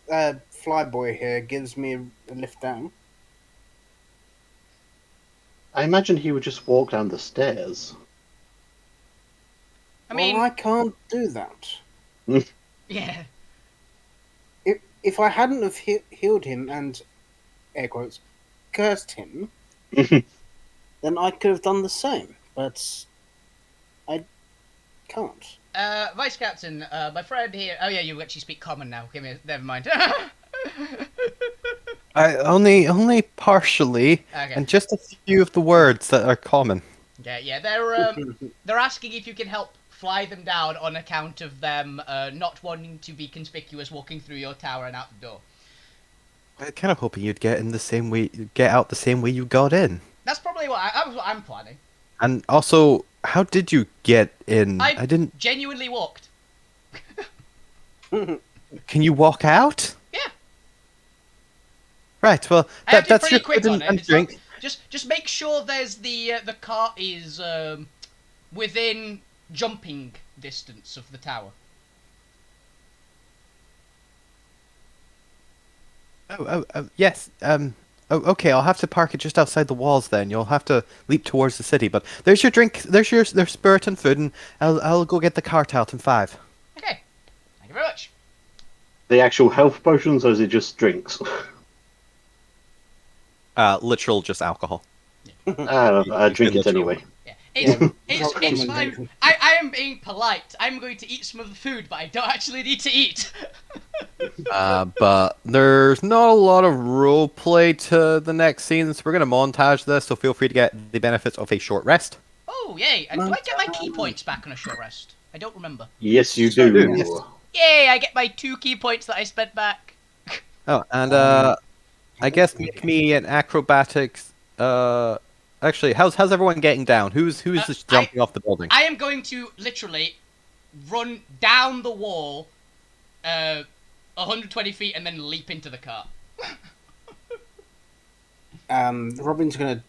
Flyboy here gives me a lift down. I imagine he would just walk down the stairs. I mean, well, I can't do that. yeah. If I hadn't have healed him and, air quotes, cursed him, then I could have done the same. But I can't. Vice Captain, my friend here. Oh yeah, you actually speak common now. Give me. Never mind. I only partially, Okay. and just a few of the words that are common. Yeah. They're asking if you can help fly them down on account of them not wanting to be conspicuous walking through your tower and out the door. I kind of hoping you'd get in the same way, get out the same way you got in. That's probably what I'm planning. And also, how did you get in? I didn't. Genuinely walked. Can you walk out? Yeah. Right. Well, I that's pretty your quick food on it. and It's drink. not- just make sure there's the cart is within jumping distance of the tower. Oh, yes. Okay. I'll have to park it just outside the walls. Then you'll have to leap towards the city. But there's your drink. There's your spirit and food, and I'll go get the cart out in 5. Okay. Thank you very much. The actual health potions, or is it just drinks? Literal, just alcohol. I drink it literal. anyway. Yeah. It's Common fine. drinking. I am being polite. I'm going to eat some of the food, but I don't actually need to eat. But there's not a lot of roleplay to the next scene, so we're gonna montage this. So feel free to get the benefits of a short rest. Oh, yay. And do I get my key points back on a short rest? I don't remember. Yes, you So do. yes. Yay, I get my 2 key points that I spent back. Oh, and I guess make me an acrobatics. Actually, how's everyone getting down? Who's just jumping off the building? I am going to literally run down the wall 120 feet and then leap into the car. Robin's gonna.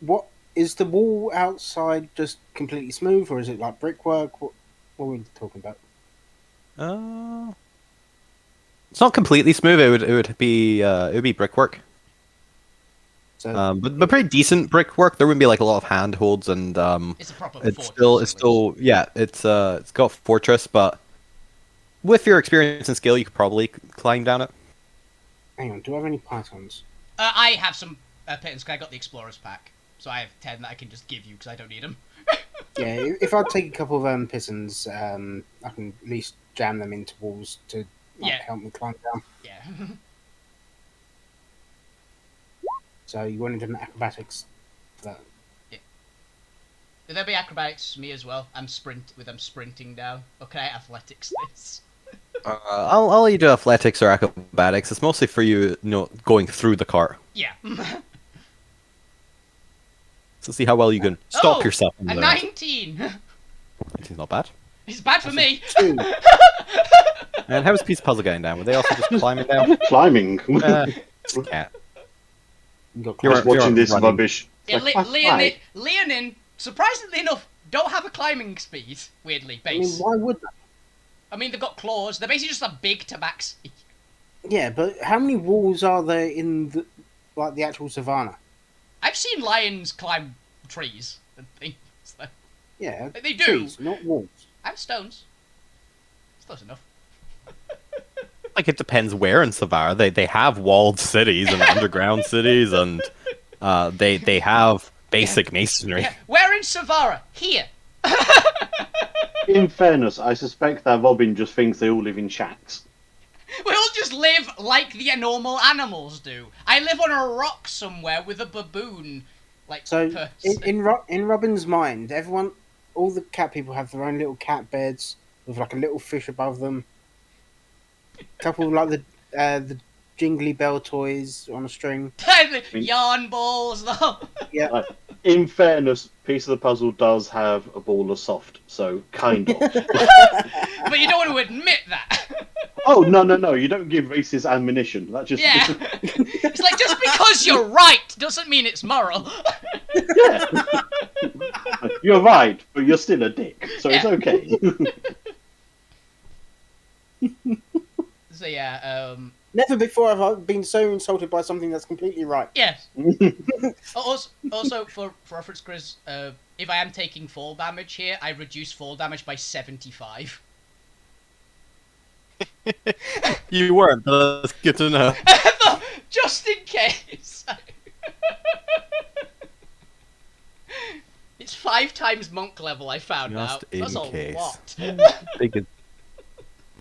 What is the wall outside? Just completely smooth, or is it like brickwork? What are we talking about? It's not completely smooth. It would be brickwork. So But pretty decent brickwork. There wouldn't be like a lot of handholds, and It's a proper it's fortress, still yeah. It's got fortress, but with your experience and skill, you could probably climb down it. hang on, do I have any pythons? I have some pittance because I got the explorer's pack, so I have 10 that I can just give you because I don't need them. Yeah, if I take a couple of pitons, I can at least jam them into walls to help me climb down. Yeah. So you wanted an acrobatics for that? There'll be acrobatics for me as well. I'm sprinting down. Okay, athletics this. I'll let you do athletics or acrobatics. It's mostly for you, going through the cart. Yeah. So see how well you can stop Oh, yourself. In a the 19. It's not bad. It's bad for me. Two. And how was Piece Puzzle getting down? Were they also just climbing down? Climbing. It's a cat. You got You're- Just watching this running. rubbish. Yeah, It's like, why? Leonin, surprisingly enough, don't have a climbing speed. Weirdly, I mean, base. why would that? I mean, they've got claws. They're basically just a big tabaxi. Yeah, but how many walls are there in the actual savannah? I've seen lions climb trees and things. So Yeah, they do. trees, not walls. And stones. It's close enough. Like, it depends where in Savara. They have walled cities and underground cities, and they have basic masonry. Yeah, where in Savara? Here. In fairness, I suspect that Robin just thinks they all live in shacks. We all just live like the normal animals do. I live on a rock somewhere with a baboon. Like, So person. in Robin's mind, all the cat people have their own little cat beds with like a little fish above them. A couple of, like the jingly bell toys on a string. Yarn balls, though. Yeah, Like, in fairness, Piece of the Puzzle does have a ball of soft, so kind of. But you don't want to admit that. Oh, no, you don't give racists ammunition. That just... Yeah. It's like, just because you're right doesn't mean it's moral. Yeah. You're right, but you're still a dick, so it's Yeah. okay. So yeah, never before have I been so insulted by something that's completely right. yes. Also for reference, Chris, if I am taking fall damage here, I reduce fall damage by 75. You weren't, but that's good to know. Just in case. It's 5 times monk level, I found Just out. in That's a case. lot. Big-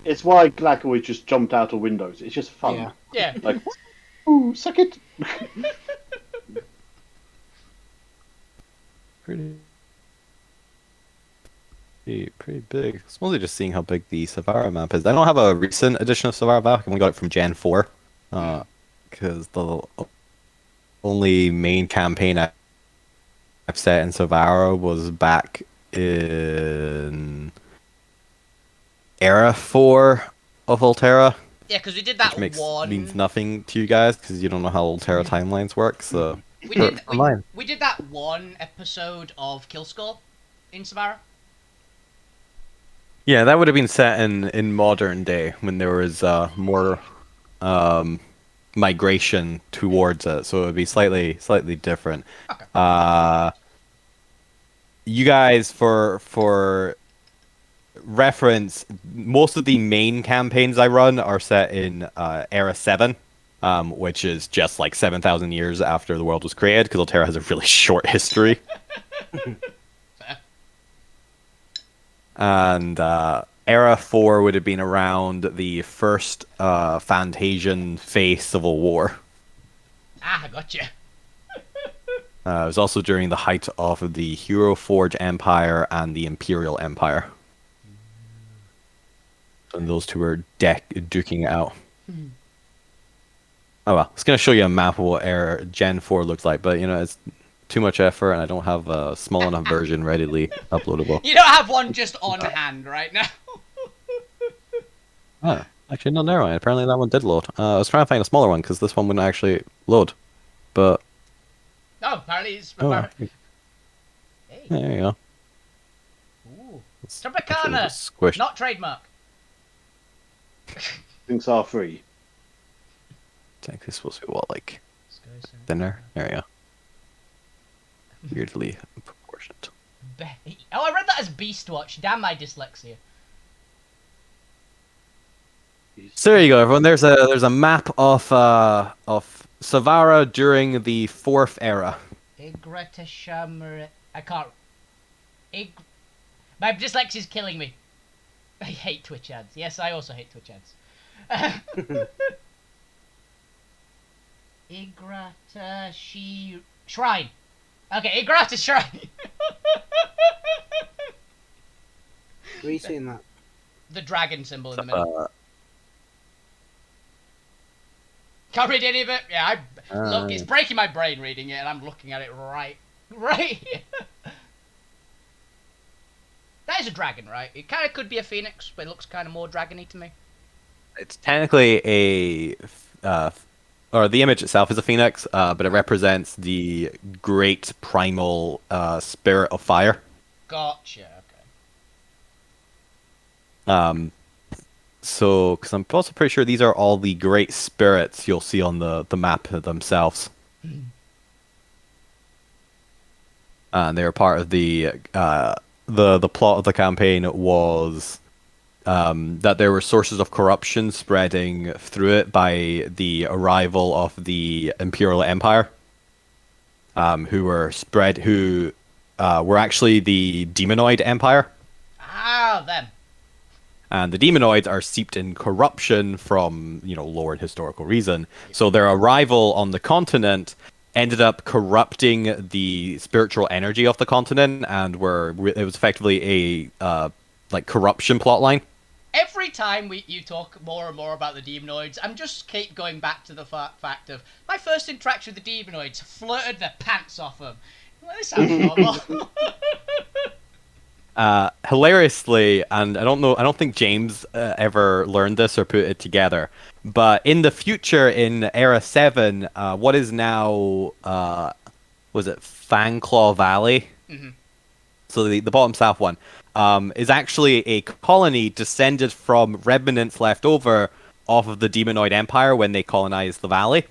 It's why Glack always just jumped out of windows. It's just fun. Yeah. Yeah. Like, ooh, suck it. pretty big. It's mostly just seeing how big the Savara map is. I don't have a recent edition of Savara back. I only got it from Gen 4. Because the only main campaign I've set in Savara was back in Era 4 of Alterra. Yeah, because we did that Which one. means nothing to you guys because you don't know how Alterra timelines work. So We did that one episode of Kill Score in Savara. yeah, that would have been set in modern day when there was more migration towards it, so it would be slightly different. Okay. You guys, for reference, most of the main campaigns I run are set in Era 7, which is just like 7,000 years after the world was created, because Alterra has a really short history. Fair. And Era 4 would have been around the first Fantasian Fae Civil War. Ah, I gotcha. It was also during the height of the Hero Forge Empire and the Imperial Empire. And those two were duking it out. Oh well, it's going to show you a map of what Era Gen 4 looks like, but it's too much effort and I don't have a small enough version readily uploadable. You don't have one just on hand right now. Oh, actually, no, never mind. Apparently that one did load. I was trying to find a smaller one because this one wouldn't actually load. But, No, apparently it's. oh, Hey. there you go. Ooh. It's Tropicana! actually just squished. Not trademark. Things are free. It's actually supposed to be what, like thinner? There you go. Weirdly proportionate. Oh, I read that as Beast Watch. Damn my dyslexia. So there you go, everyone. There's a map of Savara during the 4th era. Igrata Shamra. I can't. My dyslexia's killing me. I hate Twitch ads. Yes, I also hate Twitch ads. Igrata Shrine. Okay, Igrata Shrine. Where are you seeing that? The dragon symbol in the middle. Can't read any of it. Yeah, look, it's breaking my brain reading it, and I'm looking at it right here. That is a dragon, right? It kind of could be a phoenix, but it looks kind of more dragony to me. It's technically or the image itself is a phoenix, but it represents the great primal spirit of fire. Gotcha. So, because I'm also pretty sure these are all the great spirits you'll see on the map themselves. And they were part of the plot of the campaign was that there were sources of corruption spreading through it by the arrival of the Imperial Empire, who were actually the Demonoid Empire. Ah, them. And the demonoids are steeped in corruption from, lore and historical reason. So their arrival on the continent ended up corrupting the spiritual energy of the continent, and it was effectively a corruption plotline. Every time you talk more and more about the demonoids, I'm just keep going back to the fact of my first interaction with the demonoids flirted the pants off them. Well, this sounds normal. Hilariously, and I don't think James ever learned this or put it together, but in the future, in Era 7, what is now, was it Fangclaw Valley? Mm-hmm. So the bottom south one, is actually a colony descended from remnants left over off of the Demonoid Empire when they colonized the valley.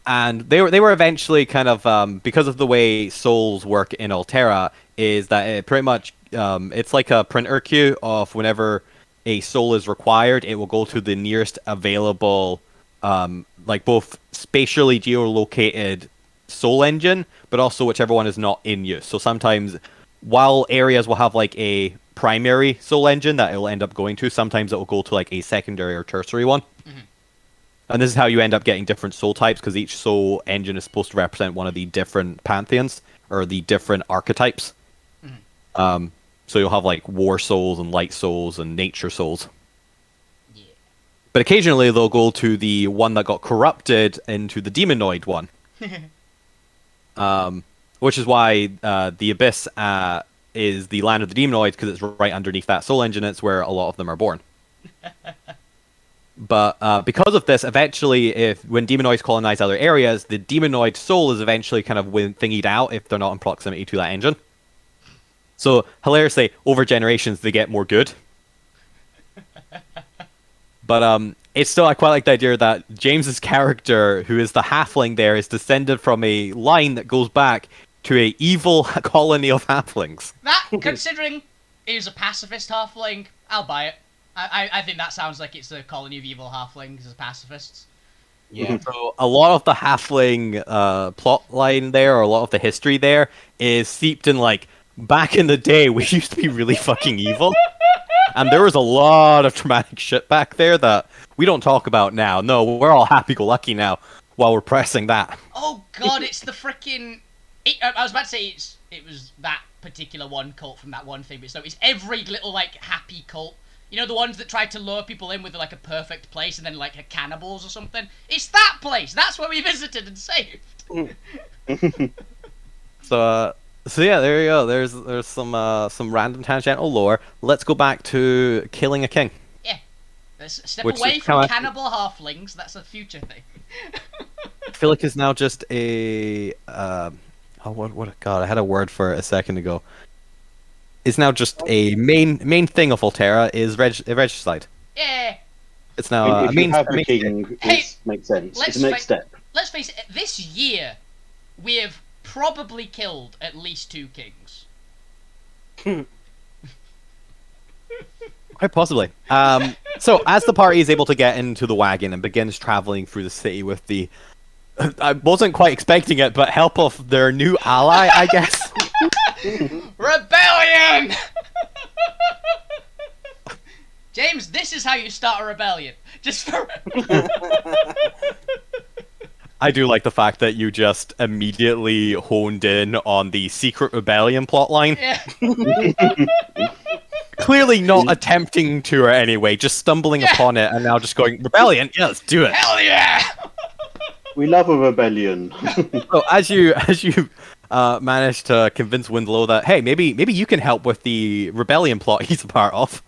And they were eventually kind of, because of the way souls work in Alterra, is that it pretty much, it's like a printer queue of whenever a soul is required, it will go to the nearest available, both spatially geolocated soul engine, but also whichever one is not in use. So sometimes, while areas will have a primary soul engine that it will end up going to, sometimes it will go to a secondary or tertiary one. Mm-hmm. And this is how you end up getting different soul types, because each soul engine is supposed to represent one of the different pantheons, or the different archetypes. Mm-hmm. So you'll have war souls and light souls and nature souls. Yeah. But occasionally they'll go to the one that got corrupted into the demonoid one. Which is why the Abyss is the land of the demonoids, because it's right underneath that soul engine. It's where a lot of them are born. But because of this, eventually, when demonoids colonize other areas, the demonoid soul is eventually kind of thingied out if they're not in proximity to that engine. So, hilariously, over generations, they get more good. But it's still, I quite like the idea that James's character, who is the halfling there, is descended from a line that goes back to a evil colony of halflings. That, considering he was a pacifist halfling, I'll buy it. I think that sounds like it's a colony of evil halflings as pacifists. Yeah. So a lot of the halfling plot line there, or a lot of the history there, is steeped in back in the day, we used to be really fucking evil. And there was a lot of traumatic shit back there that we don't talk about now. No, we're all happy-go-lucky now while we're pressing that. Oh god, it's the freaking... I was about to say it was that particular one cult from that one thing, but it's every little, happy cult. You know, the ones that tried to lure people in with, a perfect place and then, a cannibals or something? It's that place! That's where we visited and saved! So yeah, there you go. There's some random tangential lore. Let's go back to killing a king. Yeah. Let's step away from cannibal halflings. That's a future thing. I feel like it's now just a... God, I had a word for it a second ago. It's now just a main thing of Alterra is regicide. Yeah. It's now if you have a king, it makes sense. It's the next step. Let's face it, this year, we have probably killed at least 2 kings. Quite possibly. So, as the party is able to get into the wagon and begins traveling through the city with the... I wasn't quite expecting it, but help of their new ally, I guess. Rebellion! James, this is how you start a rebellion. Just for... I do like the fact that you just immediately honed in on the secret rebellion plotline. Yeah. Clearly not attempting to or anyway, just stumbling Yeah. upon it and now just going, rebellion? Yeah, let's do it. Hell yeah! We love a rebellion. So as you manage to convince Windlow that, hey, maybe you can help with the rebellion plot he's a part of.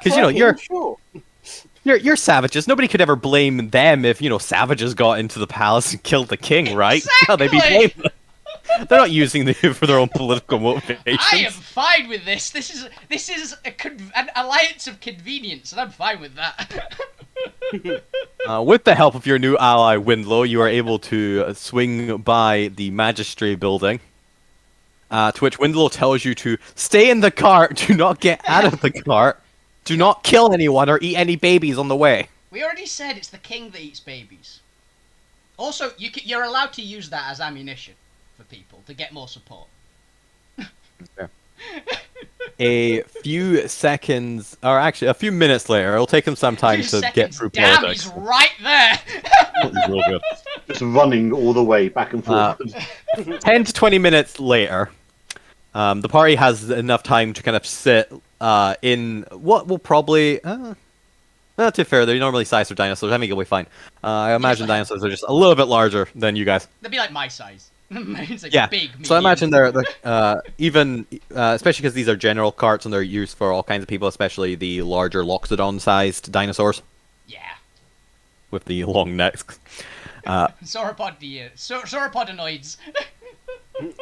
Because, you're sure. you're savages. Nobody could ever blame them if, savages got into the palace and killed the king, right? How they'd be Exactly. blamed. They're not using it for their own political motivations. I am fine with this. This is an alliance of convenience, and I'm fine with that. With the help of your new ally, Windlow, you are able to swing by the Magistracy building. To which Windlow tells you to stay in the cart, do not get out of the cart, do not kill anyone or eat any babies on the way. We already said it's the king that eats babies. Also, you're allowed to use that as ammunition for people to get more support. A few seconds, or actually a few minutes later, it'll take him some time to get through Damn, politics. he's right there. He's real good. Just running all the way back and forth. 10 to 20 minutes later, the party has enough time to kind of sit in what will probably... not too fair, they're normally sized for dinosaurs. I think it'll be fine. I imagine dinosaurs are just a little bit larger than you guys. They'd be like my size. It's like Yeah, big, so I medium. imagine they're even, especially because these are general carts and they're used for all kinds of people, especially the larger Loxodon-sized dinosaurs Yeah. with the long necks. Sauropodonoids.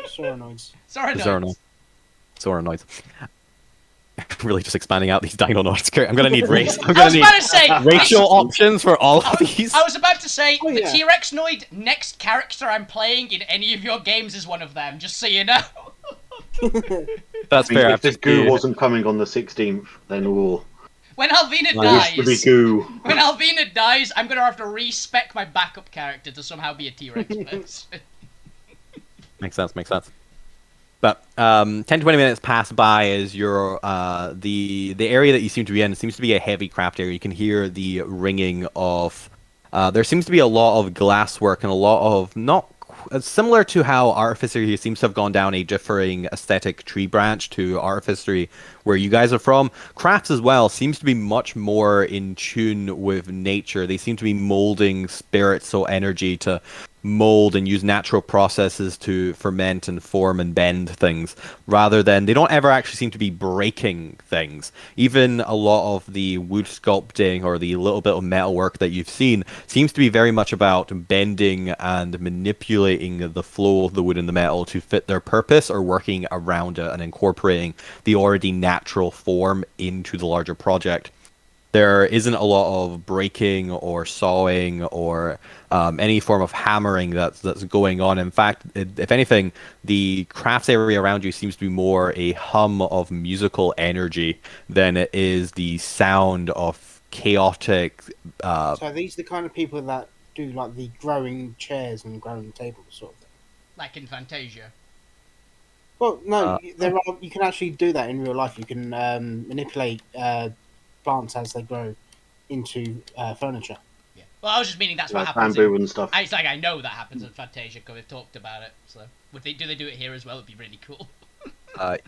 Sauronoids. Sauronoids. Sauronoids. Really just expanding out these dino-noids. I'm gonna need race. I'm I gonna was need about to say racial options for all of these. I was about to say Oh, the yeah. T-Rex Noid next character I'm playing in any of your games is one of them. Just so you know. That's I mean, fair. if this goo wasn't coming on the 16th, then When Alvina I wish to be dies, goo. when Alvina dies, I'm gonna have to respec my backup character to somehow be a T-Rex person. Makes sense. But 10 to 20 minutes pass by as you're the area that you seem to be in seems to be a heavy craft area. You can hear the ringing of there seems to be a lot of glasswork and a lot of similar to how Artificery seems to have gone down a differing aesthetic tree branch to Artificery where you guys are from. Crafts as well seems to be much more in tune with nature. They seem to be molding spirits or energy to mold and use natural processes to ferment and form and bend things rather than they don't ever actually seem to be breaking things. Even a lot of the wood sculpting or the little bit of metal work that you've seen seems to be very much about bending and manipulating the flow of the wood and the metal to fit their purpose or working around it and incorporating the already natural form into the larger project. There isn't a lot of breaking or sawing or any form of hammering that's going on. In fact, if anything, the crafts area around you seems to be more a hum of musical energy than it is the sound of chaotic. So are these the kind of people that do like the growing chairs and growing tables sort of thing? Like in Fantasia. Well, no, there are. You can actually do that in real life. You can manipulate plants as they grow into furniture. Yeah. Well, I was just meaning that's what Like happens. bamboo and stuff. It's like I know that happens in Fantasia because we've talked about it. So, do they do it here as well? It'd be really cool.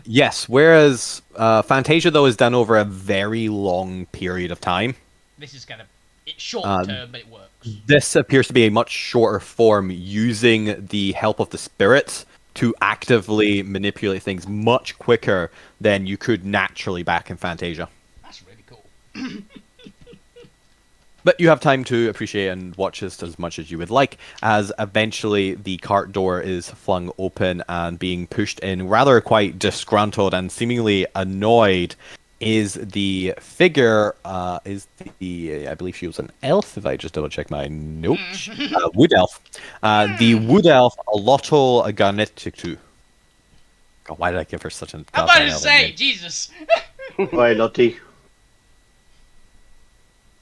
Yes, whereas Fantasia though is done over a very long period of time. This is kind of it's short term, but it works. This appears to be a much shorter form using the help of the spirits to actively manipulate things much quicker than you could naturally back in Fantasia. That's really cool. But you have time to appreciate and watch this as much as you would like, as eventually the cart door is flung open and being pushed in, rather quite disgruntled and seemingly annoyed, is the figure, I believe she was an elf, if I just double check my notes, wood elf. The wood elf, Alotl Garnetitu. God, why did I give her such an... I'm about to say, Jesus. Hi, Lottie.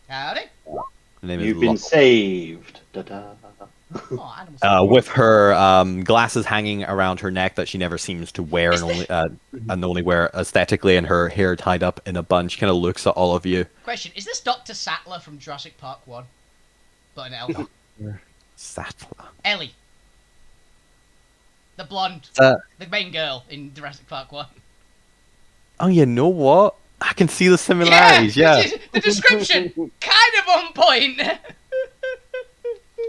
Howdy. Her name is You've been Lotl. saved. Da-da. Oh, animals. With her glasses hanging around her neck that she never seems to wear and only wear aesthetically, and her hair tied up in a bun. She kind of looks at all of you. Question: is this Dr. Sattler from Jurassic Park 1? But an elf. Sattler. Ellie. The blonde. Uh, The main girl in Jurassic Park 1. Oh, you know what? I can see the similarities. Yeah. The description kind of on point.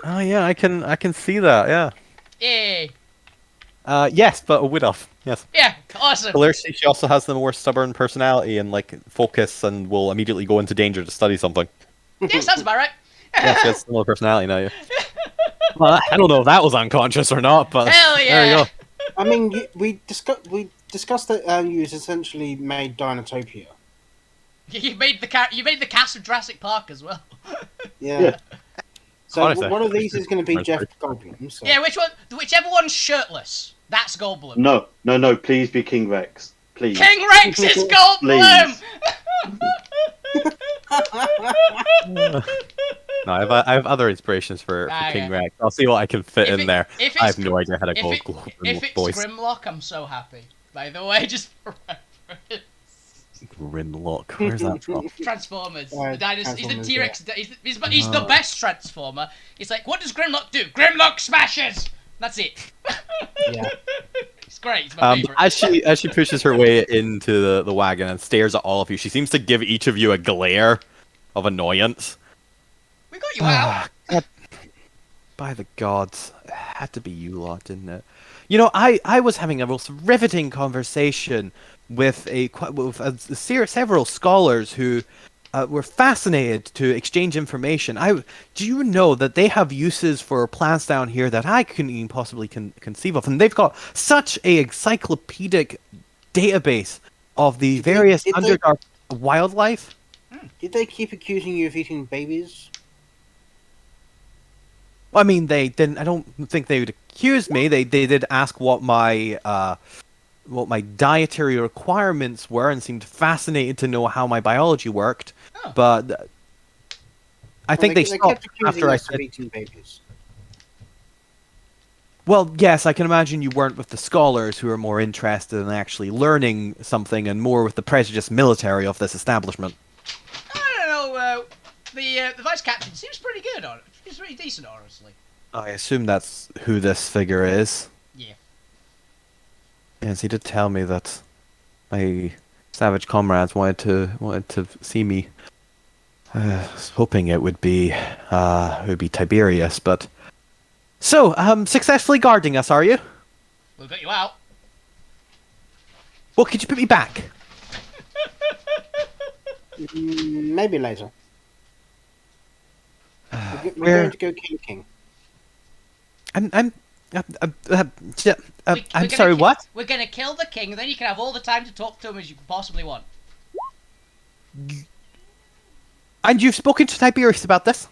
Oh yeah, I can see that. Yeah. Yeah. Yes, but a widow. Yes. Yeah, awesome. Hilariously, she also has the more stubborn personality and like focus, and will immediately go into danger to study something. Yeah, sounds about right. Yeah, she has similar personality now. Yeah. Well, I don't know if that was unconscious or not, but Hell there you yeah. go. I mean, we discussed that you essentially made Dinotopia. You made the cast of Jurassic Park as well. Yeah. So Honestly, one of these is going to be That's Jeff right. Goldblum. So. Yeah, whichever one's shirtless, that's Goldblum. No, please be King Rex. Please. King Rex is Goldblum. No, I have other inspirations for King Okay. Rex. I'll see what I can fit in there. If I it's have no idea how to if, go it, if it's voice. Grimlock, I'm so happy. By the way, just for reference. Grimlock. Where's that from? Transformers. Right, The dinosaur. He's the Transformers, T-Rex. He's the best Transformer. It's like, what does Grimlock do? Grimlock smashes. That's it. Yeah. It's great. It's my favorite. As she pushes her way into the wagon and stares at all of you, she seems to give each of you a glare of annoyance. We got you out. God, by the gods, it had to be you lot, didn't it? You know, I was having a most riveting conversation with several scholars who were fascinated to exchange information. Do you know that they have uses for plants down here that I couldn't even possibly conceive of, and they've got such a encyclopedic database of the various Underdark wildlife. Did they keep accusing you of eating babies? I mean, they didn't. I don't think they would accuse me. They did ask what my dietary requirements were, and seemed fascinated to know how my biology worked. Oh. But I think they stopped kept accusing after I us of said. eating babies. Well, yes, I can imagine you weren't with the scholars who are more interested in actually learning something, and more with the prejudiced military of this establishment. I don't know. The vice captain seems pretty good on it. He's pretty decent, honestly. I assume that's who this figure is. Yeah. Yes, he did tell me that my savage comrades wanted to see me. I was hoping it would be Tiberius, but so successfully guarding us, are you? We'll get you out. Well, could you put me back? Maybe later. We're Where- going to go kill King. I'm We're sorry. gonna What? We're gonna kill the king, and then you can have all the time to talk to him as you possibly want. And you've spoken to Tiberius about this?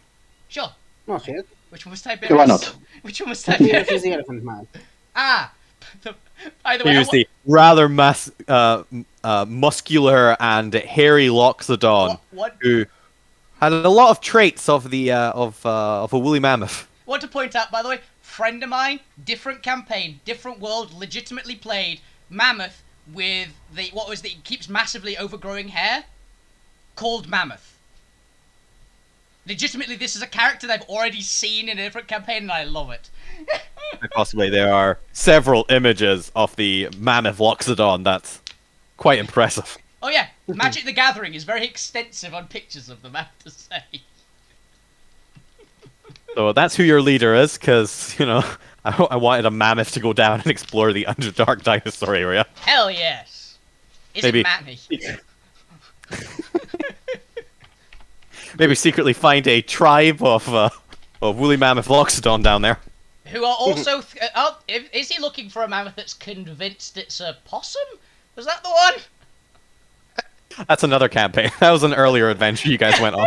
Sure. Not yet. Which one was Tiberius? Okay, why not? Which one was Tiberius Tiberius? is the elephant man. Ah. By the way, He was the rather muscular and hairy Loxodon what who had a lot of traits of the of a woolly mammoth. want to point out, by the way, friend of mine, different campaign, different world, legitimately played Mammoth with the keeps massively overgrowing hair, called Mammoth. Legitimately, this is a character that I've already seen in a different campaign, and I love it. Possibly there are several images of the mammoth Loxodon. That's quite impressive. Oh yeah, Magic the Gathering is very extensive on pictures of them, I have to say. So that's who your leader is, because you know I wanted a mammoth to go down and explore the Underdark dinosaur area. Hell yes. Is Maybe- it Manny? Maybe secretly find a tribe of woolly mammoth Loxodon down there. Who are also... is he looking for a mammoth that's convinced it's a possum? Was that the one? That's another campaign. That was an earlier adventure you guys went on.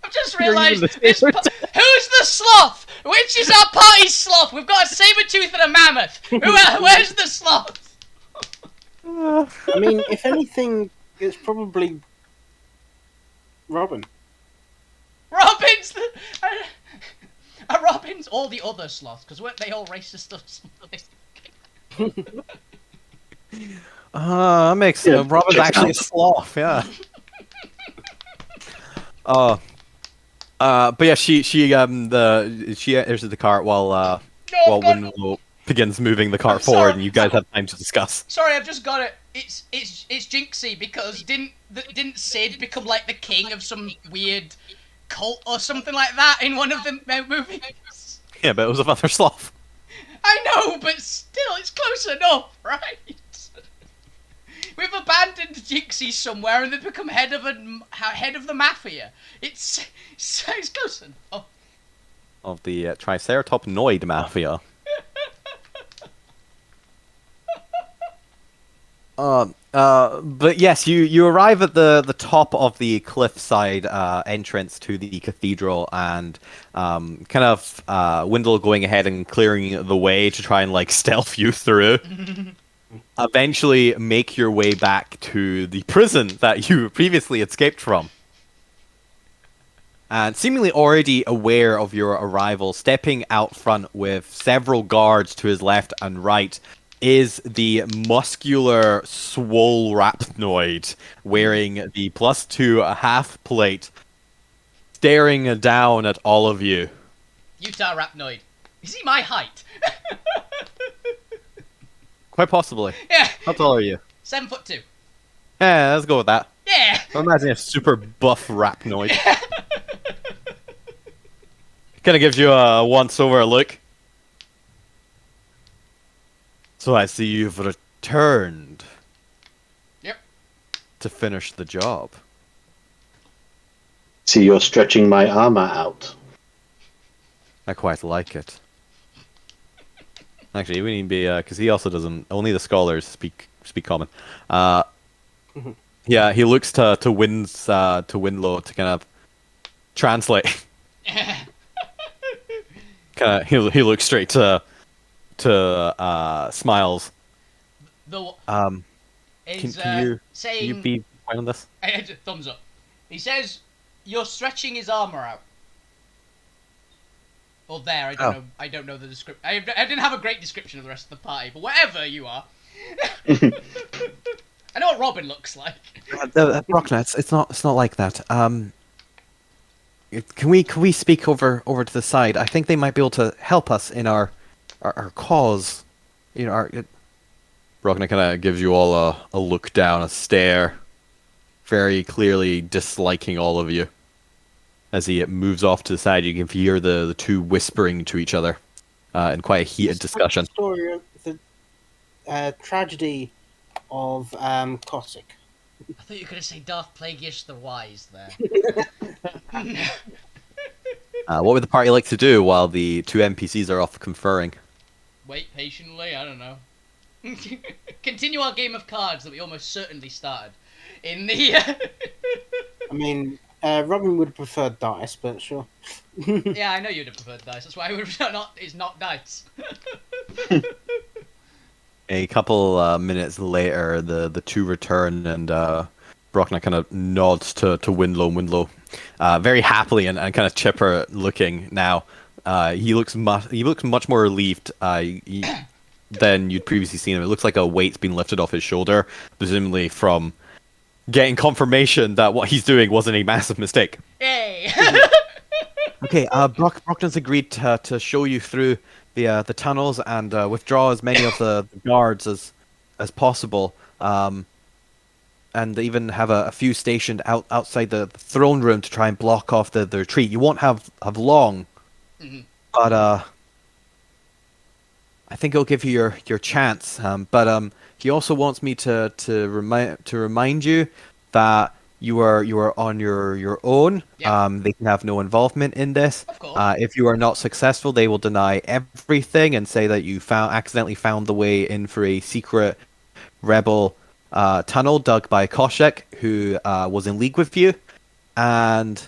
I've just You're realised... even the same. Who's the sloth? Which is our party's sloth? We've got a saber-tooth and a mammoth. Where's the sloth? I mean, if anything, it's probably Robin. Robin's the... Are Robin's all the other sloths? Because weren't they all racist or something? That makes Yeah, Robin's check actually a out. sloth, yeah. But yeah, she enters the cart No, I've while got. Winlow begins moving the I'm cart sorry. forward, and you guys have time to discuss. Sorry, I've just got it. It's Jinxie because didn't Sid become like the king of some weird cult or something like that in one of the movies? Yeah, but it was a other sloth. I know, but still, it's close enough, right? We've abandoned Jinxie somewhere, and they've become head of the mafia. It's close enough. Of the Triceratopnoid Mafia. But yes, you arrive at the top of the cliffside entrance to the cathedral, and kind of Windle going ahead and clearing the way to try and like stealth you through. Eventually, make your way back to the prison that you previously escaped from. And seemingly already aware of your arrival, stepping out front with several guards to his left and right, is the muscular, swole rapnoid wearing the +2 half plate, staring down at all of you. Utah Rapnoid. Is he my height? Quite possibly. Yeah. How tall are you? 7'2". Yeah, let's go with that. Yeah. I imagine a super buff rapnoid. Kind of gives you a once-over look. So I see you've returned. Yep. To finish the job. See, you're stretching my armor out. I quite like it. Actually, we need to be because he also doesn't. Only the scholars speak common. Yeah, he looks to Winlow to kind of translate. Kind of, he looks straight to Smiles. The Can is you saying be fine on this? thumbs up. He says you're stretching his armor out. Or there, I don't know. I don't know the description. I didn't have a great description of the rest of the party, but whatever you are. I know what Robin looks like. Brocknet, it's not like that. Can we speak over to the side? I think they might be able to help us in our cause. You know, Brocknet kind of gives you all a look down, a stare, very clearly disliking all of you. As he moves off to the side, you can hear the two whispering to each other in quite a heated discussion. The story of the tragedy of Cossack. I thought you were going to say Darth Plagueis the Wise there. What would the party like to do while the two NPCs are off conferring? Wait patiently, I don't know. Continue our game of cards that we almost certainly started. In the... I mean, Robin would prefer dice, but sure. Yeah, I know you'd have preferred dice. That's why I would have not dice. A couple minutes later, the two return, and Brockner kind of nods to Winlow. Very happily and kind of chipper looking now. He looks much more relieved than you'd previously seen him. It looks like a weight's been lifted off his shoulder, presumably from getting confirmation that what he's doing wasn't a massive mistake. Yay! Okay, Brockner's agreed to show you through the tunnels and withdraw as many of the guards as possible, and even have a few stationed outside the throne room to try and block off the retreat. You won't have long, but I think it'll give you your chance. But he also wants me to remind you that you are on your own. Yeah. They can have no involvement in this. Of course. If you are not successful, they will deny everything and say that you accidentally found the way in for a secret rebel tunnel dug by Koshek, who was in league with you, and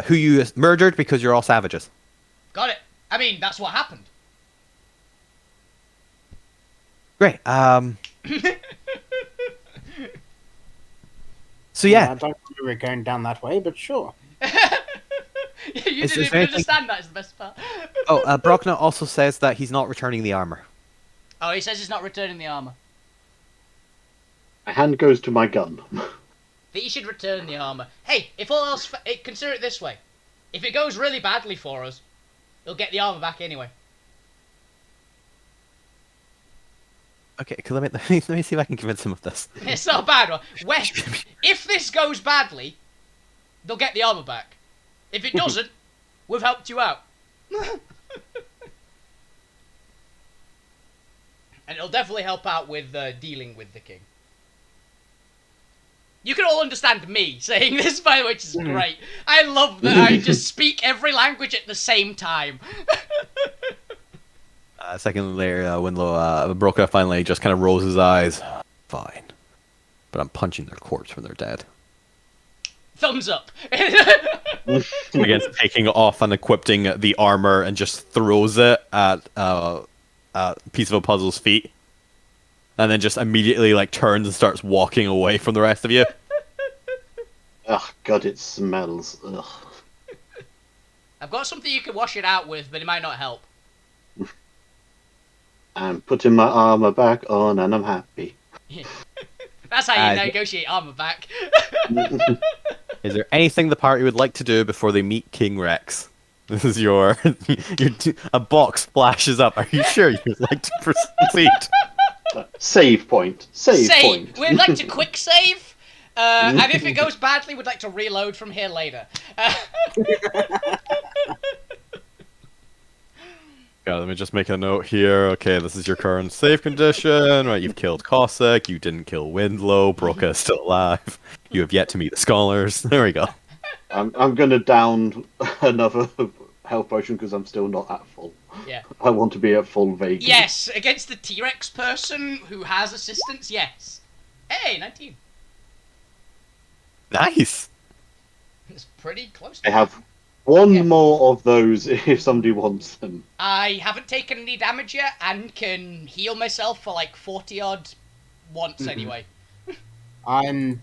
who you murdered because you're all savages. Got it. I mean, that's what happened. Great. So yeah. I don't think we're going down that way, but sure. You Is didn't even there anything- understand that is the best part. Oh, Brockner also says that he's not returning the armor. Oh, he says he's not returning the armor. My hand goes to my gun. that you should return the armor. Hey, if all else, consider it this way: if it goes really badly for us, we'll get the armor back anyway. Okay, let me see if I can convince him of this. It's not a bad one. If this goes badly, they'll get the armor back. If it doesn't, we've helped you out. And it'll definitely help out with dealing with the king. You can all understand me saying this, by the way, which is great. I love that I just speak every language at the same time. A second later, Winlow, Broca finally just kind of rolls his eyes. Fine. But I'm punching their corpse when they're dead. Thumbs up. Again, taking off and equipping the armor and just throws it at a piece of a puzzle's feet. And then just immediately like turns and starts walking away from the rest of you. Oh god, it smells. Ugh. I've got something you can wash it out with, but it might not help. I'm putting my armor back on and I'm happy. That's how you negotiate armor back. Is there anything the party would like to do before they meet King Rex? This is a box flashes up. Are you sure you'd like to proceed? Save point. Save point. We'd like to quick save. And if it goes badly, we'd like to reload from here later. God, let me just make a note here. Okay, this is your current save condition. Right, you've killed Cossack. You didn't kill Windlow. Broca is still alive. You have yet to meet the scholars. There we go. I'm gonna down another health potion because I'm still not at full. Yeah. I want to be at full Vegas. Yes, against the T-Rex person who has assistance, yes. Hey, 19. Nice. It's pretty close. I have one more of those if somebody wants them. I haven't taken any damage yet and can heal myself for like 40 odd once anyway. I'm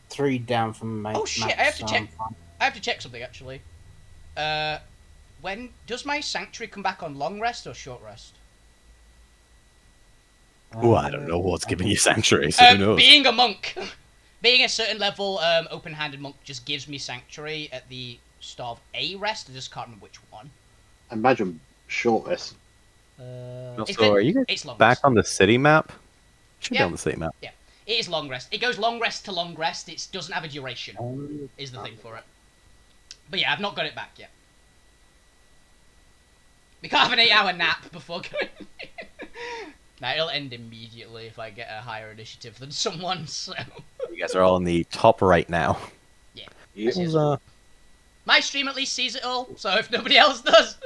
3 down from my. Oh shit! I have to check. I have to check something actually. When does my sanctuary come back on long rest or short rest? Oh, I don't know what's giving you sanctuary, so who knows? Being a monk, being a certain level open-handed monk just gives me sanctuary at the start of a rest. I just can't remember which one. Imagine short rest. Also, are you guys back on the city map? Should be on the city map. Yeah, it is long rest. It goes long rest to long rest. It doesn't have a duration. Is the thing for it. But yeah, I've not got it back yet. We can't have an 8-hour nap before going. Nah, it'll end immediately if I get a higher initiative than someone, so... You guys are all in the top right now. Yeah. Yes. My stream at least sees it all, so if nobody else does...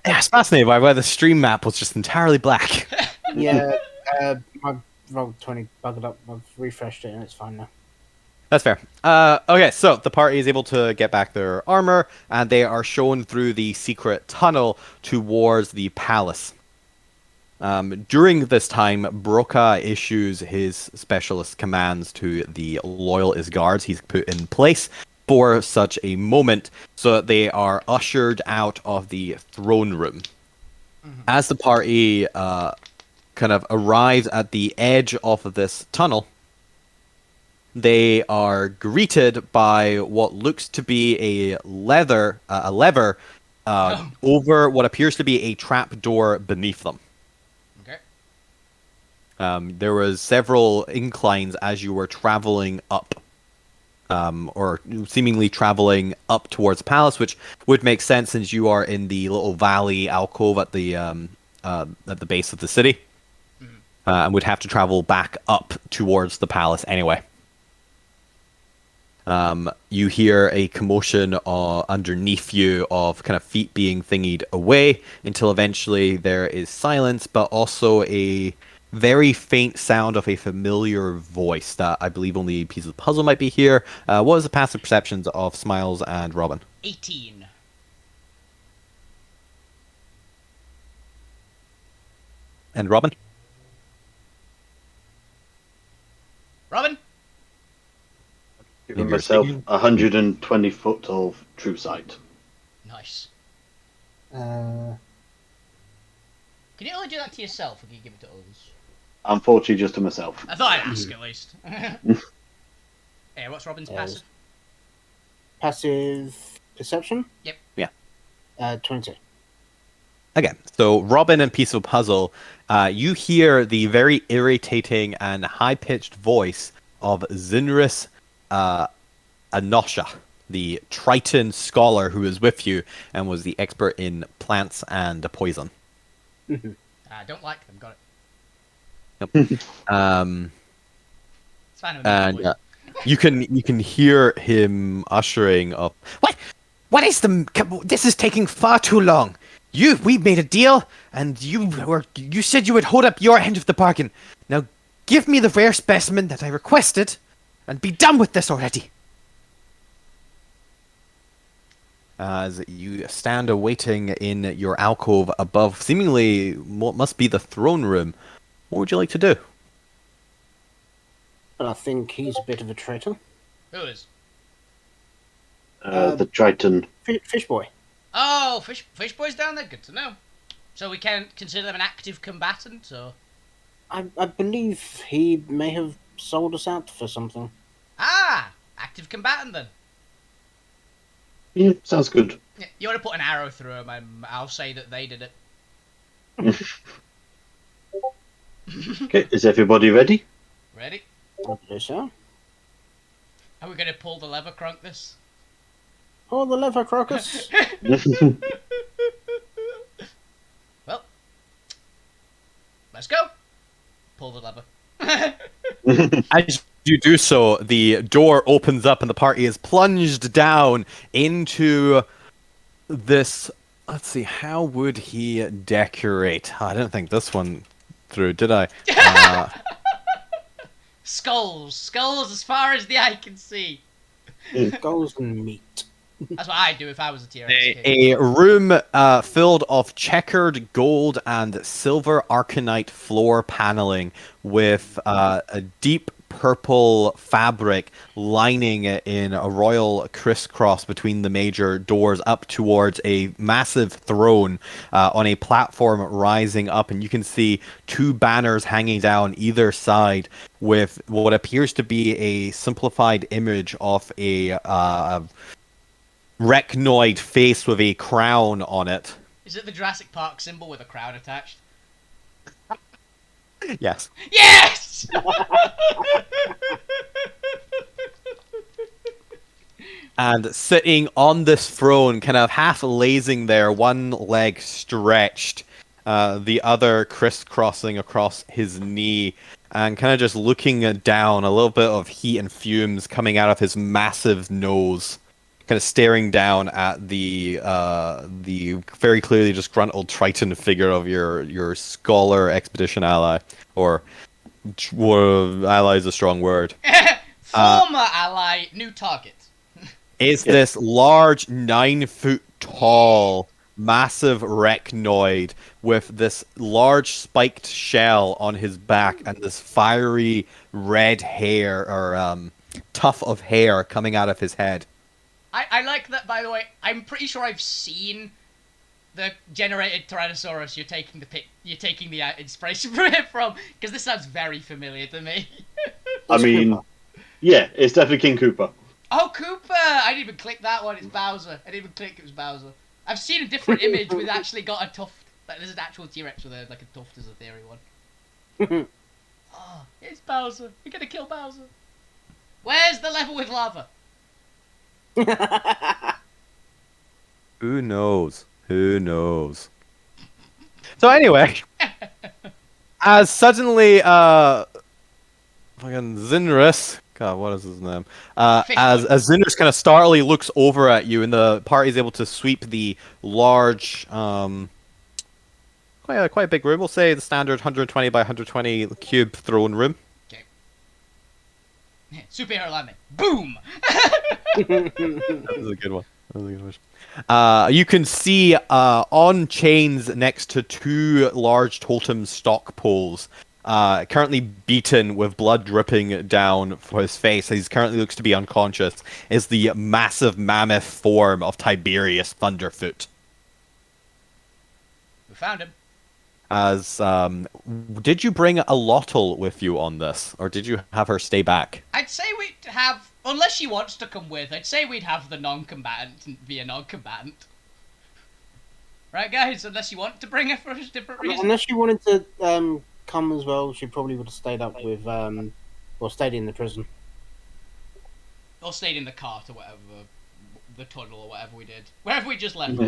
Yeah, it's fascinating why the stream map was just entirely black. Yeah, my Roll20 bugged up. I've refreshed it and it's fine now. That's fair. Okay, so the party is able to get back their armor, and they are shown through the secret tunnel towards the palace. During this time, Broca issues his specialist commands to the loyalist guards he's put in place for such a moment, so that they are ushered out of the throne room. As the party kind of arrives at the edge of this tunnel, they are greeted by what looks to be a lever over what appears to be a trap door beneath them. Okay. There was several inclines as you were traveling up, or seemingly traveling up towards the palace, which would make sense since you are in the little valley alcove at the base of the city, and would have to travel back up towards the palace anyway. You hear a commotion underneath you of kind of feet being thingied away until eventually there is silence, but also a very faint sound of a familiar voice that I believe only a piece of the puzzle might be here. What was the passive perceptions of Smiles and Robin? 18. And Robin? Robin? Giving myself 120 foot of true sight. Nice. Uh, Can you only do that to yourself, or can you give it to others? Unfortunately, just to myself. I thought I'd ask at least. Yeah, what's Robin's Yes. passive? Passive perception. Yep. Yeah. 22. Okay, so Robin and Peaceful Puzzle, you hear the very irritating and high-pitched voice of Zinris Anosha, the Triton scholar who is with you and was the expert in plants and poison. I don't like them. Got it. Um, It's fine with and me. you can hear him ushering up. What is the? This is taking far too long. We made a deal, and you said you would hold up your end of the bargain. Now, give me the rare specimen that I requested, and be done with this already. As you stand awaiting in your alcove above, seemingly what must be the throne room, what would you like to do? But I think he's a bit of a traitor. Who is? The Triton. Fish boy. Oh, fish boy's down there. Good to know. So we can consider them an active combatant, or I believe he may have sold us out for something. active combatant then. Yeah, sounds good. Yeah, you want to put an arrow through him, and I'll say that they did it. Okay, is everybody ready? Ready? I believe so. Are we gonna pull the lever, crunk this? Oh, the lever crocus. Well, let's go. Pull the lever. As you do so, the door opens up and the party is plunged down into this. Let's see, how would he decorate? I didn't think this one through, did I? Skulls as far as the eye can see. Skulls and meat. That's what I'd do if I was a T-Rex kid. A room filled of checkered gold and silver arcanite floor paneling with a deep purple fabric lining it in a royal crisscross between the major doors up towards a massive throne on a platform rising up, and you can see two banners hanging down either side with what appears to be a simplified image of a rapnoid face with a crown on it. Is it the Jurassic Park symbol with a crown attached? Yes. Yes! And sitting on this throne, kind of half lazing there, one leg stretched, the other crisscrossing across his knee, and kind of just looking down, a little bit of heat and fumes coming out of his massive nose, kind of staring down at the very clearly disgruntled Triton figure of your scholar expedition ally, or ally is a strong word. Former ally, new target. Is this large 9-foot tall, massive rapnoid with this large spiked shell on his back and this fiery red hair or tuft of hair coming out of his head. I like that, by the way. I'm pretty sure I've seen the generated Tyrannosaurus you're taking the inspiration from, because this sounds very familiar to me. I mean, yeah, it's definitely King Koopa. Oh, Cooper! I didn't even click that one. It's Bowser. I didn't even click it was Bowser. I've seen a different image with actually got a tuft. Like, there's an actual T-Rex with a tuft as a theory one. Oh, it's Bowser. We're gonna kill Bowser. Where's the level with lava? Who knows? Who knows? So anyway, as suddenly, fucking Zinris, God, what is his name? As Zinris kind of startlingly looks over at you, and the party is able to sweep the large, quite a big room. We'll say the standard 120 by 120 cube throne room. Okay. Superhero landing. Boom! That was a good one. That was a good one. You can see on chains next to two large totem stock poles, currently beaten with blood dripping down for his face. He currently looks to be unconscious. Is the massive mammoth form of Tiberius Thunderfoot. We found him. As did you bring a Lottle with you on this, or did you have her stay back? I'd say we'd have. Unless she wants to come with, I'd say we'd have the non-combatant be a non-combatant. Right, guys? Unless you want to bring her for a different reason. Unless she wanted to come as well, she probably would have stayed up with or stayed in the prison. Or stayed in the cart or whatever, the tunnel or whatever we did. Wherever we just left.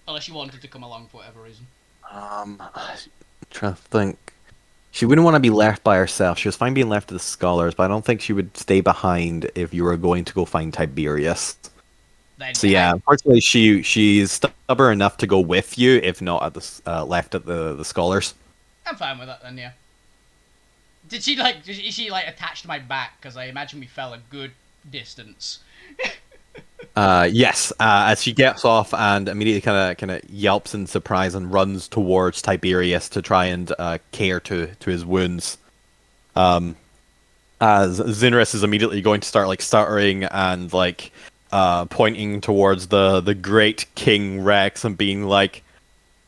Unless she wanted to come along for whatever reason. I'm trying to think. She wouldn't want to be left by herself. She was fine being left to the scholars, but I don't think she would stay behind if you were going to go find Tiberius. Then, So yeah, unfortunately, she's stubborn enough to go with you, if not at the left at the scholars. I'm fine with that then, yeah. Is she like attached to my back? Because I imagine we fell a good distance. Yes. As she gets off and immediately kind of yelps in surprise and runs towards Tiberius to try and care to his wounds. As Zinris is immediately going to start like stuttering and like pointing towards the great King Rex and being like,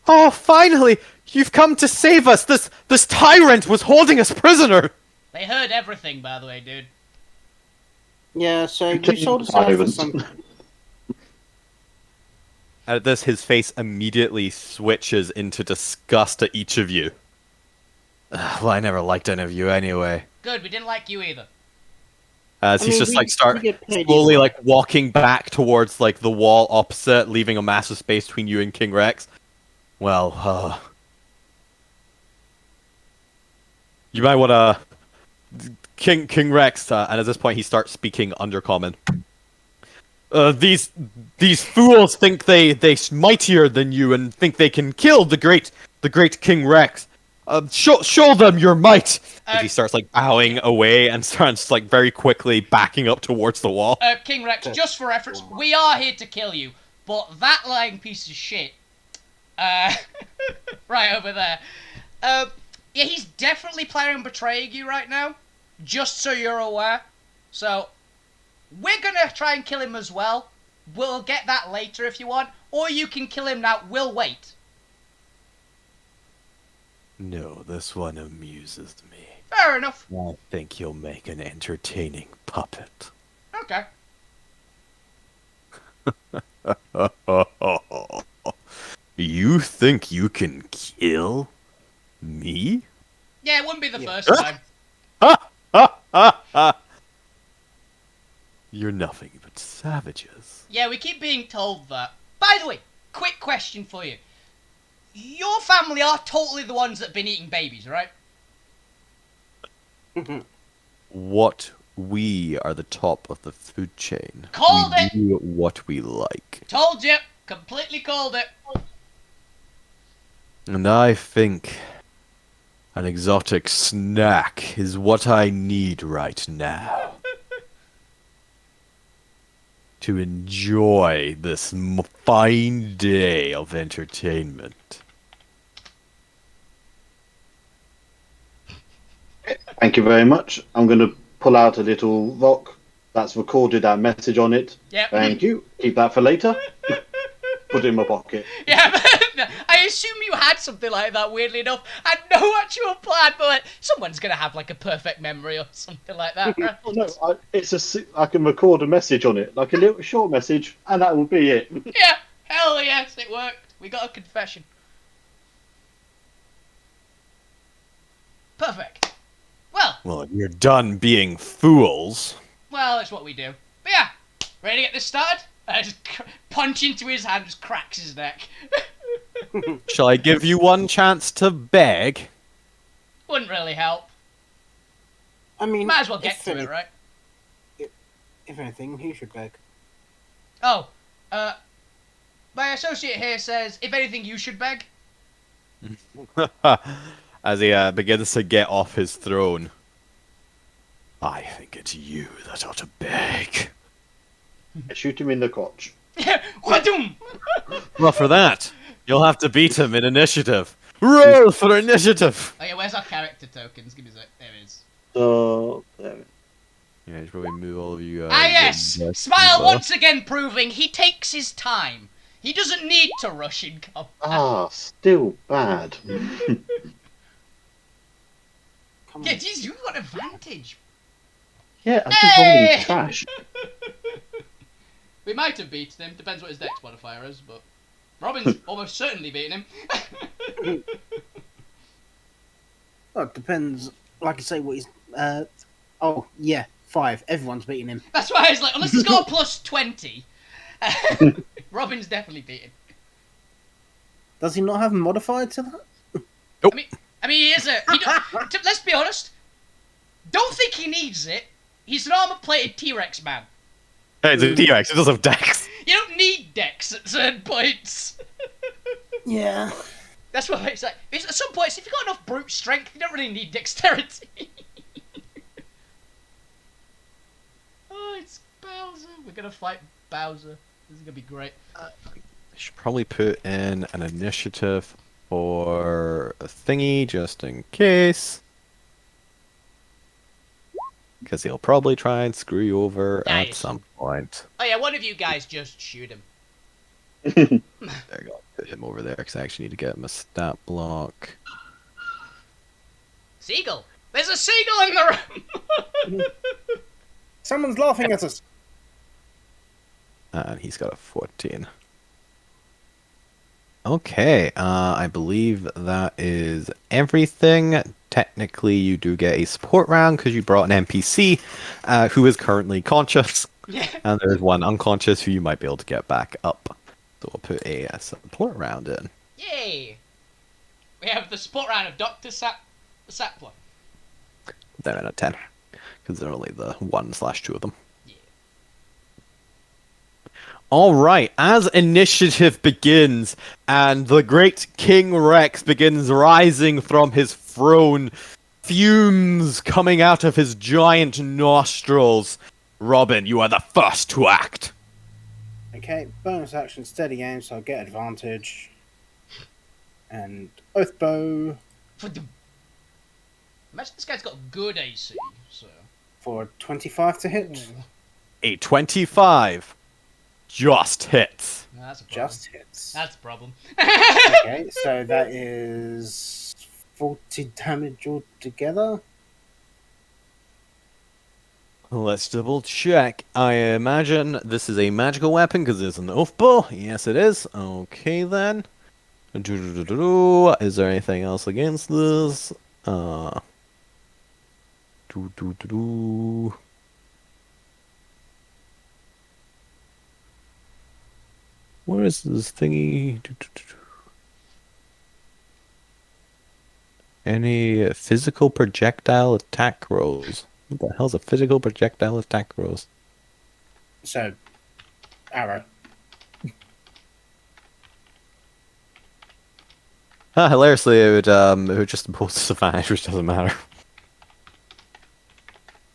"Oh, finally, you've come to save us! This tyrant was holding us prisoner!" They heard everything, by the way, dude. Yeah, so you sold us out for some. At this, his face immediately switches into disgust at each of you. Well, I never liked any of you anyway. Good, we didn't like you either. As he's just we get paid slowly either. like walking back towards like the wall opposite, leaving a massive space between you and King Rex. Well, you might want to King Rex, and at this point he starts speaking Undercommon. These fools think they're mightier than you and think they can kill the great King Rex. Show them your might. As he starts like bowing away and starts like very quickly backing up towards the wall. King Rex, just for reference, we are here to kill you, but that lying piece of shit, right over there, yeah, he's definitely planning on betraying you right now, just so you're aware. So, we're gonna try and kill him as well. We'll get that later if you want, or you can kill him now. We'll wait. No, this one amuses me. Fair enough. I think you'll make an entertaining puppet. Okay. You think you can kill me? Yeah, it wouldn't be the first time. You're nothing but savages. Yeah, we keep being told that. By the way, quick question for you. Your family are totally the ones that have been eating babies, right? What we are the top of the food chain. Called we it! do what we like. Told you! Completely called it. And I think an exotic snack is what I need right now. To enjoy this fine day of entertainment. Thank you very much. I'm going to pull out a little rock that's recorded our message on it. Yep. Thank you. Keep that for later. Put it in my pocket. Yeah, I assume you had something like that, weirdly enough. I had no actual plan, but someone's going to have like a perfect memory or something like that, right? Oh, no, I can record a message on it, like a little short message, and that will be it. Yeah, hell yes, it worked. We got a confession. Perfect. Well, if you're done being fools. Well, it's what we do. But yeah, ready to get this started? I just punch into his hand, just cracks his neck. Shall I give you one chance to beg? Wouldn't really help. I mean, Might as well get to it, right? If anything, he should beg. Oh, my associate here says, if anything, you should beg. As he begins to get off his throne. I think it's you that ought to beg. Shoot him in the crotch. Wadoom! Well, for that, you'll have to beat him in initiative. Roll for initiative! Oh yeah, where's our character tokens? Give me a sec. There it is. So, there. Yeah, I should probably move all of you. Ah yes! Smile once again proving he takes his time. He doesn't need to rush in combat. Still bad. Come Yeah, on. geez, you've got advantage. Yeah, I'm just rolling Hey! trash. We might have beaten him. Depends what his dex modifier is, but Robin's almost certainly beaten him. Well, it depends. Like I say, what he's. Oh, yeah, 5. Everyone's beating him. That's why I was like, unless he's got a plus 20, Robin's definitely beaten. Does he not have a modifier to that? I mean, he is a. Let's be honest. Don't think he needs it. He's an armor-plated T-Rex man. Hey, it's a T-Rex. It does have dex. You don't need dex at certain points. Yeah. That's what it's like. At some points, if you've got enough brute strength, you don't really need dexterity. Oh, it's Bowser. We're gonna fight Bowser. This is gonna be great. I should probably put in an initiative for a thingy just in case. Because he'll probably try and screw you over at Nice. some point. Oh yeah, one of you guys just shoot him. There you go. Put him over there because I actually need to get him a stat block. Seagull. There's a seagull in the room. Someone's laughing at us. And he's got a 14. Okay, I believe that is everything. Technically, you do get a support round because you brought an NPC who is currently conscious. Yeah. And there's one unconscious who you might be able to get back up. So we'll put a support round in. Yay! We have the support round of Dr. Sapler. They're in a 10. Because they're only the 1/2 of them. Yeah. Alright, as initiative begins, and the great King Rex begins rising from his throne, fumes coming out of his giant nostrils. Robin, you are the first to act. Okay, bonus action, steady aim, so I'll get advantage. And oath bow Imagine this guy's got good AC, so. for 25 to hit. A 25 just hits. No, that's a problem. Just hits. That's a problem. Okay, so that is 40 damage altogether. Let's double check. I imagine this is a magical weapon because it's an oath bow. Yes, it is. Okay, then. Is there anything else against this? Where is this thingy? Any physical projectile attack rolls? What the hell's a physical projectile attack rolls? So, arrow. Hilariously, it would just impose disadvantage, which doesn't matter.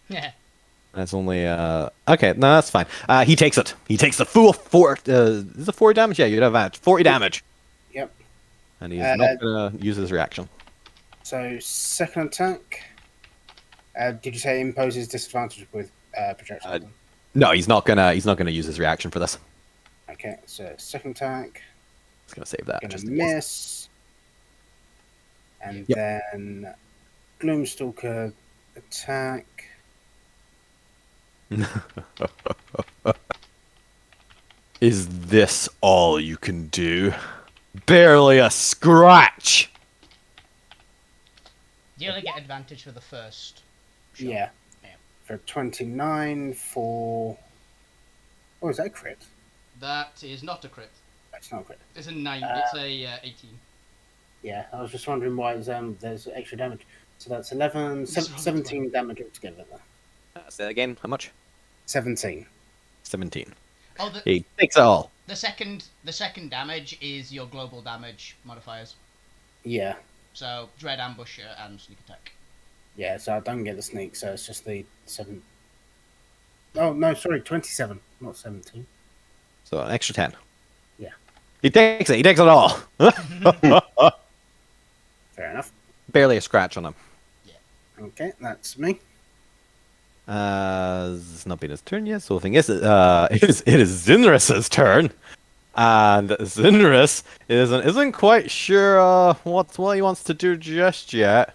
Yeah. That's only okay. No, that's fine. He takes it. He takes the full 4. Is it 4 damage? Yeah, you'd have that 40 damage. Yep. And he's not gonna use his reaction. So, second attack. Did you say imposes disadvantage with projectile? No, he's not gonna use his reaction for this. Okay, so second attack. He's gonna save that. Gonna Just in case. miss. And Yep. then Gloomstalker attack. Is this all you can do? Barely a scratch. You only get advantage for the first shot. Yeah. Yeah. For 29 for. Oh, is that a crit? That is not a crit. That's not a crit. It's a 9. It's a 18. Yeah, I was just wondering why there's extra damage. So that's 11, This is 17 damage altogether. Say that again. How much? 17. 17. Oh, He takes it all. the second damage is your global damage modifiers. Yeah. So dread, ambusher, and sneak attack. Yeah, so I don't get the sneak, so it's just the 7. Oh, no, sorry, 27, not 17. So an extra 10. Yeah. He takes it. He takes it all. Fair enough. Barely a scratch on him. Okay, that's me. It's not been his turn yet, so the thing is, it is Zinrus's turn, and Zinrus isn't quite sure what he wants to do just yet.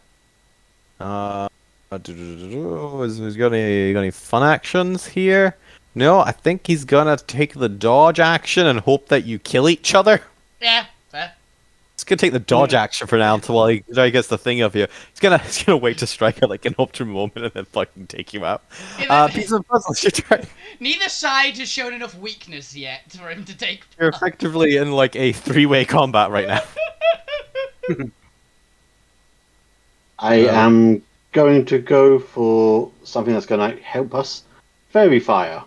Is got any fun actions here? No, I think he's gonna take the dodge action and hope that you kill each other. Yeah, fair. He's gonna take the dodge action for now until he gets the thing of you. He's gonna wait to strike at like an opportune moment and then fucking take you out. Piece of puzzle. Neither side has shown enough weakness yet for him to take. You're effectively in like a three-way combat right now. I am going to go for something that's going to help us. Fairy Fire.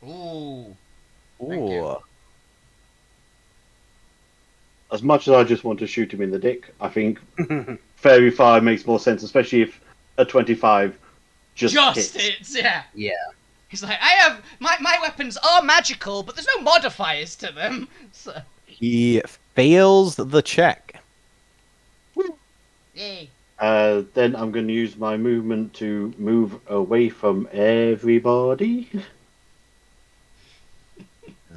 Ooh. Thank Ooh. you. As much as I just want to shoot him in the dick, I think Fairy Fire makes more sense, especially if a 25 just hits. hits, yeah. Yeah. He's like, I have my weapons are magical, but there's no modifiers to them. So, He fails the check. yay. Then I'm going to use my movement to move away from everybody.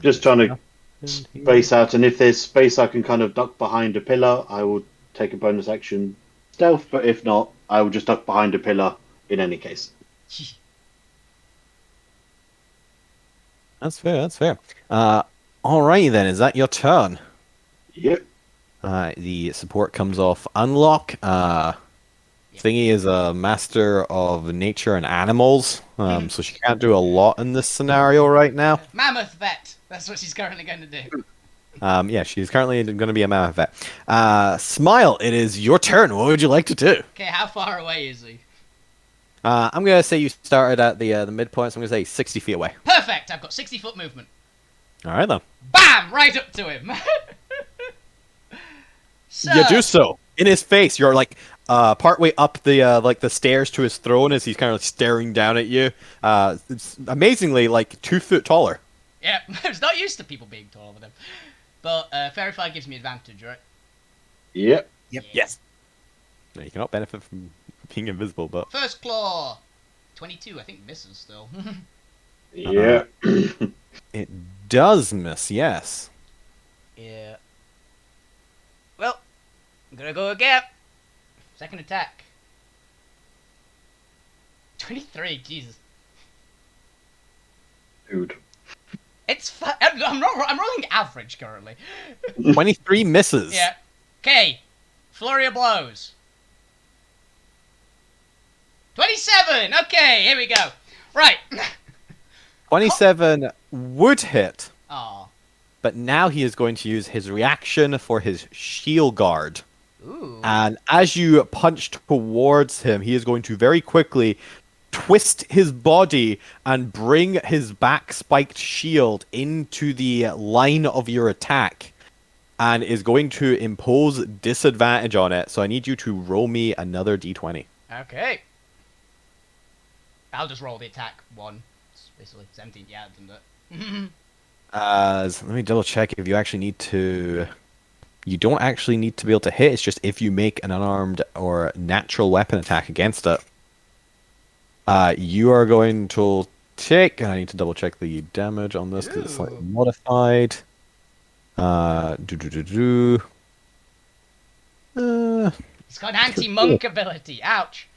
Just trying to space out, and if there's space I can kind of duck behind a pillar, I will take a bonus action stealth, but if not, I will just duck behind a pillar in any case. That's fair. That's fair. Alrighty then. Is that your turn? Yep. The support comes off unlock. Thingy is a master of nature and animals, so she can't do a lot in this scenario right now. Mammoth vet. That's what she's currently going to do. Yeah, she's currently going to be a mammoth vet. Smile, it is your turn. What would you like to do? Okay, how far away is he? I'm going to say you started at the midpoint, so I'm going to say 60 feet away. Perfect. I've got 60-foot movement. All right, then. Bam! Right up to him. So, You do so. In his face, you're like partway up the stairs to his throne as he's kind of staring down at you. It's amazingly like 2 foot taller. Yeah, I was not used to people being taller than him. But Fairy Fire gives me advantage, right? Yep. Yes. No, you cannot benefit from being invisible, but First claw. 22, I think misses still. Yeah. it does miss. Yes. Yeah. Well, I'm gonna go again. Second attack. 23, Jesus. Dude. It's I'm rolling average currently. 23 misses. Yeah. Okay. Flurry of blows. 27! Okay, here we go. Right. 27 would hit, Aw. but now he is going to use his reaction for his shield guard. Ooh. And as you punch towards him, he is going to very quickly twist his body and bring his back spiked shield into the line of your attack and is going to impose disadvantage on it. So I need you to roll me another d20. Okay. I'll just roll the attack one. It's basically 17. Yeah, I didn't Let me double check if you actually need to. You don't actually need to be able to hit. It's just if you make an unarmed or natural weapon attack against it. You are going to take. I need to double check the damage on this because it's slightly modified. It's got an anti-monk ability. Ouch.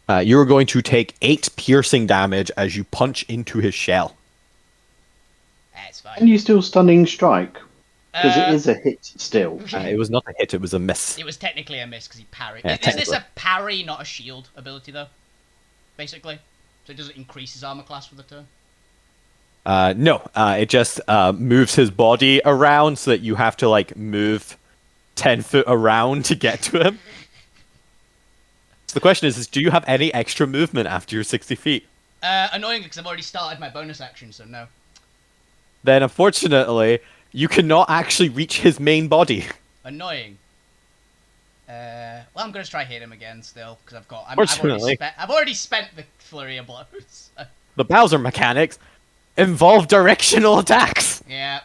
You are going to take 8 piercing damage as you punch into his shell. That's Can fine. you still stunning strike? Because it is a hit still. It was not a hit; it was a miss. It was technically a miss because he parried. Yeah, Is this technically. a parry, not a shield ability, though? Basically. So it doesn't increase his armor class for the turn? No, it just moves his body around so that you have to like move 10 foot around to get to him. So the question is do you have any extra movement after you're 60 feet? Annoying because I've already started my bonus action, so no. Then unfortunately, you cannot actually reach his main body. Annoying. Well, I'm gonna try hit him again still because Fortunately. I've already spent the flurry of blows. The Bowser mechanics involve directional attacks. Yeah.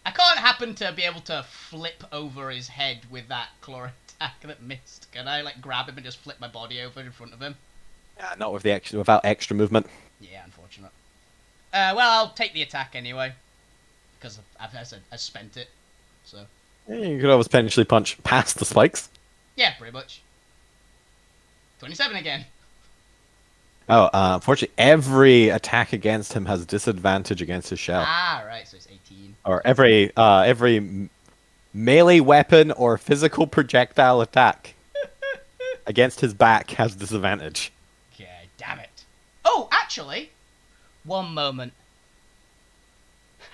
I can't happen to be able to flip over his head with that claw attack that missed. Can I like grab him and just flip my body over in front of him? Not with without extra movement. Yeah, unfortunate. Well, I'll take the attack anyway because I spent it. So You could always potentially punch past the spikes. Yeah, pretty much. 27 again. Oh, unfortunately, every attack against him has disadvantage against his shell. Ah, right, so it's 18. Or every melee weapon or physical projectile attack against his back has disadvantage. Okay, damn it. Oh, actually, one moment.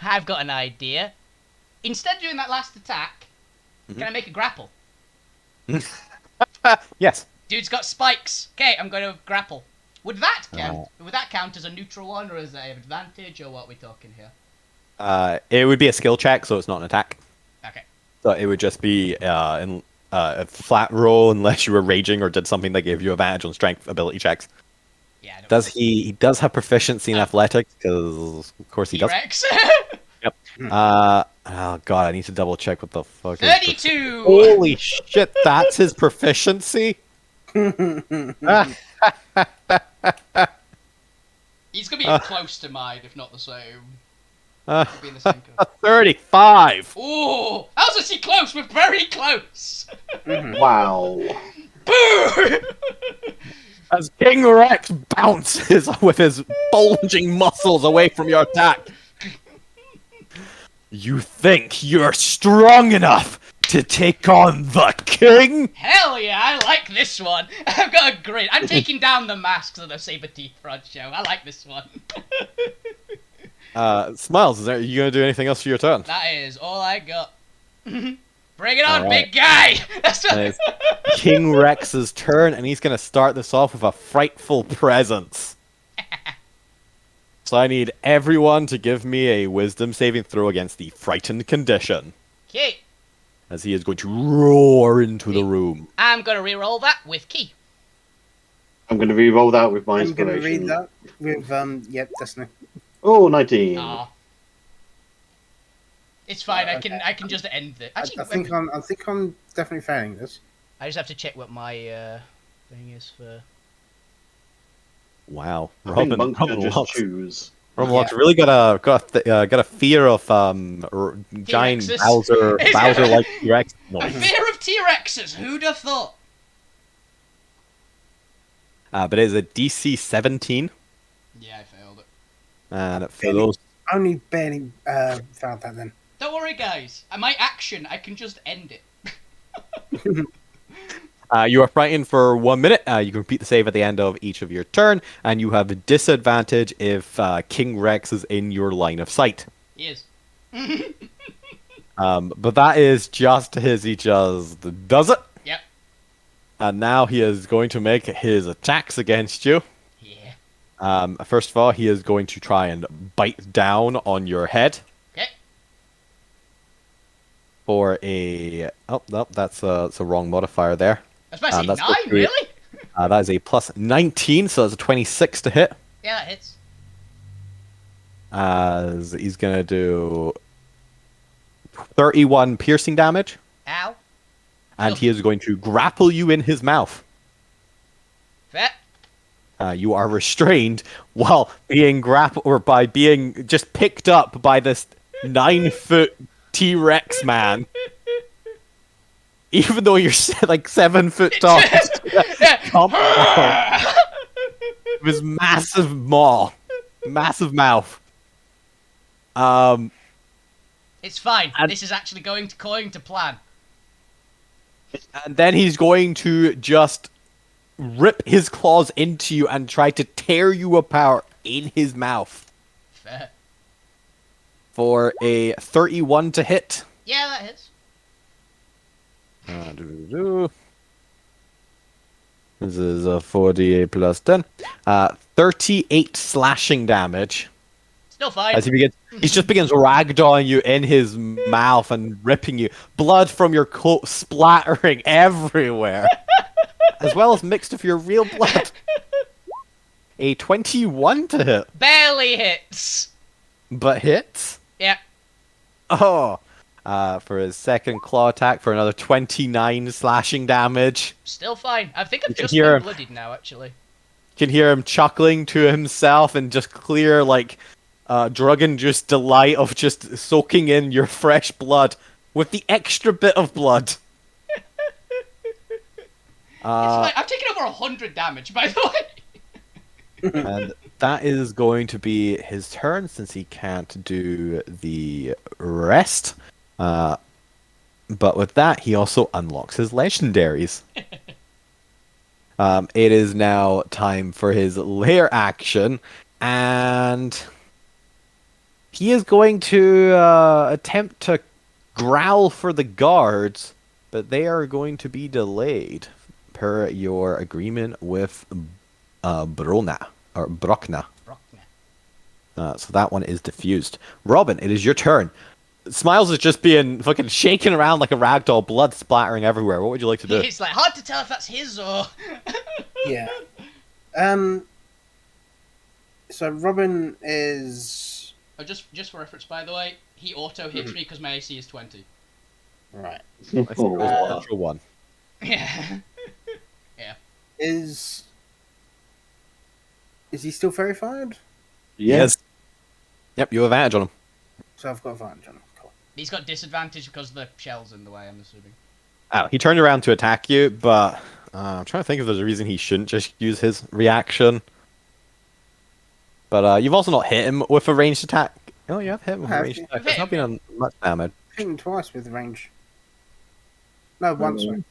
I've got an idea. Instead of doing that last attack, can I make a grapple? Yes. Dude's got spikes. Okay, I'm going to grapple. Would that count? Would that count as a neutral one, or is it an advantage, or what are we talking here? It would be a skill check, so it's not an attack. Okay. So it would just be a flat roll unless you were raging or did something that gave you advantage on strength ability checks. Yeah. I don't Does he does have proficiency in athletics? Because of course he does. T-Rex. Yep. Oh god, I need to double check what the fuck. 32. Holy shit, that's his proficiency. He's gonna be close to mine, if not the same. Uh, He'll be in the same code. 35. Ooh, how's this? Close? We're very close. Wow. Boo! As King Rex bounces with his bulging muscles away from your attack. You think you're strong enough to take on the king? Hell yeah, I like this one. I've got a grid. I'm taking down the masks of the saber teeth front show. I like this one. Smiles, are you gonna do anything else for your turn? That is all I got. Bring it on, Alright. big guy! That's And it's King Rex's turn, and he's gonna start this off with a frightful presence. So I need everyone to give me a wisdom saving throw against the frightened condition, Okay, as he is going to roar into the room. I'm gonna re-roll that with key. I'm going to re-roll that with my I'm going to inspiration. read that with, yep, Destiny. Oh, 19. Aw. It's fine. I can just end it. Actually, I think I'm definitely failing this. I just have to check what my thing is for. Wow, I think monks Robin should just Lux. choose. Robin Lux really got a fear of giant T-Rexes. Bowser like T-Rex. A noise. fear of T-Rexes. Who'd have thought? But it is a DC 17, Yeah, I failed it. and for Barely. those. Only barely found that then. Don't worry, guys. My action, I can just end it. You are frightened for 1 minute. You can repeat the save at the end of each of your turn, and you have a disadvantage if King Rex is in your line of sight. He is. But that is just he just does it. Yep. And now he is going to make his attacks against you. Yeah. First of all, he is going to try and bite down on your head. Okay. For a... Oh, no, that's a wrong modifier there. I was about to say that's 9, supposed to be- really? That is a plus 19, so that's a 26 to hit. Yeah, that hits. As he's going to do 31 piercing damage, Ow. and he is going to grapple you in his mouth. Fair. You are restrained while being grappled, or by being just picked up by this 9-foot T-Rex man. Even though you're like 7 foot tall, jump on with his massive maw, massive mouth. It's fine. And- This is actually going to plan. And then he's going to just rip his claws into you and try to tear you apart in his mouth Fair. for a 31 to hit. Yeah, that hits. This is a 48 plus 10. 38 slashing damage. Still fine. As he just begins ragdolling you in his mouth and ripping you. Blood from your coat splattering everywhere. As well as mixed with your real blood. A 21 to hit. Barely hits. But hits? Yeah. Oh. For his second claw attack for another 29 slashing damage. Still fine. I think I've You can just hear been him. bloodied now, actually. You can hear him chuckling to himself and just clear, like, drug-induced delight of just soaking in your fresh blood. with the extra bit of blood. It's like I've taken over 100 damage, by the way. And that is going to be his turn since he can't do the rest. But with that, he also unlocks his legendaries. It is now time for his lair action, and he is going to attempt to growl for the guards, but they are going to be delayed per your agreement with Brona or Brockna. So that one is diffused. Robin, it is your turn. Smiles is just being fucking shaken around like a ragdoll, blood splattering everywhere. What would you like to do? It's like hard to tell if that's his or. Yeah. So Robin is Oh, just for reference, by the way, he auto hits me because my AC is 20. right. I think it was a natural one. Yeah. Is he still verified? Yes. Yep, you have advantage on him. So I've got advantage on him. Cool. He's got disadvantage because the shell's in the way, I'm assuming. Oh, he turned around to attack you, but I'm trying to think if there's a reason he shouldn't just use his reaction. But you've also not hit him with a ranged attack. Oh, you have hit him with a ranged attack. It's not been on much damage. Hit him twice with range. No, once. Sorry.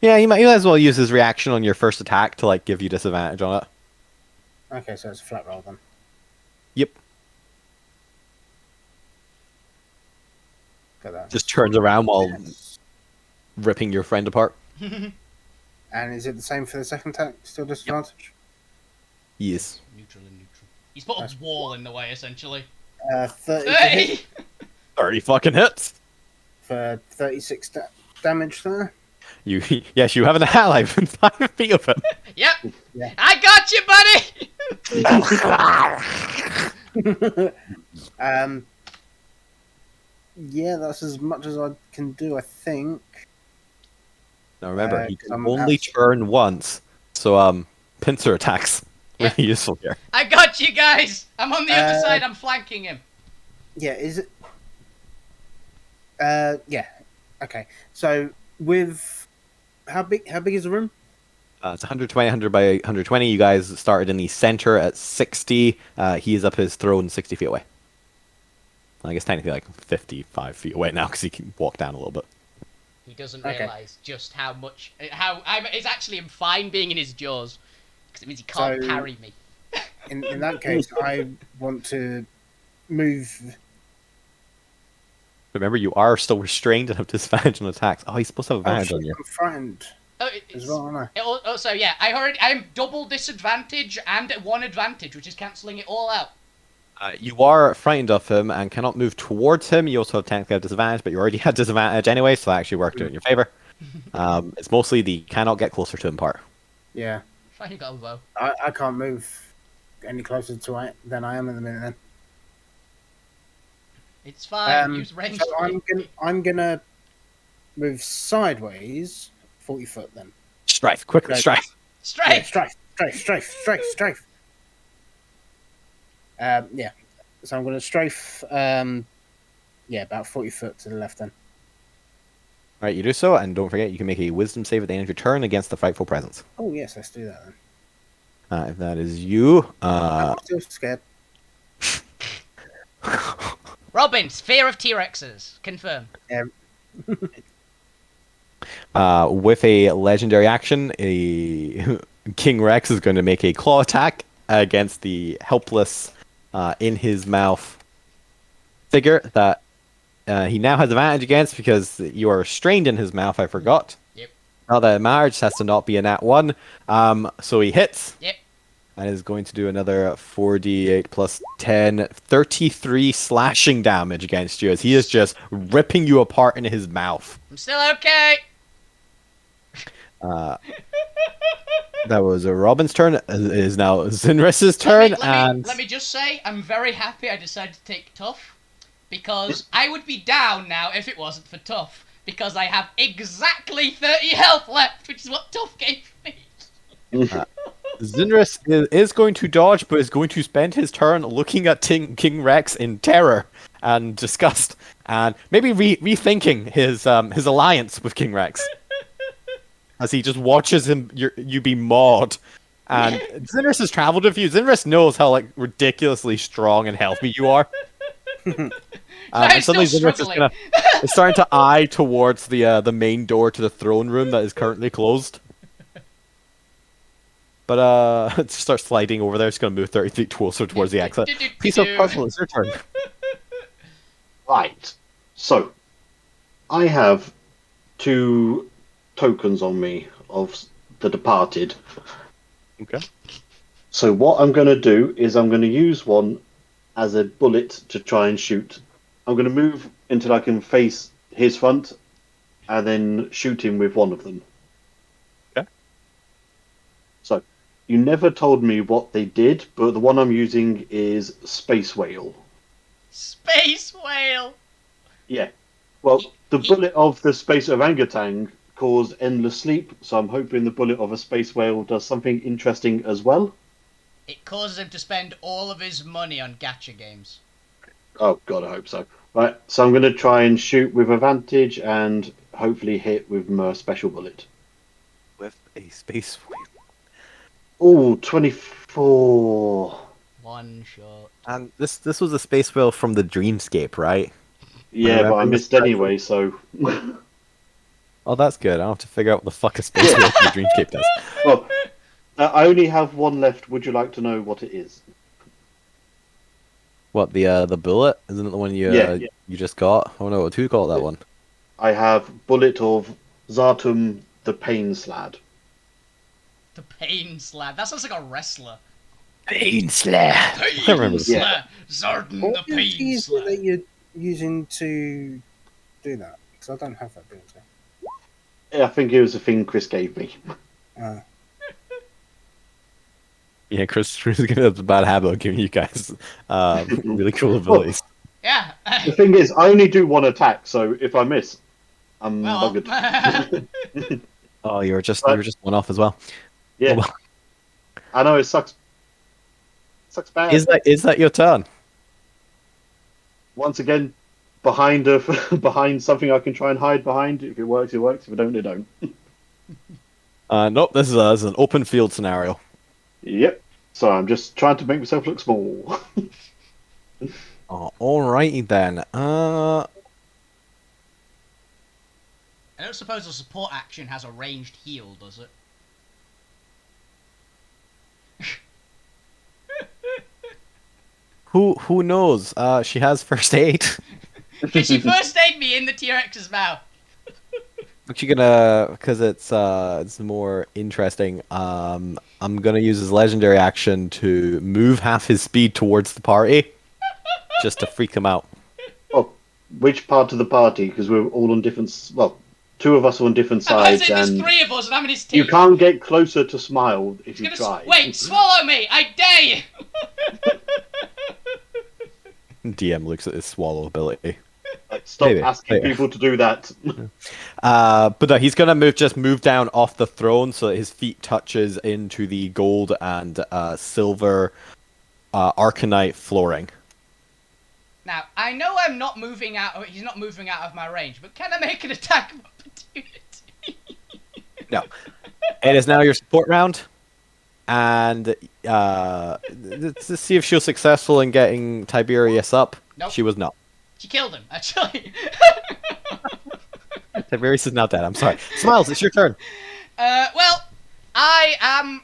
Yeah, you might as well use his reaction on your first attack to like give you disadvantage on it. Okay, so it's a flat roll then. Yep. Got that. Just turns around while ripping your friend apart. And is it the same for the second attack? Still disadvantage? Yes. Neutral and neutral. He's put a wall in the way, essentially. 30 to Hey! hit 30 fucking hits. for 36 damage there. Yes, you have an ally within 5 feet of him. Yep. Yeah. I got you, buddy! Yeah, that's as much as I can do, I think. Now remember, he 'cause can I'm only turn once, so pincer attacks really useful here. I got you guys! I'm on the other side, I'm flanking him. Yeah, is it? Yeah. Okay. So with how big is the room? It's 120, 100 by 120. You guys started in the center at 60. He is up his throne 60 feet away. I guess technically like 55 feet away now because he can walk down a little bit. He doesn't Okay. realise just how much... It's actually fine being in his jaws. Because it means he can't So- parry me. In that case, I want to move. Remember, you are still restrained and have disadvantage on attacks. Oh, he's supposed to have Oh, advantage shit, on you. I'm frightened Oh, as well, aren't I? Also, yeah, I'm double disadvantage and 1 advantage, which is cancelling it all out. You are frightened of him and cannot move towards him. You also technically have disadvantage, but you already had disadvantage anyway, so that actually worked out in your favor. It's mostly the cannot get closer to him part. Yeah. Fine, you got a bow. I can't move any closer to it than I am at the minute. Then. It's fine. Use range. So I'm gonna move sideways 40 foot then. Strife, quickly, Right. strife. Straight. Yeah, strafe. Yeah. So I'm gonna strafe. About 40 foot to the left then. Alright, you do so, and don't forget you can make a wisdom save at the end of your turn against the frightful presence. Oh yes, let's do that then. If that is you, I'm still scared. Robin's fear of T-Rexes. Confirm. with a legendary action, a King Rex is going to make a claw attack against the helpless, in his mouth figure that he now has advantage against because you are restrained in his mouth. I forgot. Yep. Now that it matters, has to not be a nat 1. So he hits. Yep. And is going to do another 4d8 plus 10, 33 slashing damage against you as he is just ripping you apart in his mouth. I'm still okay. That was Robin's turn. It is now Zinris's turn. Let me just say, I'm very happy I decided to take tough. Because I would be down now if it wasn't for tough. Because I have exactly 30 health left, which is what tough gave me. Zinris is going to dodge, but is going to spend his turn looking at King Rex in terror and disgust, and maybe rethinking his alliance with King Rex as he just watches you be mauled. And Zinris has traveled with you. Zinris knows how like ridiculously strong and healthy you are. And still suddenly Zinris is struggling. is starting to eye towards the main door to the throne room that is currently closed. But it starts sliding over there. It's going to move 30 feet closer towards the exit. Piece of puzzle. It's your turn. Right. So, I have 2 tokens on me of the departed. Okay. So what I'm going to do is I'm going to use one as a bullet to try and shoot. I'm going to move until I can face his front, and then shoot him with one of them. Okay. So, you never told me what they did, but the one I'm using is Space Whale. Space whale. Yeah. Well, the bullet of the space orangutan caused endless sleep, so I'm hoping the bullet of a space whale does something interesting as well. It causes him to spend all of his money on gacha games. Oh god, I hope so. Right, so I'm going to try and shoot with advantage and hopefully hit with my special bullet. With a space whale. Oh, 24. One shot. And this was a space whale from the Dreamscape, right? Yeah, but I remembering missed this anyway, so... Oh, that's good. I don't have to figure out what the fuck a space whale from the Dreamscape does. Well, I only have one left. Would you like to know what it is? What, the bullet? Isn't it the one you Yeah. you just got? Oh no, what do you call that one? I have bullet of Zartum the Pain Slad. The pain slab. That sounds like a wrestler. Pain Slab. Pain I remember this. slab. Zartan the What pain ability is it slab. that you're using to do that? Because I don't have that ability. I think it was a thing Chris gave me. Yeah, Chris is gonna have a bad habit of giving you guys really cool abilities. Yeah. The thing is, I only do one attack, so if I miss, I'm Well, buggered. Oh, you were just one off as well. Yeah, Oh, well. I know it sucks. Sucks bad. Is that your turn? Once again, behind behind something I can try and hide behind. If it works, it works. If it don't, it don't. Nope. This is an open field scenario. Yep. So I'm just trying to make myself look small. Oh, alrighty then. I don't suppose the support action has a ranged heal, does it? Who knows? She has first aid. Can she first aid me in the T-Rex's mouth? What you gonna? Because it's more interesting. I'm gonna use his legendary action to move half his speed towards the party, just to freak him out. Oh, which part of the party? Because we're all on different. Well, 2 of us are on different I sides, said there's and 3 of us and I'm in his team. you can't get closer to Smile if you Gonna try. wait, swallow me! I dare you! DM looks at his swallow ability. Stop Maybe, asking later. people to do that. But no, he's gonna move down off the throne so that his feet touches into the gold and silver arcanite flooring. Now, I know I'm not moving out. He's not moving out of my range, but can I make an attack of opportunity? No, it is now your support round, and let's see if she was successful in getting Tiberius up. Nope. She was not. She killed him, actually. Tiberius is not dead. I'm sorry. Smiles, it's your turn. Well, I am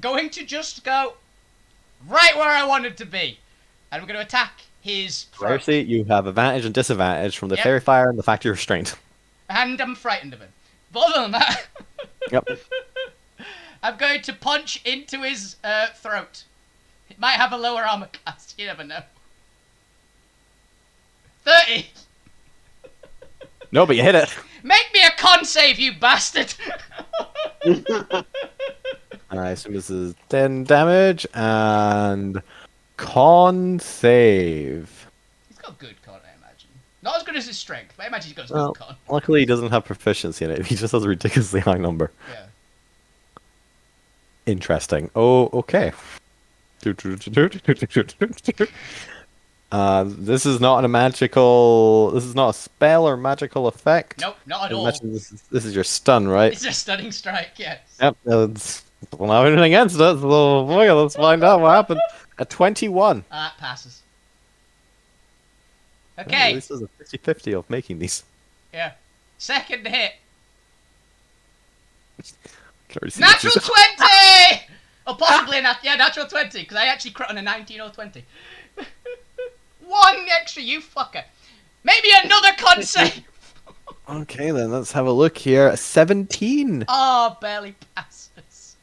going to just go right where I wanted to be, and I'm going to attack his throat. Mercy, you have advantage and disadvantage from the Yep. fairy fire and the fact you're restrained. And I'm frightened of him. But other than that, Yep. I'm going to punch into his throat. It might have a lower armor class, you never know. 30! No, but you hit it. Make me a con save, you bastard! Alright, so this is 10 damage and con save. He's got good con, I imagine. Not as good as his strength, but I imagine he's got Well, good con. luckily he doesn't have proficiency in it. He just has a ridiculously high number. Yeah. Interesting. Oh, okay. This is not a magical. This is not a spell or magical effect. Nope, not at I all. imagine this is your stun, right? It's a stunning strike, yes. Yep. Don't have anything against it. So boy, let's find out what happened. A 21. That passes. Oh, Okay, this is a 50-50 of making these. yeah. Second hit. Can already see Natural the 20! Or possibly natural 20, because I actually crit on a 19 or 20. One extra, you fucker. Maybe another con save! Okay, then let's have a look here. A 17. Oh, barely passes.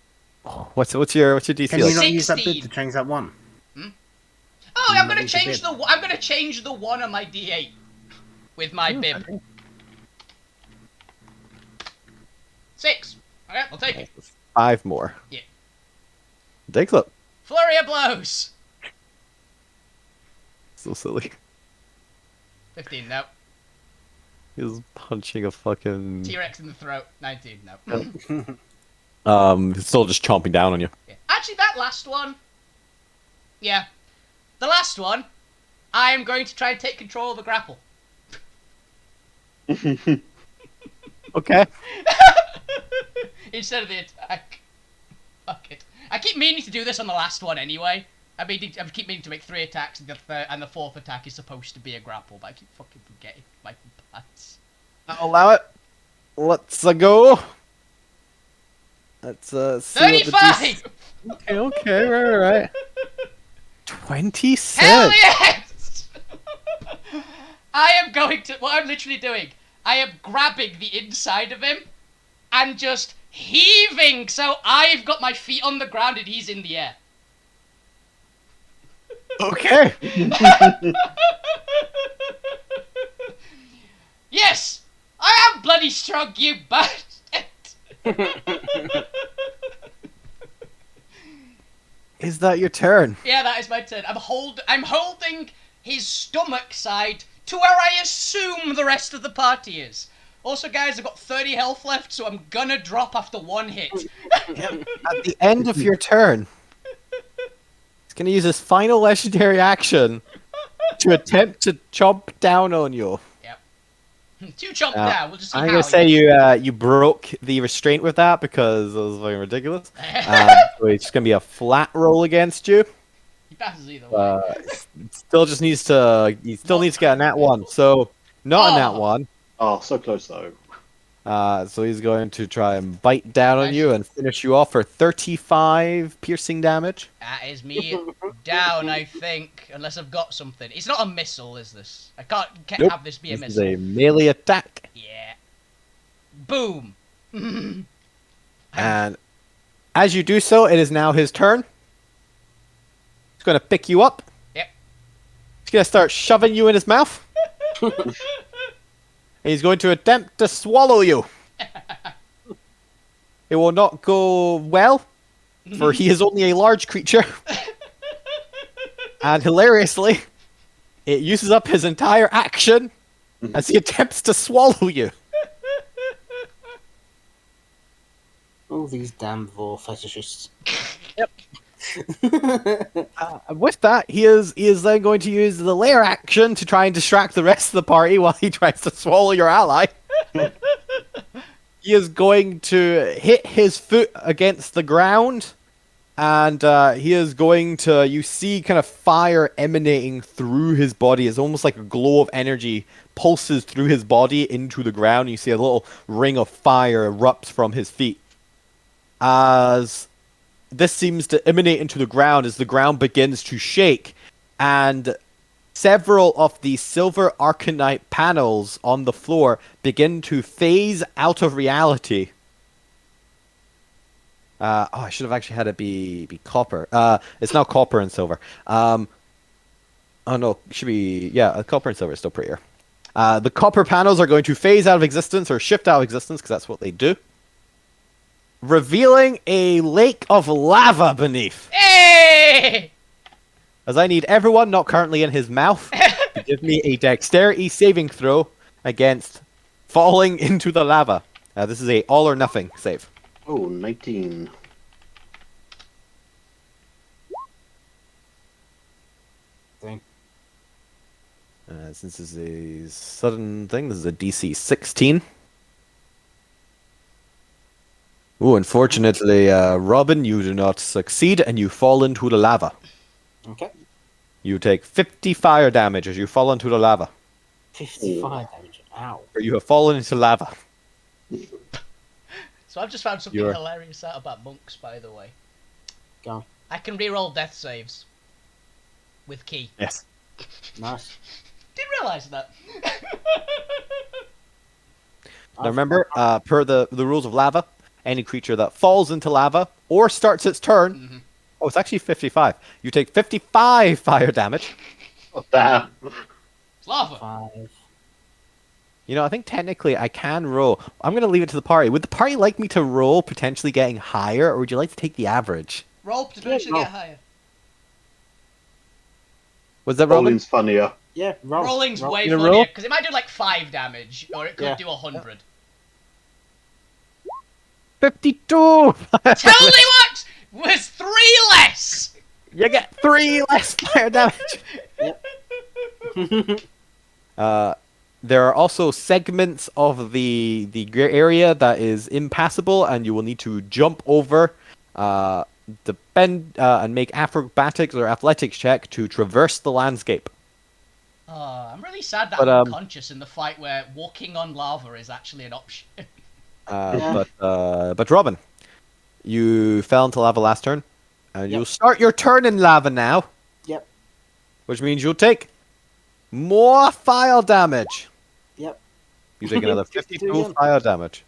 What's your DC? Can you Like? not use that bit 16. to change that one? Oh, I'm gonna use the change bib? I'm gonna change the 1 on my D8 with my bib. Okay. 6. Okay, I'll take it. 5 more. Yeah. Takes it. Flurry of blows. So silly. 15, no. He's punching a fucking. T-Rex in the throat. 19, no. He's still just chomping down on you. Yeah. Actually, that last one. Yeah. The last one, I am going to try and take control of the grapple. Okay. Instead of the attack. Fuck it. I keep meaning to do this on the last one anyway. I keep meaning to make 3 attacks, and the 4th attack is supposed to be a grapple, but I keep fucking forgetting my pants. I'll allow it. Let's go. Let's see what the 35! Okay, right. 26. Hell yes! I am going to. What I'm literally doing, I am grabbing the inside of him and just heaving, so I've got my feet on the ground and he's in the air. Okay. Yes! I am bloody strong, you bastard! Is that your turn? Yeah, that is my turn. I'm holding his stomach side to where I assume the rest of the party is. Also, guys, I've got 30 health left, so I'm gonna drop after 1 hit. At the end of your turn, he's going to use his final legendary action to attempt to chomp down on you. Yep. 2 chomp down. We'll just see I'm how going to say you broke the restraint with that because it was fucking ridiculous. So it's just going to be a flat roll against you. He passes either way. Still just needs to. He still needs to get a nat 1. So not a nat 1. Oh, so close though. So he's going to try and bite down on you and finish you off for 35 piercing damage. That is me down, I think. Unless I've got something. It's not a missile, is this? I can't Nope. have this be a This is missile. a melee attack. Yeah. Boom. And as you do so, it is now his turn. He's going to pick you up. Yep. He's going to start shoving you in his mouth. And he's going to attempt to swallow you. It will not go well, for he is only a large creature. And hilariously, it uses up his entire action as he attempts to swallow you. All these damn vor fetishists. With that, he is then going to use the lair action to try and distract the rest of the party while he tries to swallow your ally. He is going to hit his foot against the ground, and he is going to, you see kind of fire emanating through his body. It's almost like a glow of energy pulses through his body into the ground. You see a little ring of fire erupts from his feet. As this seems to emanate into the ground as the ground begins to shake, and several of the silver arcanite panels on the floor begin to phase out of reality. I should have actually had it be copper. It's now copper and silver. Oh no, it should be, copper and silver is still prettier. The copper panels are going to phase out of existence or shift out of existence because that's what they do, revealing a lake of lava beneath. Hey! As I need everyone not currently in his mouth to give me a dexterity saving throw against falling into the lava. This is a all or nothing save. Oh, 19. Since this is a sudden thing, this is a DC 16. Ooh, unfortunately, Robin, you do not succeed and you fall into the lava. Okay. You take 50 fire damage as you fall into the lava. 55 damage. Ow. Or you have fallen into lava. So I've just found something You're- hilarious out about monks, by the way. Go on. I can reroll death saves with key. Yes. Nice. Didn't realise that. Now remember, per the rules of lava, any creature that falls into lava or starts its turn, oh, it's actually 55. You take 55 fire damage. Damn. It's lava. 5. You know, I think technically I can roll. I'm going to leave it to the party. Would the party like me to roll potentially getting higher, or would you like to take the average? Roll to potentially roll. get higher. Was that Robin? Rolling's funnier. Yeah, roll. Rolling's roll. way You gonna funnier roll? because it might do like 5 damage, or it could Yeah. do 100. 52! Tell me what was 3 less. You get 3 less fire damage! There are also segments of the area that is impassable, and you will need to jump over, and make acrobatics or athletics check to traverse the landscape. Oh, I'm really sad that But, I'm unconscious in the fight where walking on lava is actually an option. But Robin, you fell into lava last turn, and Yep. you'll start your turn in lava now, Yep. which means you'll take more fire damage. Yep. You take another 52 52 again. fire damage.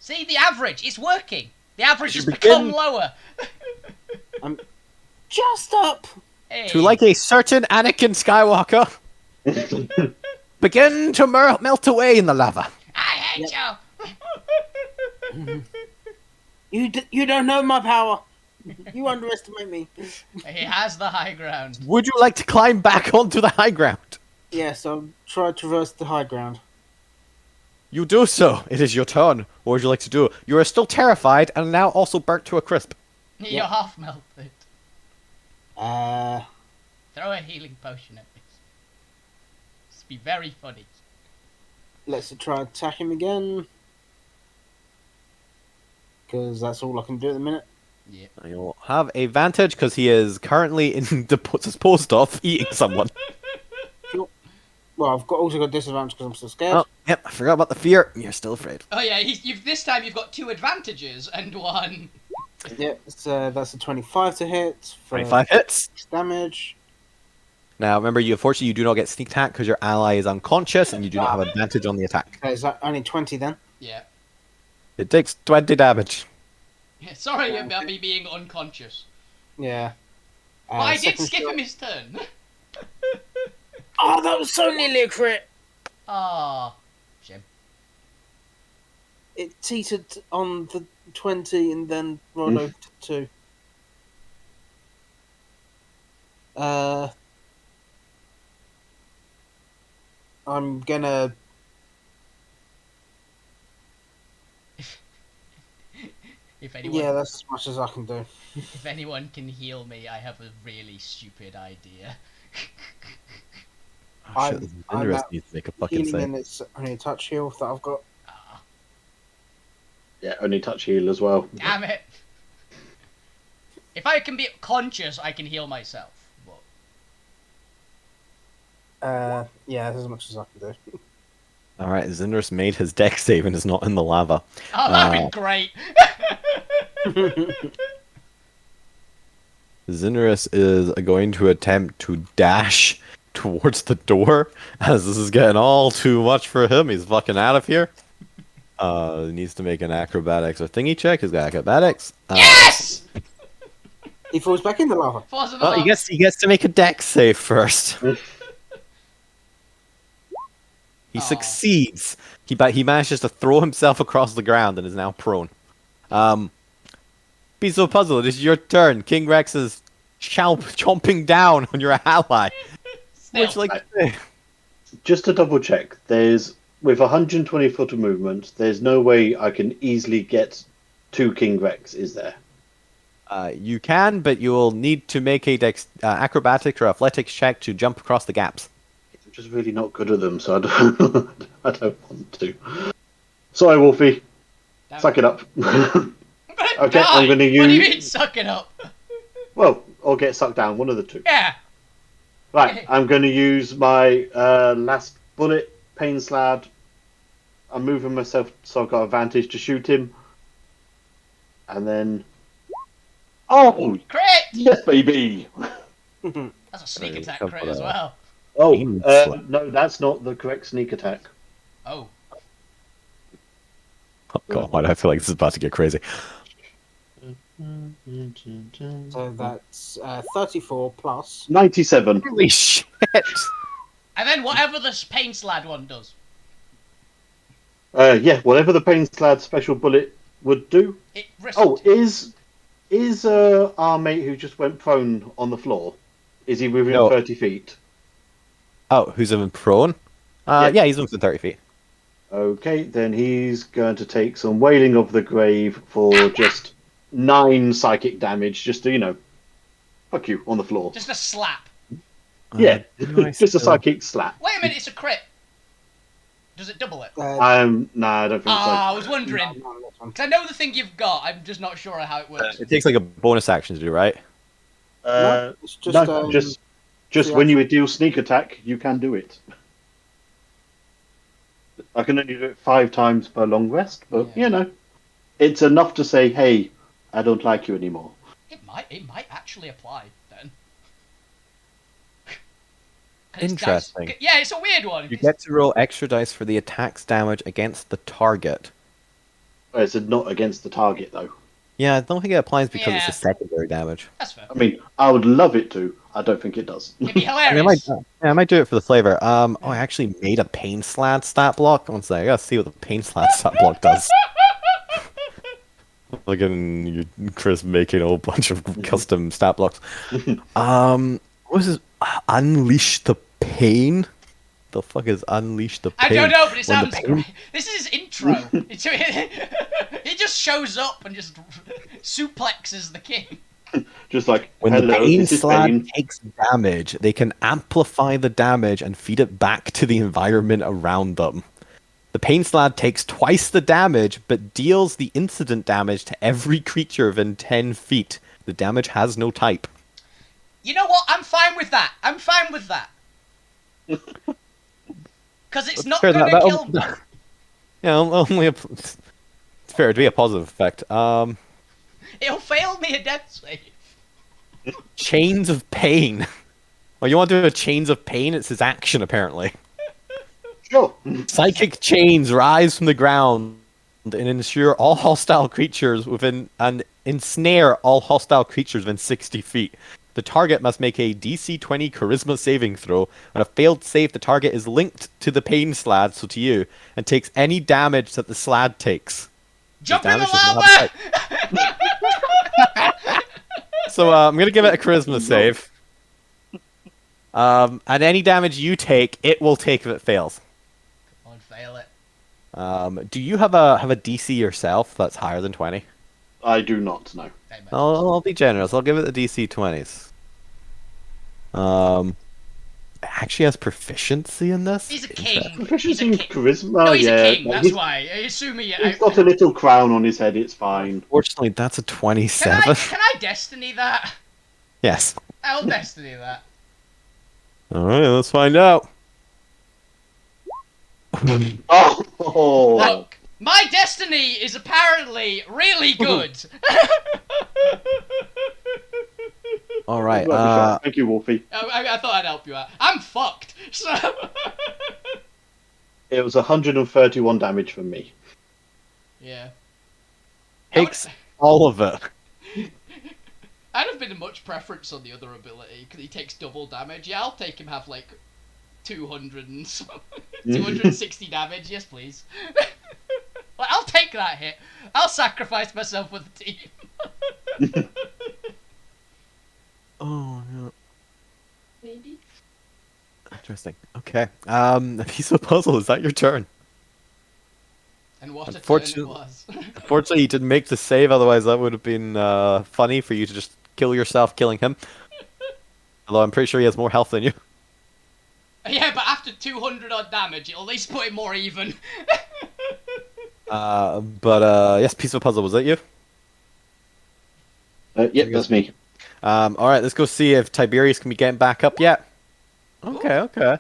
See, the average, it's working. The average You has become begin- lower. Just up. Hey. To like a certain Anakin Skywalker, begin to melt away in the lava. I hate You don't know my power. You underestimate me. you. He has the high ground. Would you like to climb back onto the high ground? Yes, I'll try to traverse the high ground. You do so. It is your turn. What would you like to do? You are still terrified and now also burnt to a crisp. You're half melted. Throw a healing potion at me. This be very funny. Let's try attack him again. Because that's all I can do at the minute. Yeah. You'll have advantage because he is currently disposed of eating someone. Well, also got disadvantage because I'm still scared. Oh, yep. I forgot about the fear. You're still afraid. Oh yeah, this time you've got 2 advantages and 1. Yeah, that's a 25 to hit. For 25 hits. 6 damage. Now, remember, unfortunately, you do not get sneak attack because your ally is unconscious and you do not have advantage on the attack. Okay, is that only 20 then? Yeah. It takes 20 damage. Yeah, sorry about me being unconscious. Yeah. But I did second skip shot- him his turn. Oh, that was so nearly a crit! Ah, shame. It teetered on the 20 and then rolled over to 2. I'm gonna... If anyone, Yeah, that's as much as I can do. if anyone can heal me, I have a really stupid idea. Oh, shit, I'm Indris at needs to make a fucking Healing save. and it's only a touch heal that I've got. Ah, Yeah, only touch heal as well. damn it! If I can be conscious, I can heal myself. But Yeah, that's as much as I can do. Alright, Zindris made his deck save and is not in the lava. oh, that'd be great. Zindris is going to attempt to dash towards the door, as this is getting all too much for him. He's fucking out of here. He needs to make an acrobatics or thingy check. He's got acrobatics. Yes! He falls back in the lava. Falls in the Well, he lava. gets to make a deck save first. He Aw. succeeds. He manages to throw himself across the ground and is now prone. Piece of puzzle. It is your turn. King Rex is chomping down on your ally. Still. Which, like, Just to double check, there's with 120 foot of movement, there's no way I can easily get to King Rex, is there? you can, but you will need to make a acrobatics or athletics check to jump across the gaps. I'm just really not good at them, so I don't want to. Sorry, Wolfie. Damn Suck it up. Okay, Die! I'm going to use. What do you mean, suck it up? Well, or get sucked down, one of the two. Yeah. Right, I'm going to use my last bullet, pain slab. I'm moving myself so I've got advantage to shoot him. And then. Oh! Crit! Yes, baby! That's a sneak Right, attack come crit for as that. well. Oh, Pain slab. no, that's not the correct sneak attack. Oh. Oh god, I feel like this is about to get crazy. So that's 34 plus. 97. Holy shit! And then whatever the pain slad one does. Yeah, whatever the pain slab special bullet would do. It risks Oh, is our mate who just went prone on the floor? Is he within No. 30 feet? Oh, who's even prone? Yeah, he's within 30 feet. Okay, then he's going to take some Wailing of the Grave for just 9 psychic damage, just to, fuck you, on the floor. just a slap. Yeah, nice just a to- psychic slap. Wait a minute, it's a crit. Does it double it? No, Nah, I don't think Ah, I so. was wondering. not on this one. Because I know the thing you've got, I'm just not sure how it works. It takes like a bonus action to do, right? No, it's just, No, just the when you deal sneak attack, you can do it. I can only do it 5 times per long rest, but Yeah. it's enough to say, "Hey, I don't like you anymore." It might actually apply then. 'Cause it's Interesting. dice- Yeah, it's a weird one. You get to roll extra dice for the attack's damage against the target. It's not against the target though. Yeah, I don't think it applies because it's Yeah. a secondary damage. That's fair. I mean, I would love it to. I don't think it does. It'd be I mean, hilarious. I might do it for the flavor. Oh, I actually made a pain slad stat block. One second, I gotta see what the pain slad stat block does. Look at Chris making a whole bunch of custom stat blocks. What was this? Unleash the pain? The fuck is unleash the pain? I don't know, but it When the sounds pain- great. This is his intro. He just shows up and just suplexes the king. Just like, When hello, the pain this is slab pain. takes damage, they can amplify the damage and feed it back to the environment around them. The pain slab takes twice the damage, but deals the incident damage to every creature within 10 feet. The damage has no type. You know what? I'm fine with that. I'm fine with that. Because it's not Fair, going to that- kill me. Yeah, only it's fair to be a positive effect. It'll fail me a death save. Chains of pain. Oh, you want to do a chains of pain? It's his action, apparently. Sure. Psychic chains rise from the ground and ensure all hostile creatures and ensnare all hostile creatures within 60 feet. The target must make a DC 20 Charisma saving throw. On a failed save, the target is linked to the pain slad, so to you, and takes any damage that the slad takes. Jump in the damage does not lava! So I'm gonna give it a Charisma save. And any damage you take, it will take if it fails. Come on, fail it. Do you have a DC yourself that's higher than 20? I do not know. Hey, man. I'll be generous. I'll give it the DC 20s. It actually has proficiency in this. He's a king. He's Proficiency a in king. charisma. No, he's yeah, a king. but That's why. I assume he. He's got a little crown on his head. It's fine. Unfortunately, that's a Can 27. I destiny that? Yes. I'll destiny that. All right, let's find out. Oh, Look, my destiny is apparently really good. All right. Thank you, Wolfie. I thought I'd help you out. I'm fucked. So. It was 131 damage from me. Yeah. Takes all of it. I'd have been a much preference on the other ability because he takes double damage. Yeah, I'll take him have like 200 and 260 damage. Yes, please. Well, I'll take that hit. I'll sacrifice myself for the team. Oh, yeah. Maybe. Interesting. Okay. A piece of puzzle. Is that your turn? And what a turn it Unfortunate- was. Unfortunately, you didn't make the save. Otherwise, that would have been funny for you to just kill yourself killing him. Although I'm pretty sure he has more health than you. Yeah, but after 200 odd damage, it'll at least put it more even. Yes, piece of a puzzle. Was that you? Yep, that's me. All right, let's go see if Tiberius can be getting back up yet. Okay, okay.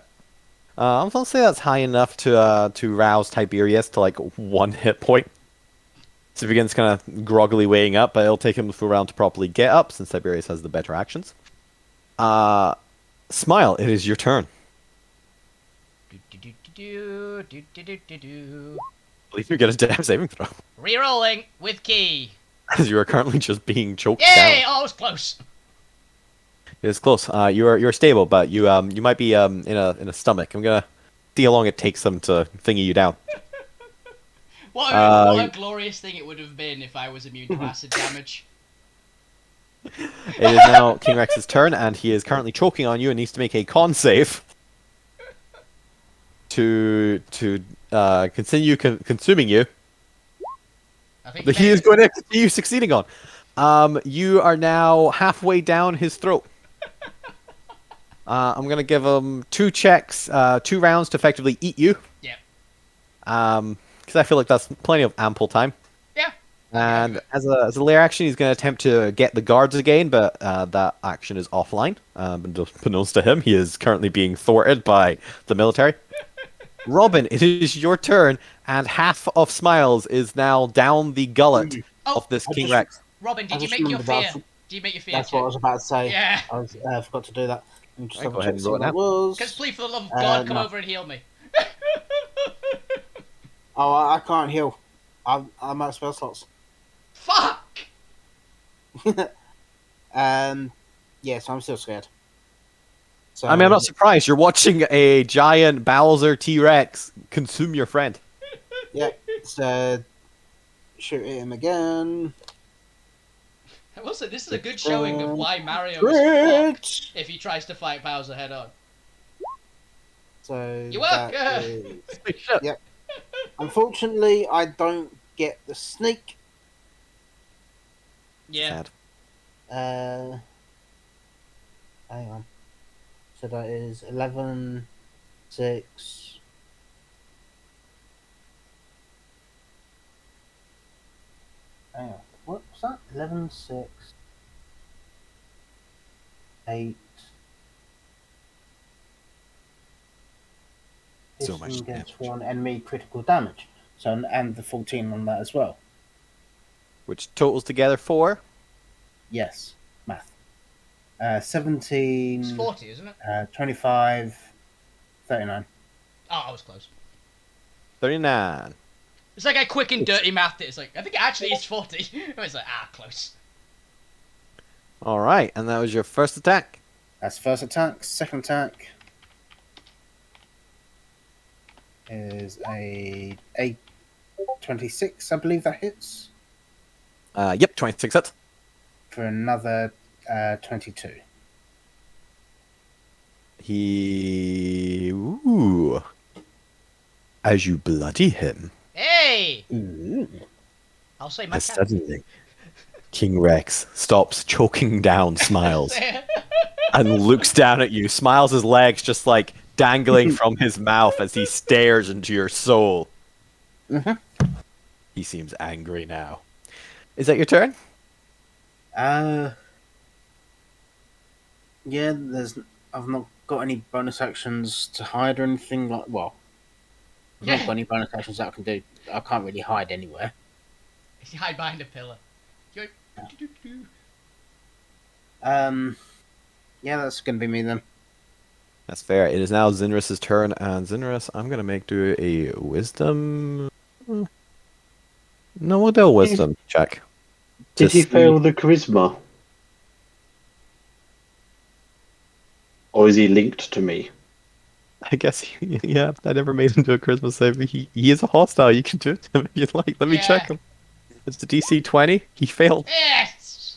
I'm gonna say that's high enough to rouse Tiberius to like 1 hit point. So he begins kind of groggily weighing up, but it'll take him a full round to properly get up since Tiberius has the better actions. Smile, it is your turn. Do. I believe you get a damn saving throw, Rerolling with key. as you are currently just being choked Yay! down. Oh, it was close. It's close. You're stable, but you might be in a stomach. I'm gonna see how long it takes them to thingy you down. What a glorious thing it would have been if I was immune to acid damage. It is now King Rex's turn, and he is currently choking on you and needs to make a con save to continue consuming you. I think That he is going to continue succeeding on. You are now halfway down his throat. I'm gonna give him 2 checks, 2 rounds to effectively eat you. Yeah. Because I feel like that's plenty of ample time. Yeah. And as a layer action, he's going to attempt to get the guards again, but that action is offline. Unbeknownst to him, he is currently being thwarted by the military. Robin, it is your turn, and half of Smiles is now down the gullet of this I King just- Rex. Robin, did I you just make your remembered fear? that- Did you make your fear That's what I was about to say. Yeah. I forgot to do that. Let me just Right, go double ahead check and see roll what it that now. was. Because please, for the love of God, come no. over and heal me. Oh, I can't heal. I'm out of spell slots. Fuck! Yeah, so I'm still scared. So I mean, I'm not surprised. You're watching a giant Bowser T-Rex consume your friend. Yeah, so shoot at him again. I will say, this is a good showing of why Mario is fucked Crit! if he tries to fight Bowser head on. So You that work! is- Shit. Yep. Unfortunately, I don't get the sneak. Yeah. Sad. Hang on. So that is 11, 6. Hang on. What was that? 11, 6, 8. So much Piercing against damage. 1 enemy critical damage. So and the 14 on that as well. Which totals together for? Yes, math. 17. It's 40, isn't it? 25, 39. Oh, I was close. 39. It's like I quick and dirty mathed it. It's like, I think it actually is 40. It's like, close. All right, and that was your first attack. That's first attack. Second attack is a 26, I believe that hits, Yep, 26 hits. for another 22. Ooh. As you bloody him, Hey! Ooh. I'll say my cat. suddenly King Rex stops choking down Smiles and looks down at you. Smiles' legs just like dangling from his mouth as he stares into your soul. Mhm. He seems angry now. Is that your turn? Yeah, I've not got any bonus actions to hide or anything like. Well, I've not got any bonus actions that I can do. I can't really hide anywhere. You hide behind a pillar. Yeah, that's gonna be me then. That's fair. It is now Zinrus' turn, and Zinrus, I'm gonna do a wisdom. No, we'll do a wisdom check. Did he see- fail the charisma? Or is he linked to me? I guess, yeah, I never made him do a charisma save. He is a hostile. You can do it to him if you'd like. Let me Yeah. check him. It's the DC 20. He failed. Yes!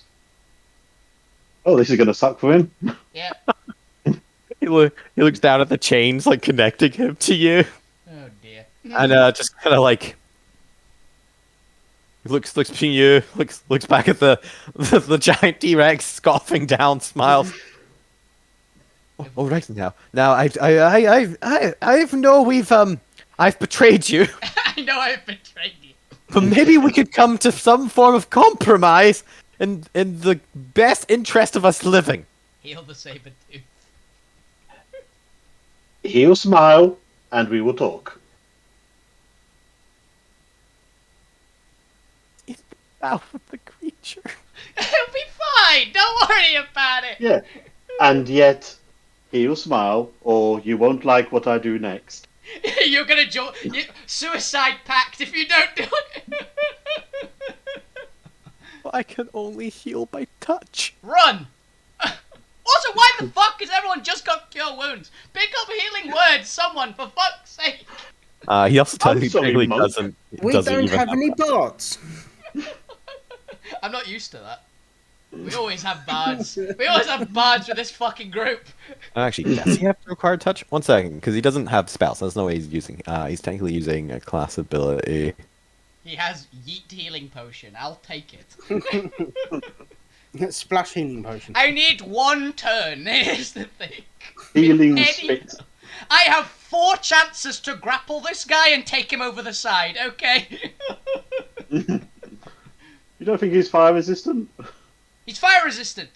Oh, this is going to suck for him. Yeah. He looks down at the chains, like connecting him to you, Oh dear. and just kind of like looks between you, looks back at the giant T-Rex, scoffing down, smiles. Oh, right now. Now, I know I've betrayed you, I know I've betrayed you. but maybe we could come to some form of compromise in the best interest of us living. Heal the saber tooth. He'll smile, and we will talk. Out with the creature. It'll be fine. Don't worry about it. Yeah. And yet, he'll smile, or you won't like what I do next. You're gonna join suicide pact if you don't do it. I can only heal by touch. Run. Also, why the fuck has everyone just got cure wounds? Pick up healing words, someone, for fuck's sake. He also I'm sorry, technically monk. doesn't. We doesn't don't even have any bots. I'm not used to that. We always have bards. We always have bards with this fucking group. Actually, does he have to require touch? 1 second, because he doesn't have spells. There's no way he's using. He's technically using a class ability. He has yeet healing potion. I'll take it. Splash healing potion. I need 1 turn. Here's the thing. Healing Any- spit. I have 4 chances to grapple this guy and take him over the side. Okay. You don't think he's fire resistant? He's fire resistant,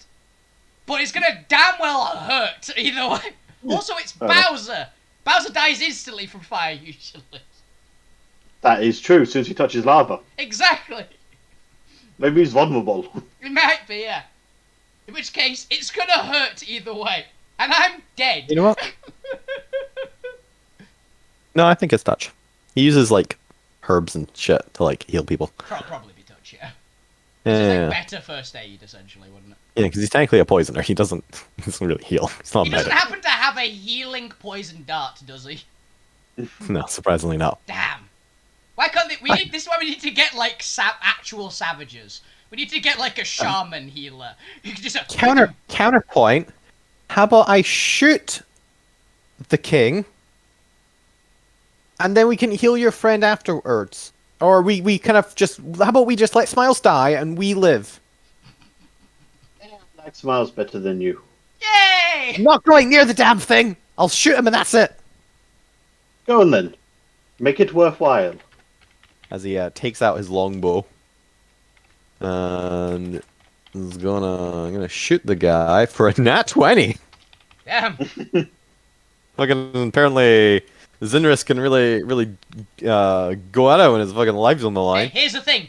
but it's gonna damn well hurt either way. Also, it's Fair enough. Bowser. Bowser dies instantly from fire usually. That is true, as soon as he touches lava. Exactly. Maybe he's vulnerable. It might be, yeah. In which case, it's gonna hurt either way, and I'm dead. You know what? No, I think it's touch. He uses like herbs and shit to like heal people. Probably be touch, yeah. Yeah, It's yeah, like yeah. better first aid, essentially, wouldn't it? Yeah, because he's technically a poisoner. He doesn't really heal. He's not He a doesn't medic. happen to have a healing poison dart, does he? No, surprisingly not. Damn. Why can't they? This is why we need to get like actual savages. We need to get like a shaman healer. You can just Counterpoint. How about I shoot the king, and then we can heal your friend afterwards? Or we kind of just. How about we just let Smiles die and we live? Like smiles better than you. Yay! I'm not going near the damn thing. I'll shoot him and that's it. Go on then. Make it worthwhile. As he takes out his longbow and is gonna shoot the guy for a nat 20. Damn. Fucking apparently Zinris can really go at it when his fucking life's on the Hey, line. here's the thing.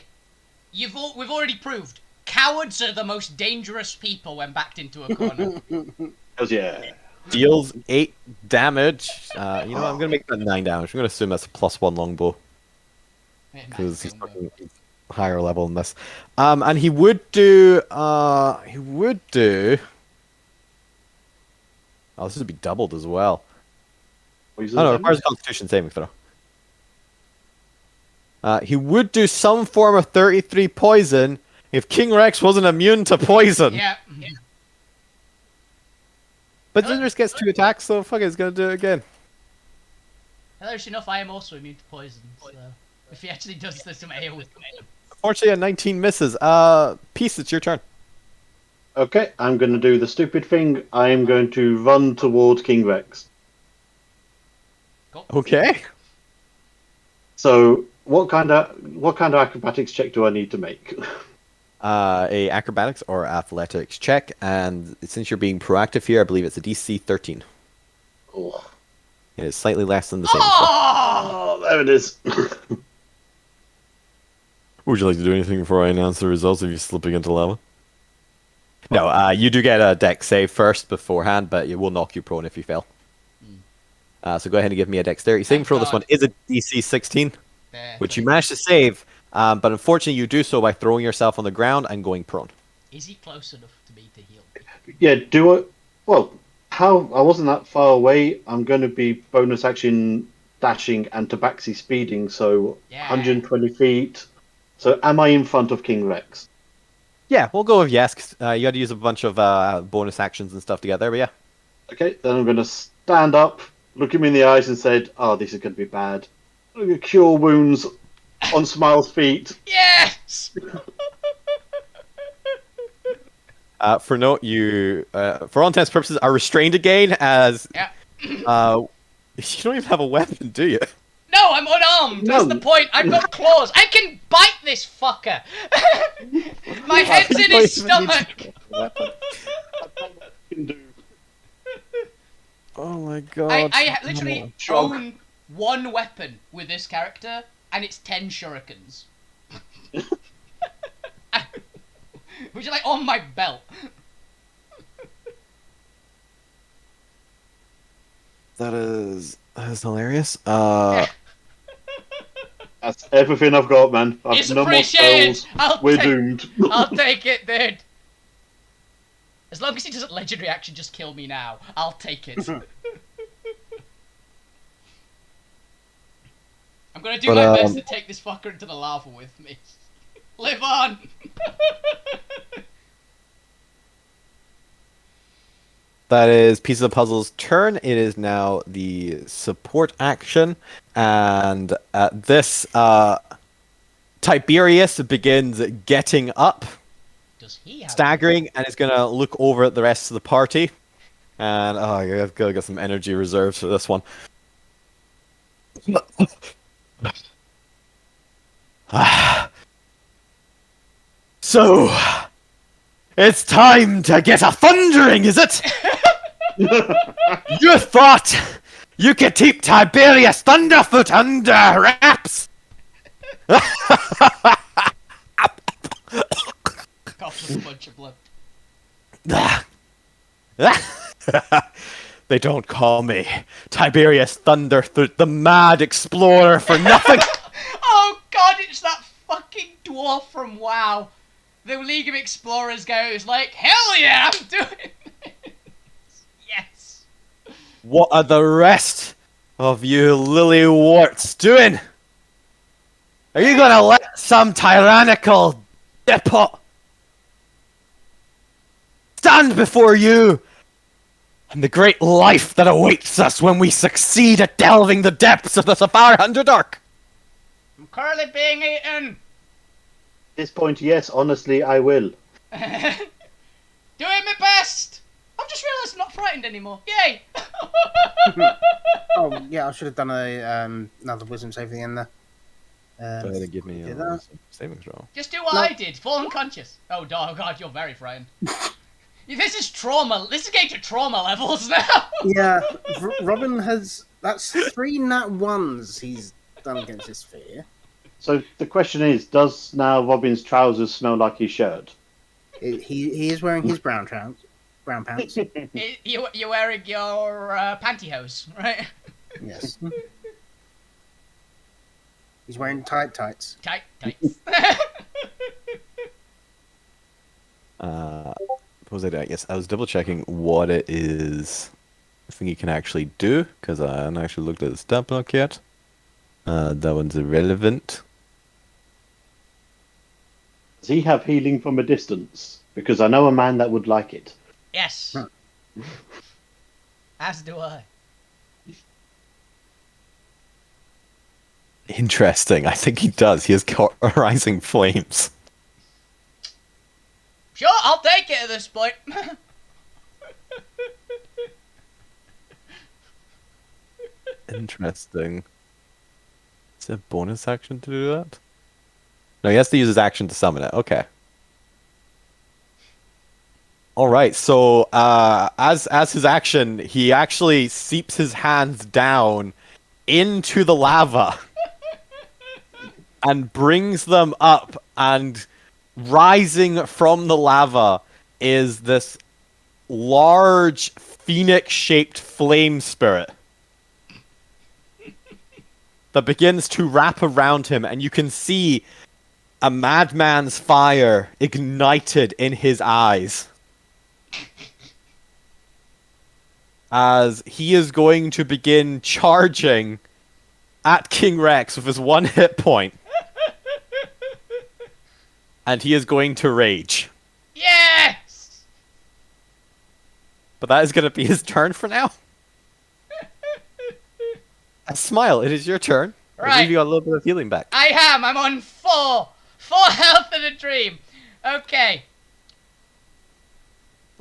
We've already proved cowards are the most dangerous people when backed into a corner. Because yeah. Deals 8 damage. You know what, I'm gonna make that 9 damage. I'm gonna assume that's a +1 longbow because he's fucking higher level than this. And he would do. Oh, this would be doubled as well. Oh no, it requires a Constitution saving throw. He would do some form of 33 poison if King Rex wasn't immune to poison. Yeah. But Zinris gets 2 attacks, so fuck it, he's gonna do it again. Close enough, I am also immune to poison, so if he actually does this to me, Unfortunately, a 19 misses. Peace, it's your turn. Okay, I'm going to do the stupid thing. I am going to run towards King Rex. Cool. Okay. So, what kind of acrobatics check do I need to make? A acrobatics or athletics check, and since you're being proactive here, I believe it's a DC 13. Oh, It is slightly less than the same. Oh! there it is. Would you like to do anything before I announce the results of you slipping into lava? No, you do get a dex save first beforehand, but it will knock you prone if you fail. So go ahead and give me a dexterity saving throw. This one is a DC 16, which you managed to save, but unfortunately you do so by throwing yourself on the ground and going prone. Is he close enough to me to heal? Yeah, do I... Well, how... I wasn't that far away. I'm going to be bonus action dashing and tabaxi speeding, so Yeah. 120 feet. So am I in front of King Rex? Yeah, we'll go with yes. 'Cause, you got to use a bunch of bonus actions and stuff together, but yeah. Okay, then I'm going to stand up, look him in the eyes and said, oh, this is going to be bad. I'm going to cure wounds on Smile's feet. Yes! For note, you, for all intents and purposes, are restrained again as Yeah. you don't even have a weapon, do you? No, I'm unarmed. That's the No. point. I've got claws. I can bite this fucker. My head's in his stomach. Can do. Oh my god. I literally Shrug. own one weapon with this character, and it's 10 shurikens. Which are like on my belt. That is hilarious. That's everything I've got, man. I've It's no more appreciated. spells. We're doomed. I'll take it, dude. As long as he doesn't legendary action just kill me now, I'll take it. I'm gonna do my best to take this fucker into the lava with me. Live on! That is Pieces of Puzzle's turn. It is now the support action, and at this, Tiberius begins getting up, Does he have staggering, and is gonna look over at the rest of the party. And I've got some energy reserves for this one. So, it's time to get a thundering, is it? You thought you could keep Tiberius Thunderfoot under wraps? Coughs a bunch of blood. They don't call me Tiberius Thunderfoot, the mad explorer, for nothing. Oh god, it's that fucking dwarf from WoW. The League of Explorers guy who's like, hell yeah, I'm doing it. Yes. What are the rest of you lily-warts doing? Are you gonna let some tyrannical dipot stand before you and the great life that awaits us when we succeed at delving the depths of the Sapphire Underdark? I'm currently being eaten. At this point, yes, honestly, I will. Doing my best. I've just realised I'm not frightened anymore. Yay! Oh yeah, I should have done a another wisdom save at the end there. Give me do a that. saving throw. Just do what No. I did. Fall unconscious. Oh god, you're very frightened. This is trauma. This is getting to trauma levels now. Yeah, Robin has that's 3 nat 1s he's done against his sphere. So the question is, does now Robin's trousers smell like his shirt? He is wearing his brown pants. You're wearing your pantyhose, right? Yes. He's wearing tights. Tight. What was I doing? Yes, I was double checking what it is I think he can actually do, because I haven't actually looked at the stat block yet. That one's irrelevant. Does he have healing from a distance? Because I know a man that would like it. Yes. As do I. Interesting. I think he does. He has rising flames. Sure, I'll take it at this point. Interesting. Is it a bonus action to do that? No, he has to use his action to summon it. Okay. All right. So, as his action, he actually seeps his hands down into the lava and brings them up, and rising from the lava is this large phoenix-shaped flame spirit that begins to wrap around him, and you can see a madman's fire ignited in his eyes as he is going to begin charging at King Rex with his 1 hit point. And he is going to rage. Yes! But that is going to be his turn for now. Smile, it is your turn. I Right. believe you got a little bit of healing back. I am. I'm on 4. 4 health in a dream. Okay.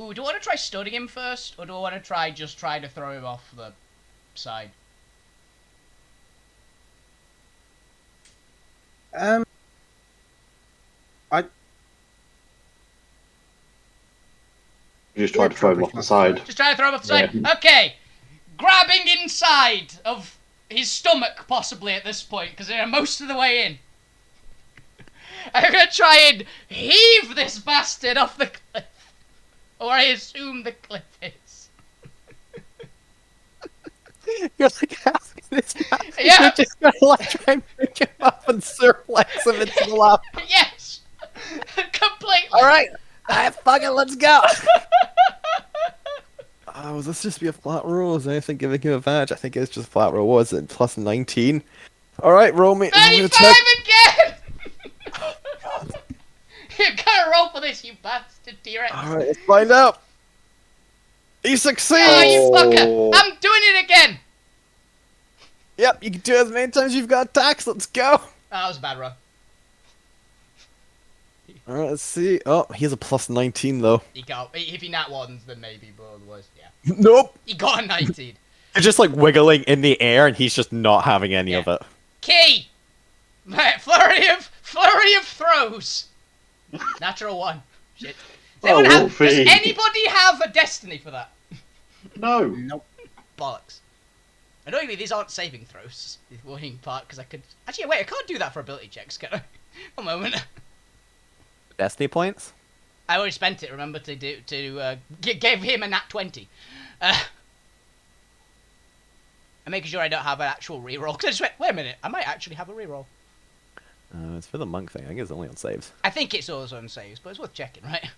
Ooh, do I want to try stunning him first, or do I want to try to throw him off the side? I You just tried to throw him off the side. Just try to throw him off the side. Okay, grabbing inside of his stomach, possibly at this point, because they're most of the way in. I'm gonna try and heave this bastard off the cliff, or I assume the cliff is. You're like asking this guy. Yeah. You're just gonna like try and pick him up and suplex him into the lava. Yes, completely. All right, fucking let's go. Oh, was this just be a flat roll? Is anything giving him advantage? I think it's just flat roll. Was it plus 19? All right, roll me. 35 again. You gotta roll for this, you bastard T-Rex. All right, let's find out. He succeeds. Oh, you fucker! Oh. I'm doing it again. Yep, you can do it as many times as you've got attacks. Let's go. Oh, that was a bad roll. All right, let's see. Oh, he has a plus 19 though. He got. If he nat ones, then maybe, but otherwise, yeah. Nope. He got a 19. You're just like wiggling in the air, and he's just not having any of it. Key. Flurry of throws. Natural 1. Shit. Does anybody have a destiny for that? No. Nope. Bollocks. Annoyingly, these aren't saving throws. The warning part, because I could. Actually, wait, I can't do that for ability checks, can I? One moment. Destiny points? I already spent it. Remember to give him a nat 20. I'm making sure I don't have an actual reroll. Because I just went, wait a minute, I might actually have a reroll. It's for the monk thing. I think it's only on saves. I think it's also on saves, but it's worth checking, right?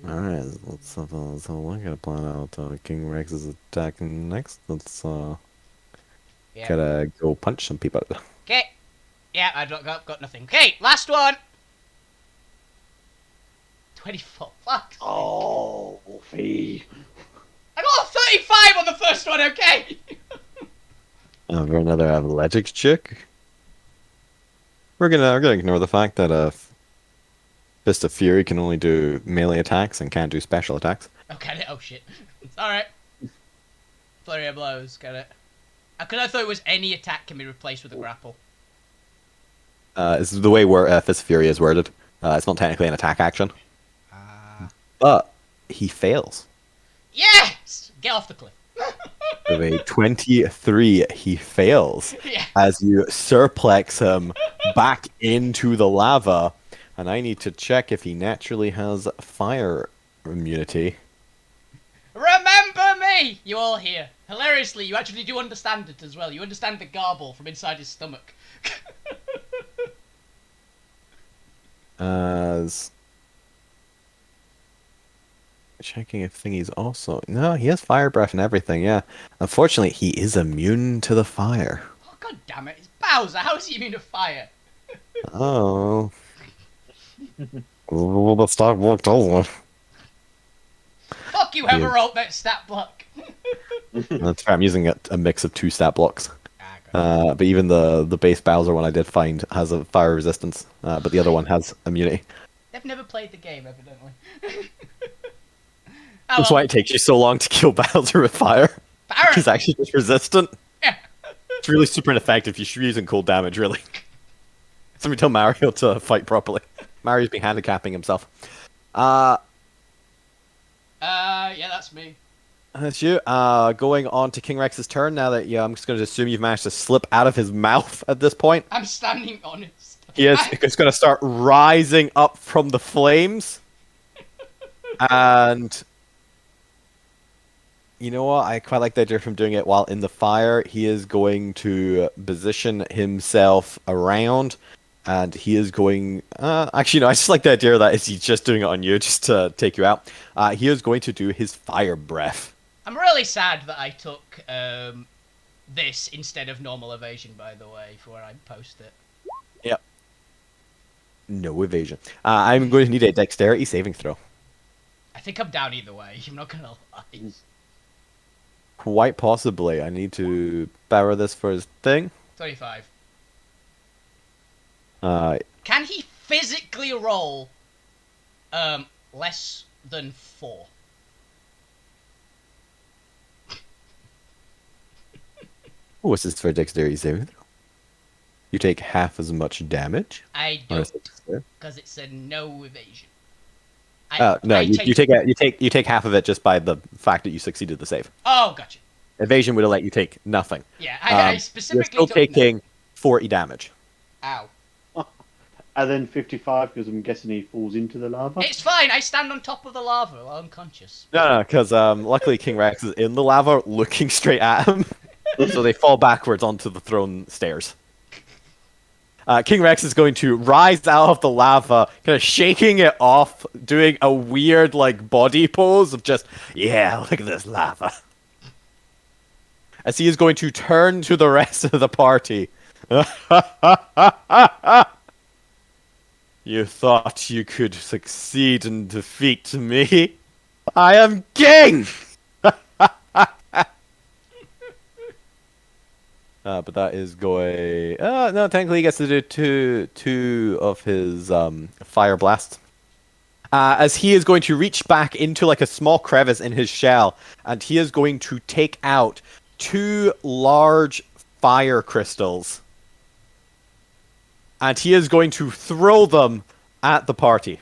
Alright, let's have a look at a plan out. King Rex is attacking next. Let's Yeah. gotta go punch some people. Okay. Yeah, I got nothing. Okay, last one. 24. Fuck. Oh, fee. I got a 35 on the first one. Okay. For another athletics check. We're gonna ignore the fact that Fist of Fury can only do melee attacks and can't do special attacks. Okay. Oh shit. All right. Flurry of blows. Got it. Because I thought it was any attack can be replaced with a grapple. It's the way where Fist of Fury is worded. It's not technically an attack action, but he fails. Yes. Get off the cliff. With a 23, he fails Yeah. as you surplex him back into the lava. And I need to check if he naturally has fire immunity. Remember me! You all hear. Hilariously, you actually do understand it as well. You understand the garble from inside his stomach. As checking if thingy's also no, he has fire breath and everything. Yeah, unfortunately, he is immune to the fire. Oh god damn it! It's Bowser. How is he immune to fire? Oh, the stock worked over. Fuck you, whoever wrote that stat block. That's right. I'm using a mix of two stat blocks. Ah, But even the base Bowser one I did find has a fire resistance, but the other one has immunity. They've never played the game, evidently. That's why it takes you so long to kill Bowser with fire. He's actually just resistant. Yeah. It's really super ineffective. You should be using cold damage, really. Somebody tell Mario to fight properly. Mario's been handicapping himself. Yeah, that's me. That's you. Going on to King Rex's turn now that, I'm just going to assume you've managed to slip out of his mouth at this point. I'm standing honest. It's going to start rising up from the flames. And you know what? I quite like the idea of him doing it while in the fire. He is going to position himself around, and he is going... actually, no, I just like the idea that he's just doing it on you, just to take you out. He is going to do his fire breath. I'm really sad that I took this instead of normal evasion, by the way, for where I post it. Yep. No evasion. I'm going to need a dexterity saving throw. I think I'm down either way. I'm not gonna lie. Quite possibly. I need to borrow this for his thing. 25. Uh, Can he physically roll less than 4? what's this for dexterity saving throw? You take half as much damage? I Or is don't, it- because it's a no evasion. no, I you take half of it just by the fact that you succeeded the save. Oh, gotcha. Evasion would have let you take nothing. Yeah, I You're specifically still took no. taking 40 damage. Ow. And then 55 because I'm guessing he falls into the lava. It's fine. I stand on top of the lava while unconscious. No, because luckily King Rex is in the lava looking straight at him. So they fall backwards onto the throne stairs. King Rex is going to rise out of the lava, kind of shaking it off, doing a weird like body pose of just, yeah, look at this lava. As he is going to turn to the rest of the party. You thought you could succeed and defeat me? I am king! But that is going... no, technically he gets to do two of his fire blasts. As he is going to reach back into like a small crevice in his shell, and he is going to take out 2 large fire crystals. And he is going to throw them at the party.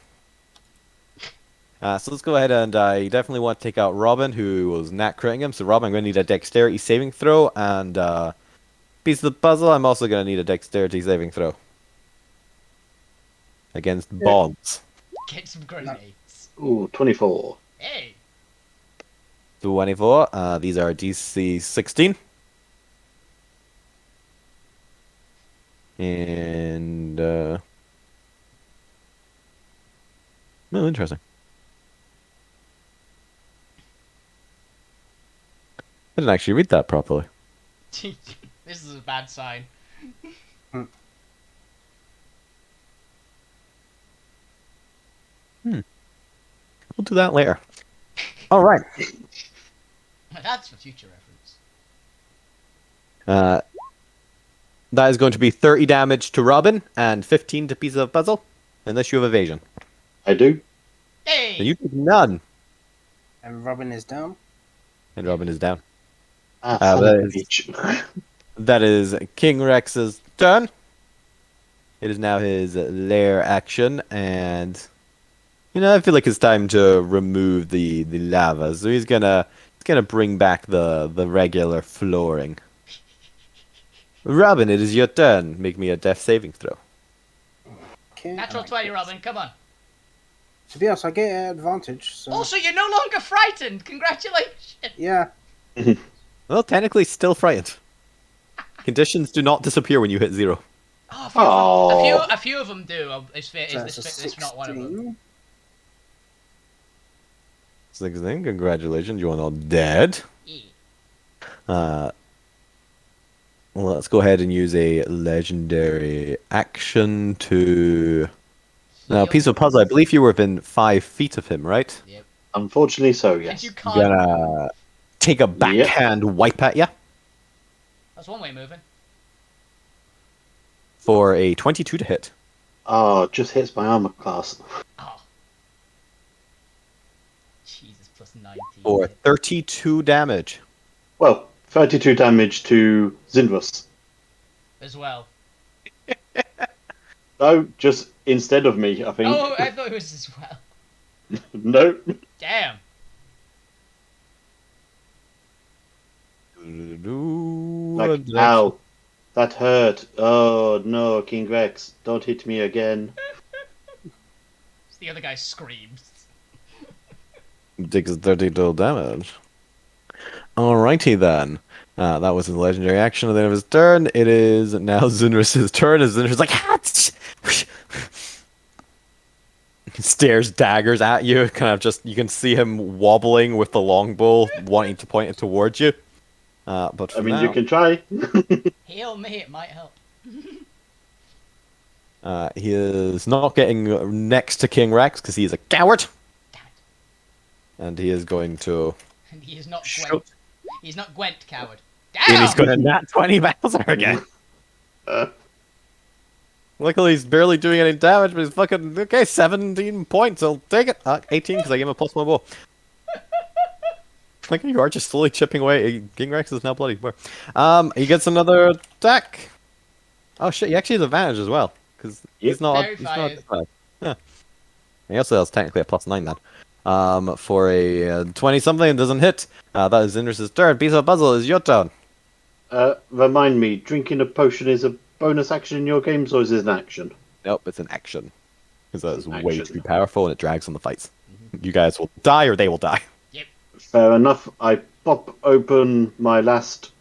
So let's go ahead and I definitely want to take out Robin, who was nat critting him. So Robin, I'm going to need a dexterity saving throw, and piece of the puzzle, I'm also going to need a dexterity saving throw. Against bombs. Get some grenades. Ooh, 24. Hey. 24. These are DC 16. And oh, interesting. I didn't actually read that properly. This is a bad sign. We'll do that later. All right. That's for future reference. That is going to be 30 damage to Robin and 15 to piece of puzzle, unless you have evasion. I do. Hey. So you take none, And Robin is down. and Robin is down. Son that of a is- bitch. That is King Rex's turn. It is now his lair action, and I feel like it's time to remove the lava. So he's gonna bring back the regular flooring. Robin, it is your turn. Make me a death saving throw. Okay. Natural 20, Robin. Come on. To be honest, I get an advantage. So Also, you're no longer frightened. Congratulations. yeah. Well, technically, still frightened. Conditions do not disappear when you hit 0. Oh, a few of them do. Is So that's a this not one of them? 16. 16, congratulations, you are not dead. Yeah. Well, let's go ahead and use a legendary action to... Now, piece of puzzle, I believe you were within 5 feet of him, right? Yep. Unfortunately so, And yes. you I'm can't. gonna take a backhand wipe at you That's one way of moving. for a 22 to hit. Oh, just hits my armor class. Oh. Jesus, plus 19. For 32 damage. Well, 32 damage to Zinvus. As well. No, just instead of me, I think. Oh, I thought it was as well. No. Damn. Like, ow. That hurt. Oh, no, King Rex. Don't hit me again. The other guy screams. Takes 32 damage. Alrighty then. That was his legendary action at the end of his turn. It is now Zunrus' turn, as Zunrus is like, stares daggers at you, kind of just, you can see him wobbling with the longbow, wanting to point it towards you. But for I mean, now, you can try. Heal me, it might help. he is not getting next to King Rex because he is a coward. Damn it. And he is going to And he is not shoot. He's not Gwent, coward. And he's Damn! got a nat 20 Bowser again. Luckily, he's barely doing any damage, but he's fucking... Okay, 17 points. I'll take it. 18, because I gave him a +1 bow. Like, you are just slowly chipping away. King Rex is now bloody. He gets another attack. Oh, shit. He actually has advantage as well. Because he's not... He's not yeah. He also has technically a +9 then. For a 20-something, doesn't hit. That is Indra's turn. Piece of puzzle is your turn. Remind me, drinking a potion is a bonus action in your games, or is it an action? Nope, it's an action. Because that is An way action. too powerful and it drags on the fights. You guys will die or they will die. Fair enough. I pop open my last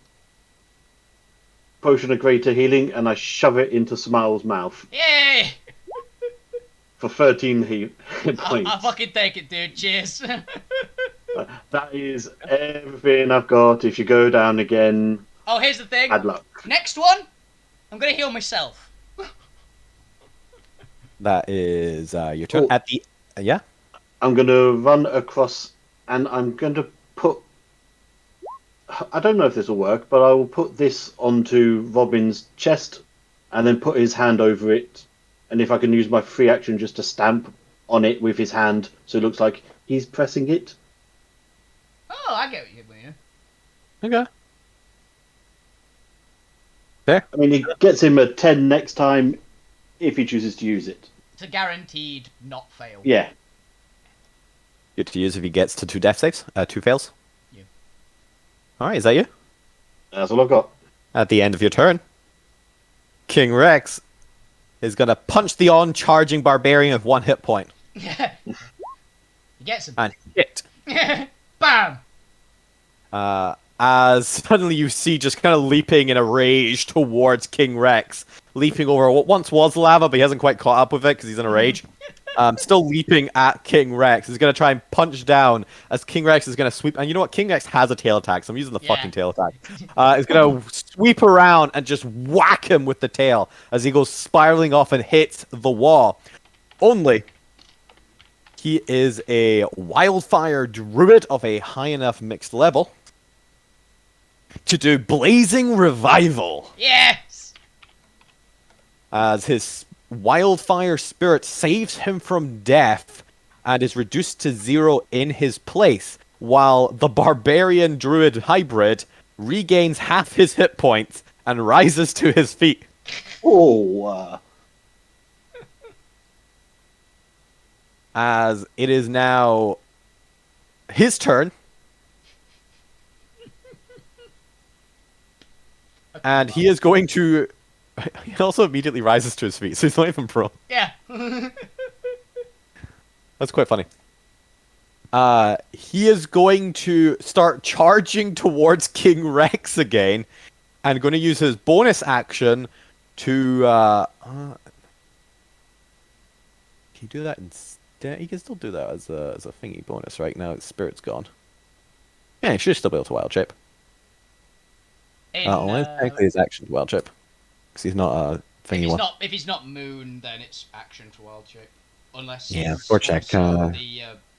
potion of greater healing and I shove it into Smile's mouth Yay! for 13 hit points. I'll fucking take it, dude. Cheers. That is everything I've got. If you go down again, Oh, here's the thing. bad luck. Next one, I'm gonna heal myself. That is your turn. Oh. At the... yeah? I'm going to run across and I'm going to put... I don't know if this will work, but I will put this onto Robin's chest and then put his hand over it. And if I can use my free action just to stamp on it with his hand so it looks like he's pressing it. Oh, I get what you mean. Okay. Fair. I mean, it gets him a 10 next time if he chooses to use it. It's a guaranteed not fail. Yeah. Good to use if he gets to 2 death saves. 2 fails. Yeah. Alright, is that you? That's all I've got. At the end of your turn, King Rex is going to punch the on-charging barbarian with 1 hit point. He gets him. And hit. Bam! As suddenly you see just kind of leaping in a rage towards King Rex. Leaping over what once was lava, but he hasn't quite caught up with it because he's in a rage. Still leaping at King Rex. He's going to try and punch down as King Rex is going to sweep. And you know what? King Rex has a tail attack, so I'm using the Yeah. fucking tail attack. He's going to sweep around and just whack him with the tail as he goes spiraling off and hits the wall. Only he is a wildfire druid of a high enough mixed level to do Blazing Revival. Yes! As his wildfire spirit saves him from death and is reduced to 0 in his place, while the barbarian druid hybrid regains half his hit points and rises to his feet. Oh, As it is now his turn, and he is going to... He also immediately rises to his feet, so he's not even prone. Yeah. That's quite funny. He is going to start charging towards King Rex again, and going to use his bonus action to... can he do that instead? He can still do that as a thingy bonus right now. His spirit's gone. Yeah, he should still be able to wild shape. Only technically his action to wild shape. Because he's not a thingy one. If he's not moon, then it's action to wild shape. Unless Yeah, he's or check. also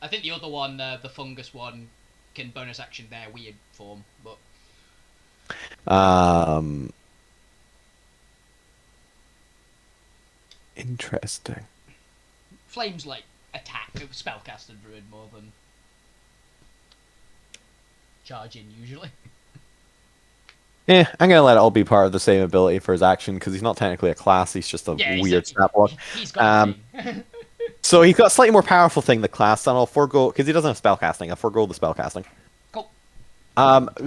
I think the other one, the fungus one, can bonus action their weird form, but Interesting. flames like attack spellcaster druid more than charging usually. Yeah, I'm gonna let it all be part of the same ability for his action because he's not technically a class. He's just a weird stat block. He's got a thing. So he's got a slightly more powerful thing than class, and I'll forego because he doesn't have spellcasting. I'll forego the spellcasting. Cool.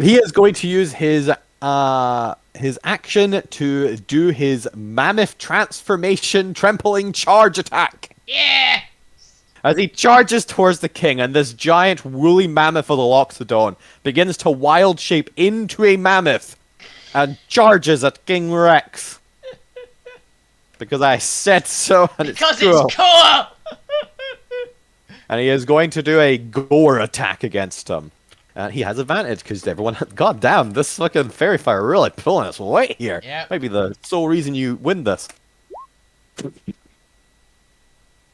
He is going to use his action to do his mammoth transformation trampling charge attack. Yeah. As he charges towards the king, and this giant woolly mammoth of the Loxodon begins to wild shape into a mammoth and charges at King Rex. Because I said so, and Because it's cool. it's cool. And he is going to do a gore attack against him. And he has advantage because everyone... God damn, this fucking fairy fire really pulling its weight here. Yep. Might be the sole reason you win this.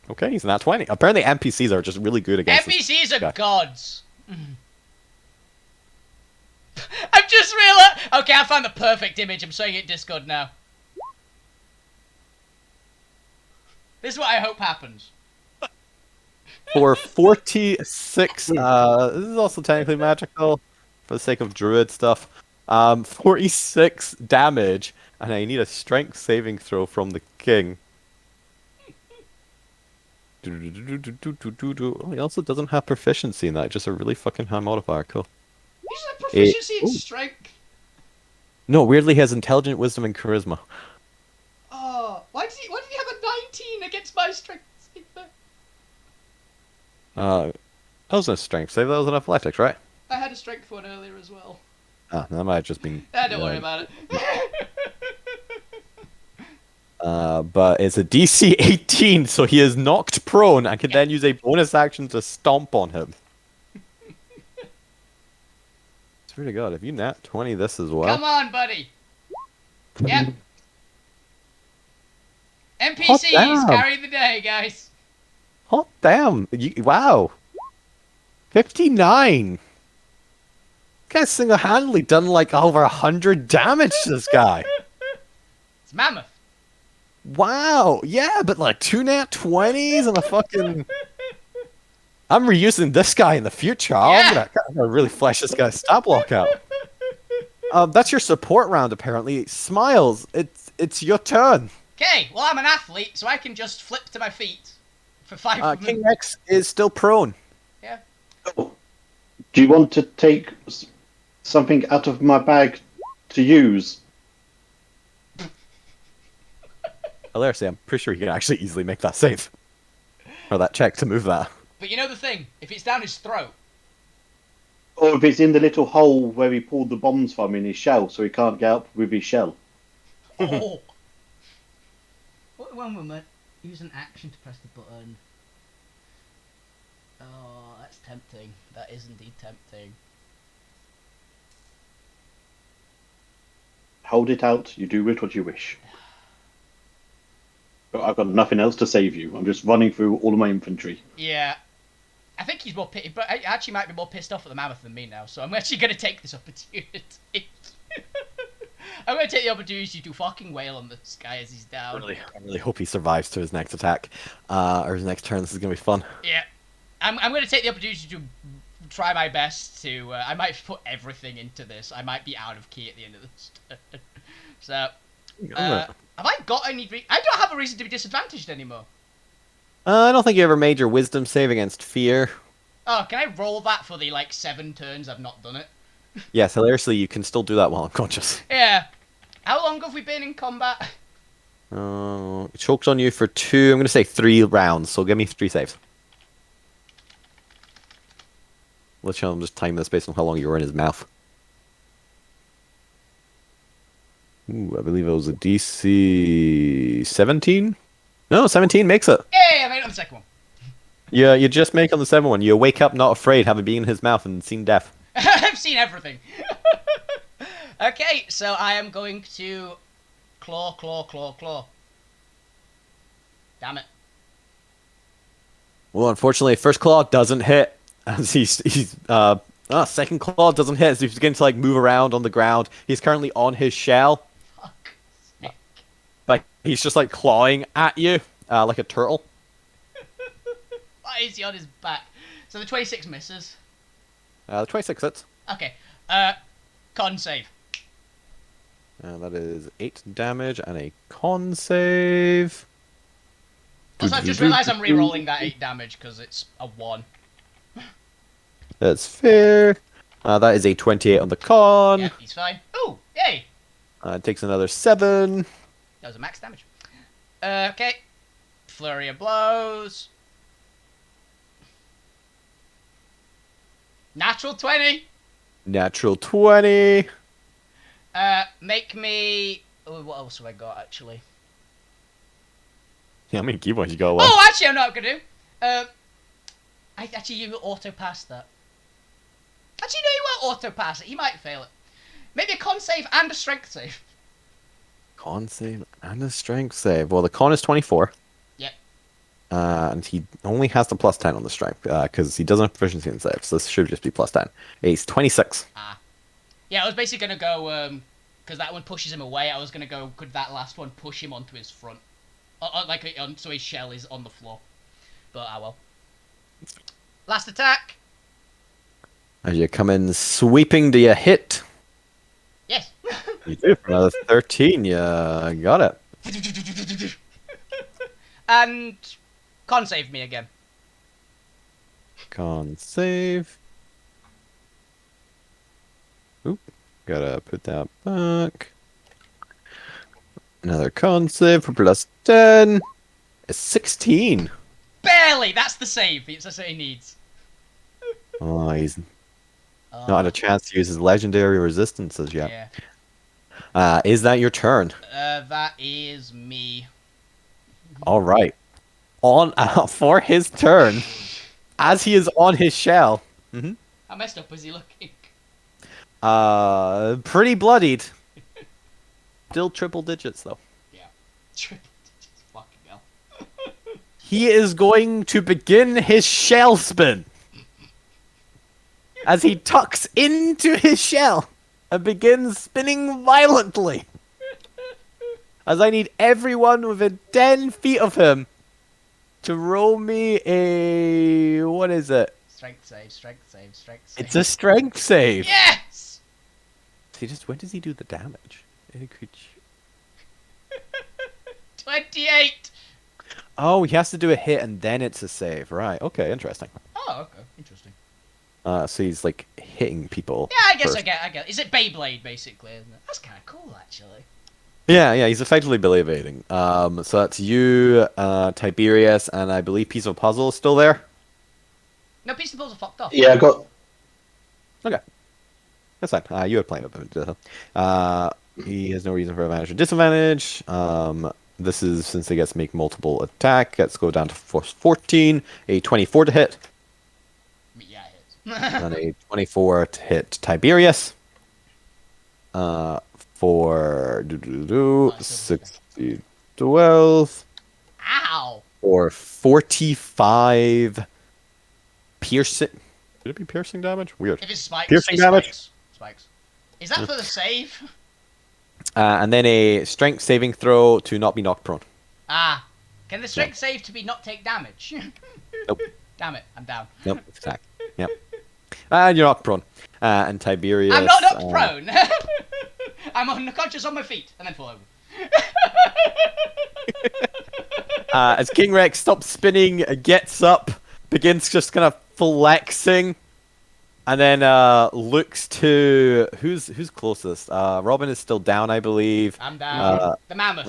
Okay, he's not 20. Apparently NPCs are just really good against this. NPCs are guy. gods. I've just realized. Okay, I found the perfect image. I'm showing it in Discord now. This is what I hope happens. For 46, this is also technically magical for the sake of druid stuff. 46 damage, and I need a strength saving throw from the king. Oh, he also doesn't have proficiency in that, just a really fucking high modifier. Cool. You just have proficiency in ooh. strength. No, weirdly, he has intelligent, wisdom, and charisma. Oh, why did he have a 19 against my strength? That was a strength save, that was an athletics, right? I had a strength one earlier as well. Ah, that might have just been... Don't worry about it. But it's a DC 18, so he is knocked prone and can then use a bonus action to stomp on him. Swear to God, if you nat 20 this as well... Come on, buddy. Yep. NPCs carry the day, guys. Hot damn! Wow! 59! This guy's single-handedly done like over 100 damage to this guy. It's mammoth. Wow! Yeah, but like 2 nat 20s and a fucking... I'm reusing this guy in the future. I'm gonna really flesh this guy's stat block out. That's your support round, apparently. Smiles, it's your turn. Okay, well I'm an athlete, so I can just flip to my feet for 5 minutes. King Rex is still prone. Yeah. Oh. Do you want to take something out of my bag to use? Hilarious, I'm pretty sure he can actually easily make that save. Or that check to move that. But you know the thing, if it's down his throat... Or if it's in the little hole where he pulled the bombs from in his shell, so he can't get up with his shell. Oh! One moment. Use an action to press the button. Oh, that's tempting. That is indeed tempting. Hold it out, you do with what you wish. But I've got nothing else to save you. I'm just running through all of my infantry. Yeah. I think he's more pissed, but I actually might be more pissed off at the mammoth than me now, so I'm actually going to take this opportunity. I'm going to take the opportunity to fucking wail on this guy as he's down. I really hope he survives to his next attack. Or his next turn. This is going to be fun. Yeah. I'm going to take the opportunity to try my best to... I might put everything into this. I might be out of key at the end of this turn. So... have I got any... I don't have a reason to be disadvantaged anymore. I don't think you ever made your wisdom save against fear. Oh, can I roll that for the, 7 turns I've not done it? Yes, hilariously, you can still do that while unconscious. Yeah. How long have we been in combat? Choked on you for 2, I'm going to say 3 rounds, so give me 3 saves. Literally, I'm just timing this based on how long you were in his mouth. Ooh, I believe it was a DC 17? No, 17 makes it. Hey, I made it on the second one. Yeah, you just make on the 7th one. You wake up not afraid, having been in his mouth and seen death. I've seen everything. Okay, so I am going to claw. Damn it. Well, unfortunately, first claw doesn't hit. As second claw doesn't hit. So he's beginning to move around on the ground. He's currently on his shell. Fuck. But he's just clawing at you like a turtle. Why is he on his back? So the 26 misses. The 26 hits. Okay. Con save. That is 8 damage and a con save. Also, I've just realised I'm re-rolling that 8 damage because it's a 1. That's fair. That is a 28 on the con. Yeah, he's fine. Ooh, yay! It takes another 7. That was a max damage. Okay. Flurry of blows. Natural 20! Natural 20. Make me... Oh, what else have I got, actually? Yeah, how many keyboards you got? Oh, actually, I know what I'm going to do. You will auto-pass that. Actually, no, you won't auto-pass it. He might fail it. Maybe a con save and a strength save. Con save and a strength save. Well, the con is 24. Yep. And he only has the plus 10 on the strength because he doesn't have proficiency in saves. So this should just be plus 10. He's 26. Ah. Yeah, I was basically gonna go because that one pushes him away. I was gonna go. Could that last one push him onto his front, so his shell is on the floor? But well. Last attack. As you come in sweeping, do you hit? Yes. You do. For another 13, you got it. And con save me again. Con save. Oop. Gotta put that back. Another con save for plus 10. It's 16. Barely. That's the save. That's what he needs. Oh, he's not had a chance to use his legendary resistances yet. Yeah. Is that your turn? That is me. All right. On for his turn, as he is on his shell. How messed up was he looking? Pretty bloodied. Still triple digits though. Yeah. Triple digits. Fucking hell. He is going to begin his shell spin as he tucks into his shell and begins spinning violently. As I need everyone within 10 feet of him to roll me a... What is it? Strength save, strength save, strength save. It's a strength save. Yes! When does he do the damage? 28! Oh, he has to do a hit and then it's a save. Right, okay, interesting. Oh, okay, interesting. So he's like hitting people. Yeah, I guess first. I get. Is it Beyblade, basically, isn't it? That's kind of cool, actually. Yeah, he's effectively Billy evading. So that's you, Tiberius, and I believe Piece of Puzzle is still there. No, Piece of the Puzzle fucked off. Yeah, I got. Okay. That's fine. You had plenty of it. He has no reason for advantage or disadvantage. This is since they get to make multiple attack. Let's go down to force 14. A 24 to hit. Yeah, it is. And a 24 to hit Tiberius. For 60, 12. Ow! Or 45 piercing. Could it be piercing damage? Weird. If it's spikes, Piercing it's damage? Spikes. Is that for the save? And then a strength saving throw to not be knocked prone. Ah. Can the strength save to be not take damage? Nope. Damn it, I'm down. Nope. Exact. Yep. And you're knocked prone. And Tiberius. I'm not knocked prone! I'm unconscious on my feet, and then fall over. As King Rex stops spinning, gets up, begins just kind of flexing, and then looks to who's closest. Robin is still down, I believe. I'm down. The mammoth.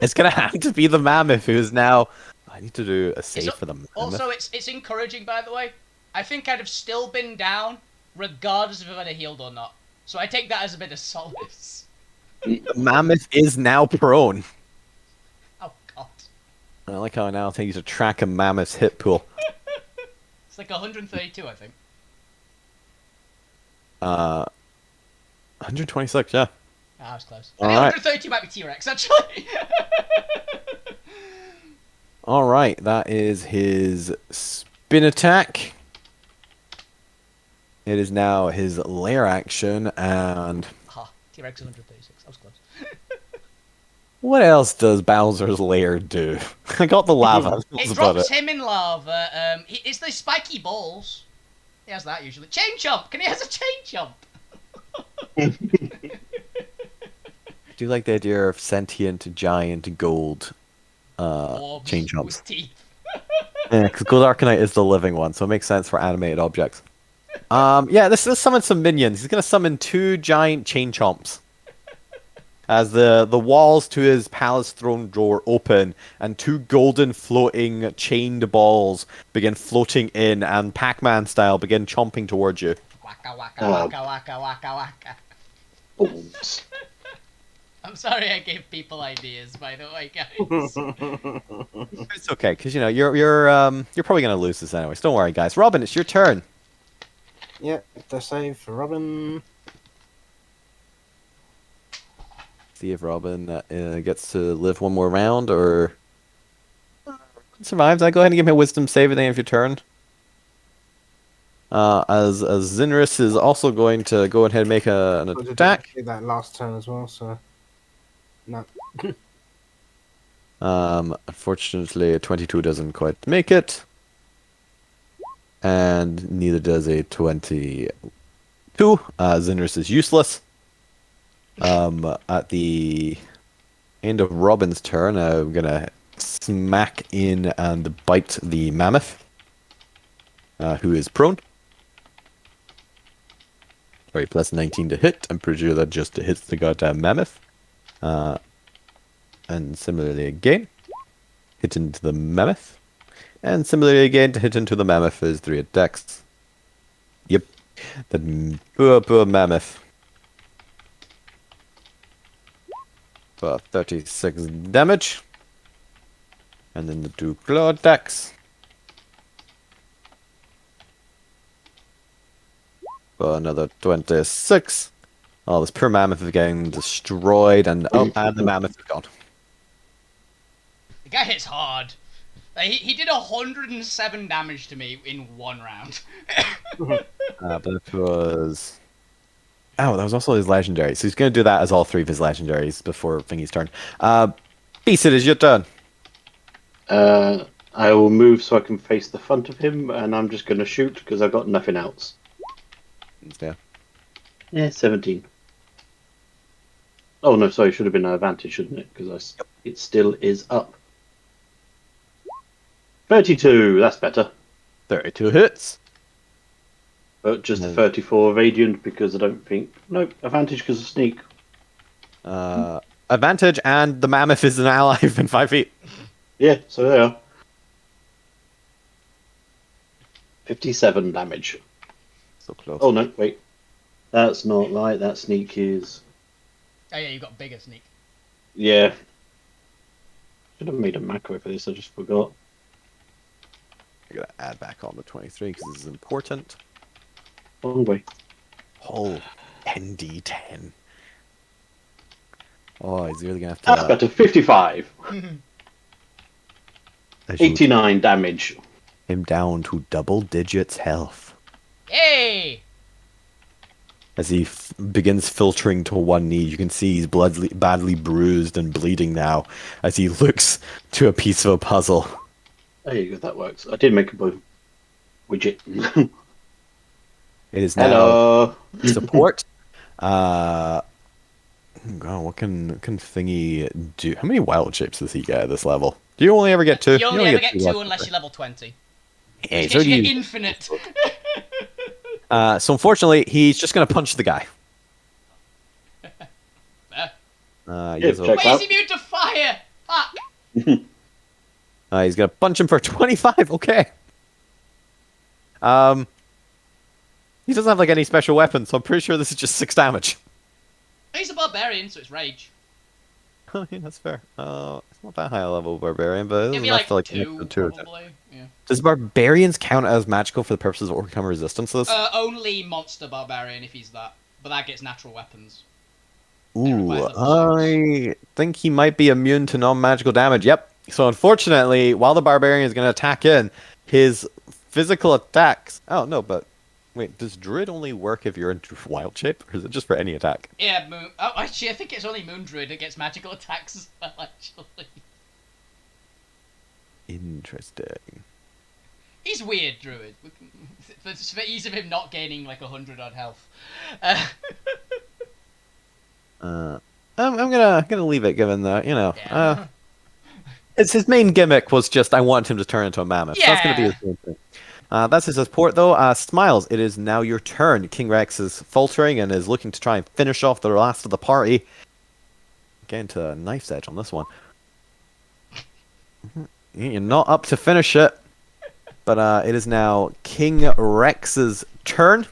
It's gonna have to be the mammoth who's now. I need to do a save for the mammoth. Also, it's encouraging, by the way. I think I'd have still been down, regardless if I'd have healed or not. So I take that as a bit of solace. The mammoth is now prone. Oh god. I like how I now think to track a mammoth's hit pool. It's like 132, I think. 126, yeah. Ah, I was close. All I think right. 132 might be T-Rex, actually. All right, that is his spin attack. It is now his lair action, and Ha, T-Rex 136. I was close. what else does Bowser's lair do? I got the lava. It That's about drops it. him in lava. It's the spiky balls. He has that usually. Chain chomp. Can he has a chain chomp? I do like the idea of sentient giant gold Orbs chain chomps. with teeth. Yeah, because Gold Arcanite is the living one, so it makes sense for animated objects. Yeah, this summons some minions. He's gonna summon 2 giant chain chomps. As the walls to his palace throne door open, and 2 golden floating chained balls begin floating in, and Pac-Man style begin chomping towards you. Waka waka waka waka waka waka. Balls. I'm sorry I gave people ideas, by the way, guys. It's okay, because you're probably gonna lose this anyways. Don't worry, guys. Robin, it's your turn. Yeah, the save for Robin. See if Robin gets to live one more round or survives. I go ahead and give him a wisdom save at the end of your turn. As Zinris is also going to go ahead and make an I did attack. do that last turn as well, so no. Unfortunately, a 22 doesn't quite make it. And neither does a 22. Zinris is useless. At the end of Robin's turn, I'm going to smack in and bite the mammoth, who is prone. Sorry, plus 19 to hit. I'm pretty sure that just hits the goddamn mammoth. And similarly again, hit into the mammoth. And similarly again, to hit into the mammoth is 3 attacks. Yep. That poor mammoth. For 36 damage. And then the 2 claw attacks. For another 26. Oh, this poor mammoth is getting destroyed, and and the mammoth is gone. The guy hits hard. Like, he did 107 damage to me in 1 round. But it was... Oh, that was also his legendary. So he's going to do that as all 3 of his legendaries before Thingy's turn. Beast, it is your turn. I will move so I can face the front of him, and I'm just going to shoot because I've got nothing else. Yeah. Yeah, 17. Oh no, sorry, should have been an advantage, shouldn't it? Because it still is up. 32, that's better. 32 hits. But just 34 radiant because I don't think... Nope, advantage because of sneak. Advantage, and the mammoth is an ally within 5 feet. Yeah, so there are. 57 damage. So close. Oh no, wait. That's not right, that sneak is... Oh yeah, you got bigger sneak. Yeah. Should have made a macro for this, I just forgot. I gotta add back on the 23 because this is important. Wrong way. Oh, ND10. Oh, he's really gonna have to... That's better, 55. as you 89 damage. him down to double digits health. Hey! As he begins filtering to one knee, you can see he's badly bruised and bleeding now as he looks to a piece of a puzzle. There you go, that works. I did make a blue widget. It is now Hello. support. God, what can Thingy do? How many wild shapes does he get at this level? Do you only ever get 2? You only ever get 2 wild unless shapes. you're level 20. Yeah, Which so means do you you. get infinite. So unfortunately, he's just going to punch the guy. Fair. He has a- check. Wait, is he immune to fire? Fuck! he's going to punch him for 25. Okay. He doesn't have like any special weapons, so I'm pretty sure this is just 6 damage. He's a barbarian, so it's rage. Oh, yeah, that's fair. It's not that high a level barbarian, but It'd it's be enough like to like 2, two. probably. Yeah. Does barbarians count as magical for the purposes of overcome resistances? Only monster barbarian if he's that. But that gets natural weapons. Ooh, requires level 6. I think he might be immune to non-magical damage. Yep. So unfortunately, while the barbarian is going to attack in, his physical attacks... Oh, no, but... Wait, does Druid only work if you're in wild shape? Or is it just for any attack? Yeah, moon. Oh, actually, I think it's only Moon Druid that gets magical attacks as well, actually. Interesting. He's weird, Druid. It's for ease of him not gaining like 100 odd health. I'm gonna leave it, given that, you know... Yeah. It's his main gimmick was just, I want him to turn into a mammoth. So that's gonna be his main thing. That's his support, though. Smiles, it is now your turn. King Rex is faltering and is looking to try and finish off the last of the party. Getting to a knife's edge on this one. You're not up to finish it. But it is now King Rex's turn.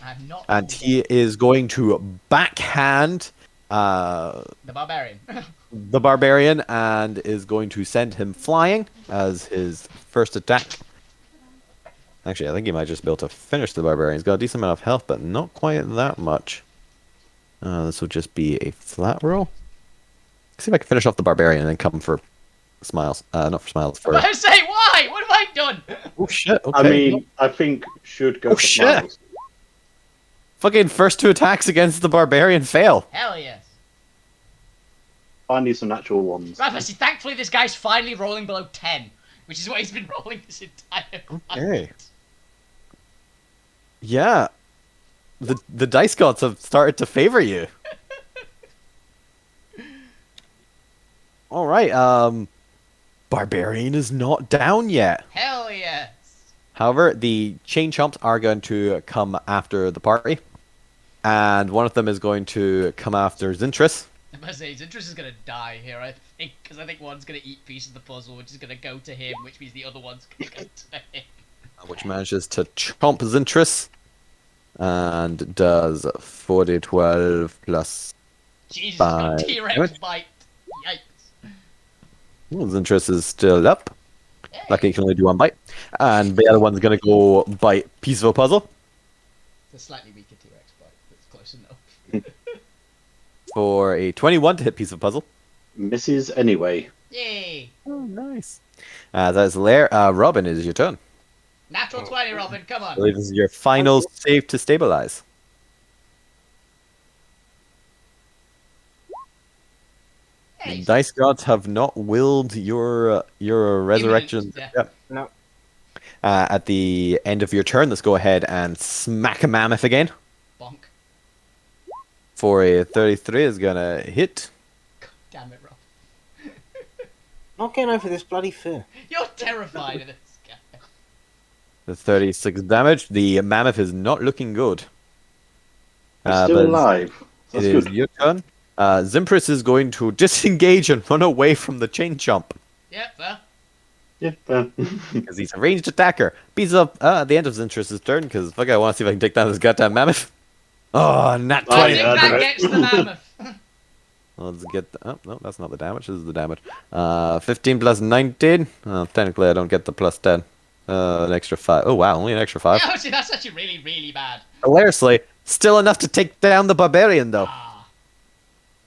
I'm not. And he is going to backhand The barbarian. the barbarian and is going to send him flying as his first attack. Actually, I think he might just be able to finish the barbarian. He's got a decent amount of health, but not quite that much. This will just be a flat roll. See if I can finish off the barbarian and then come for Smiles. Not for Smiles, for... I say, why? What have I done? Oh shit! Okay. I mean, I think should go Oh, for shit. smiles. Fucking first 2 attacks against the barbarian fail. Hell yes. Finally, some natural ones. Right, but see, thankfully this guy's finally rolling below 10, which is what he's been rolling this entire Okay. fight. Yeah. The dice gods have started to favor you. All right. Barbarian is not down yet. Hell yes. However, the chain chomps are going to come after the party, and one of them is going to come after Zintris, I'm gonna say his interest is gonna die here, I think, because I think one's gonna eat piece of the puzzle, which is gonna go to him, which means the other one's gonna go to him. which manages to chomp Zintris, and does 4d12 plus. Jesus, he's got Five. T-Rex Damage. bite. Yikes. Well, Zintris is still up. Hey. Lucky he can only do 1 bite, and the other one's gonna go bite piece of a puzzle It's a slightly weaker T-Rex bite, but it's close enough. for a 21 to hit piece of puzzle. Misses anyway. Yay. Oh, nice. That's Lair. Robin, it is your turn. Natural 20, Robin, come I on. believe this is your final save to stabilize. Hey, Dice gods have not willed your resurrection. death. Yep. No. At the end of your turn, let's go ahead and smack a mammoth again. bonk. For a 33 is gonna hit. Damn it, Rob. Not getting over this bloody fear. You're terrified of this guy. The 36 damage. The mammoth is not looking good. I'm still but alive. It That's is good. your turn. Zimpris is going to disengage and run away from the chain chomp. Yep, fair. Yeah. Because he's a ranged attacker. Beats up at the end of Zintris' turn, because fuck, I want to see if I can take down this goddamn mammoth. Oh, nat Oh, I 20. think yeah, that do it. gets the mammoth. Let's get... Oh, no, that's not the damage. This is the damage. 15 plus 19. Technically, I don't get the plus 10. An extra 5. Oh, wow, only an extra 5. Yeah, see, that's actually really, really bad. Hilariously, still enough to take down the barbarian, though. Ah,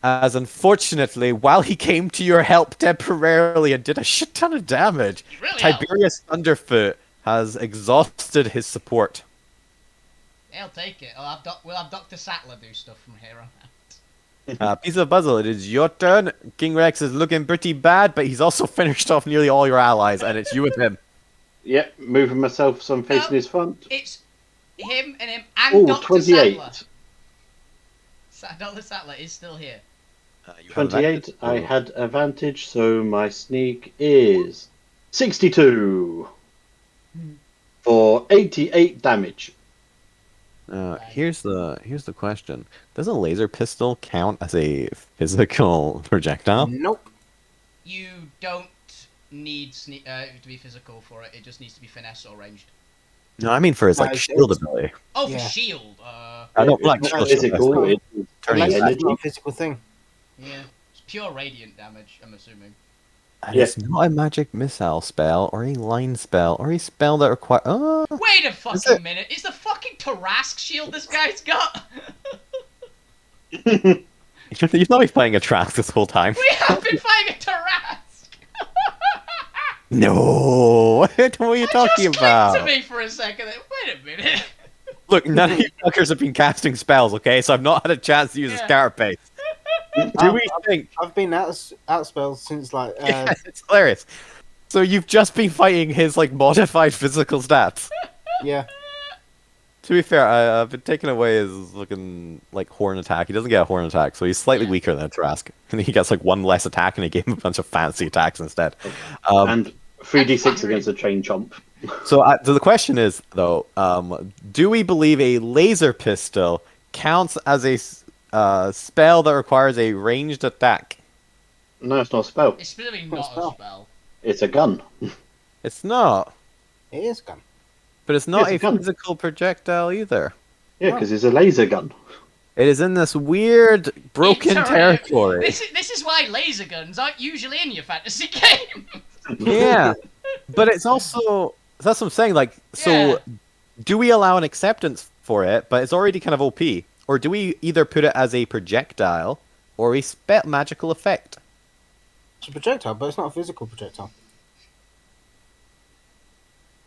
As unfortunately, while he came to your help temporarily and did a shit ton of damage, it really helps. Tiberius Thunderfoot has exhausted his support. He'll take it. We'll have Dr. Sattler do stuff from here on out. Piece of puzzle, it is your turn. King Rex is looking pretty bad, but he's also finished off nearly all your allies, and it's you and him. Yep. Moving myself so I'm facing No. his front. It's him and him and Oh, Dr. 28. Sattler. Dr. Sattler is still here. You have 28. advantage. I had advantage, so my sneak is 62 for 88 damage. Here's the question: does a laser pistol count as a physical projectile? Nope. You don't need to be physical for it. It just needs to be finesse or ranged. No, I mean for his like It's- shield ability. Oh, for Yeah. shield. I don't It's like not shield. physical. It's Turning Unless it it's energy. not a physical thing. Yeah. It's pure radiant damage, I'm assuming. And Yeah. it's not a magic missile spell or a line spell or a spell that requires. Oh, Wait a it? fucking minute. Is the fucking Tarask shield this guy's got? you've not been playing a Trask this whole time. We have been fighting a Tarask! No, what are you It just talking clicked to about? me for a second. Wait a minute. Look, none of you fuckers have been casting spells, okay? So I've not had a chance to use a Yeah. Carapace. Do we think? I've been out spells since like Yeah, it's hilarious. So you've just been fighting his like modified physical stats. yeah. To be fair, I've been taking away his looking like horn attack. He doesn't get a horn attack, so he's slightly Yeah. weaker than a Trask. And he gets like one less attack, and he gave him a bunch of fancy attacks instead. and 3d6 against a chain chomp. So the question is though, do we believe a laser pistol counts as a spell that requires a ranged attack? No, it's not a spell. It's really What not a spell? spell. It's a gun. It's not, It is gun. but it's not Yes, a it can. physical projectile either. Yeah, because it's a laser gun. It is in this weird broken It's territory. This is why laser guns aren't usually in your fantasy game. Yeah, but it's also that's what I'm saying. Like, so Yeah. do we allow an acceptance for it? But it's already kind of OP, or do we either put it as a projectile or a magical effect? It's a projectile, but it's not a physical projectile.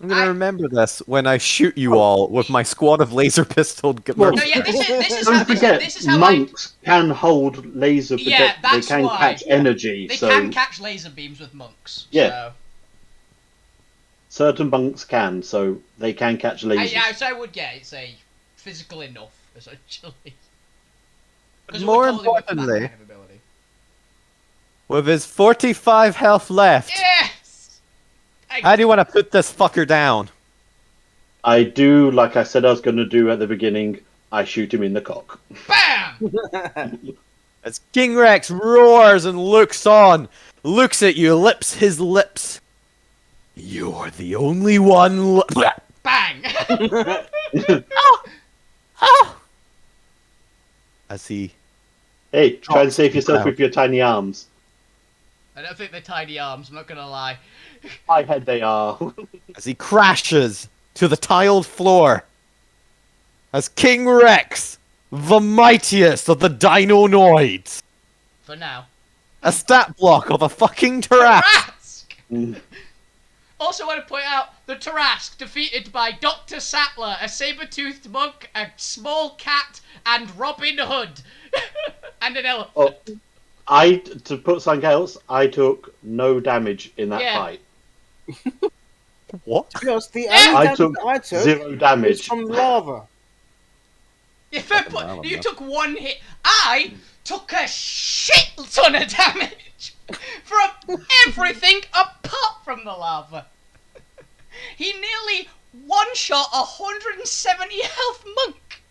I'm gonna remember this when I shoot you all with my squad of laser pistol. Well, No, yeah, this is Don't how forget, this is how monks can hold laser Yeah, project. They that's can why. catch energy. they so can catch laser beams with monks. Yeah. So. certain monks can, so they can catch lasers. Yeah, so I would say physical enough essentially. Because More importantly, kind of ability. with his 45 health left, Yes. how do you want to put this fucker down? I do, like I said I was going to do at the beginning, I shoot him in the cock. Bam! As King Rex roars and looks at you, lips his lips. You're the only one. Bang! As he Hey, try and Drops save to the yourself ground. with your tiny arms. I don't think they're tiny arms. I'm not gonna lie. My head they are. crashes to the tiled floor. As King Rex, the mightiest of the Dino-noids, For now. a stat block of a fucking Tarrasque. Tarrasque! Also want to point out, the Tarrasque defeated by Dr. Sattler, a saber-toothed monk, a small cat, and Robin Hood. And an elephant. Oh, to put something else, I took no damage in that Yeah. fight. What? Because the Yeah. only I damage took that I took 0 was damage. from lava. Yeah, fair point. You took one hit. I took a shit ton of damage from everything apart from the lava. He nearly one-shot a 170 health monk.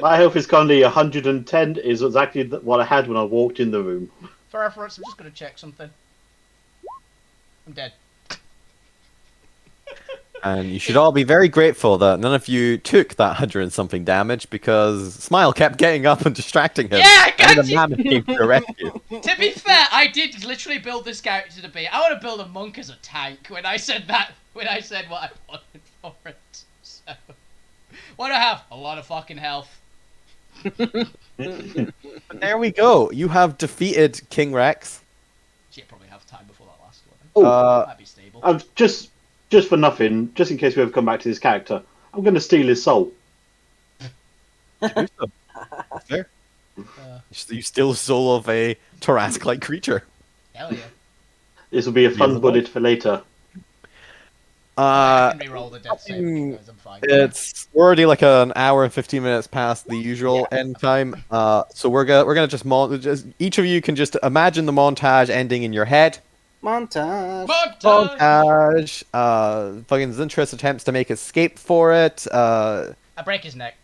My health is currently 110, is exactly what I had when I walked in the room. For reference, I'm just gonna check something. I'm dead. And you should all be very grateful that none of you took that 100 and something damage because Smile kept getting up and distracting him. Yeah, And got the you. mammoth came to the rescue. To be fair, I did literally build this character to be. I want to build a monk as a tank. When I said that, when I said what I wanted for it, so what do I have? A lot of fucking health. But there we go. You have defeated King Rex. Shit, probably have time before that last one. Oh, Might be stable. just for nothing, just in case we ever come back to this character, I'm going to steal his soul. Fair. Uh, You steal the soul of a Tarrasque-like creature. hell yeah. This will be a fun Beautiful. bullet for later. I can re-roll the death save fucking- because I'm fine. We're already like an hour and 15 minutes past the usual end time. So we're gonna just each of you can just imagine the montage ending in your head. Montage. Montage! Montage. Fucking Zintrus attempts to make escape for it. I break his neck.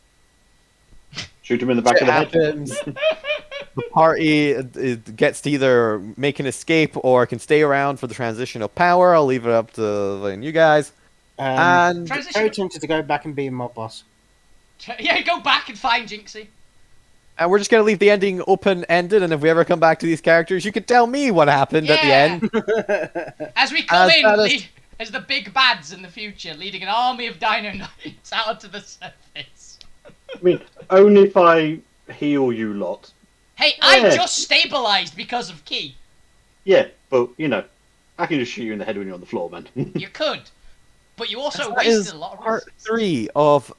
Shoot him in the back of the head. happens. The party gets to either make an escape or can stay around for the transition of power. I'll leave it up to you guys. And Very Transition. tempted to go back and be a mob boss. Yeah, go back and find Jinxie. we're just gonna leave the ending open-ended, and if we ever come back to these characters, you could tell me what happened at the end. As we come in, that is- as the big bads in the future, leading an army of Dino-Knights out onto the surface. I mean, only if I heal you lot. Hey, I Yeah. just stabilized because of Key. Yeah, but, I can just shoot you in the head when you're on the floor, man. You could, but you also That is wasted a lot of part resources. 3 of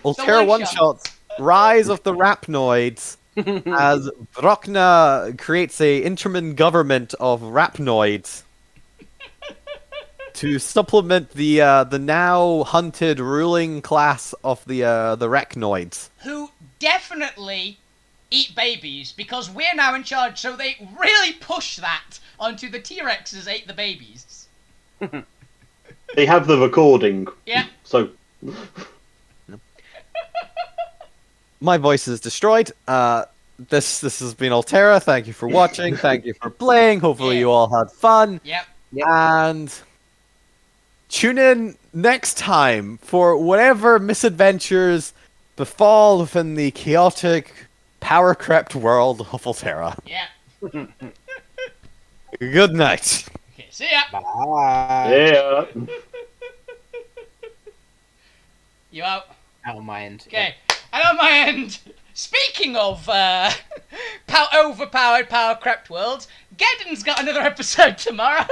Alterra one-shot. one-shots Rise of the Rapnoids, as Brokna creates a interim government of Rapnoids to supplement the now hunted ruling class of the Reknoids. Who definitely eat babies because we're now in charge, so they really push that onto the T-Rexes ate the babies. They have the recording, Yeah. so My voice is destroyed. This has been Alterra. Thank you for watching. Thank you for playing. Hopefully Yeah. you all had fun. Yep. And tune in next time for whatever misadventures befall within the chaotic, power-crept world of Alterra. Yeah. Good night. Okay, see ya. Bye. yeah. You out? Out of my end. Okay. And on my end, speaking of overpowered, power-crept worlds, Geddon's got another episode tomorrow.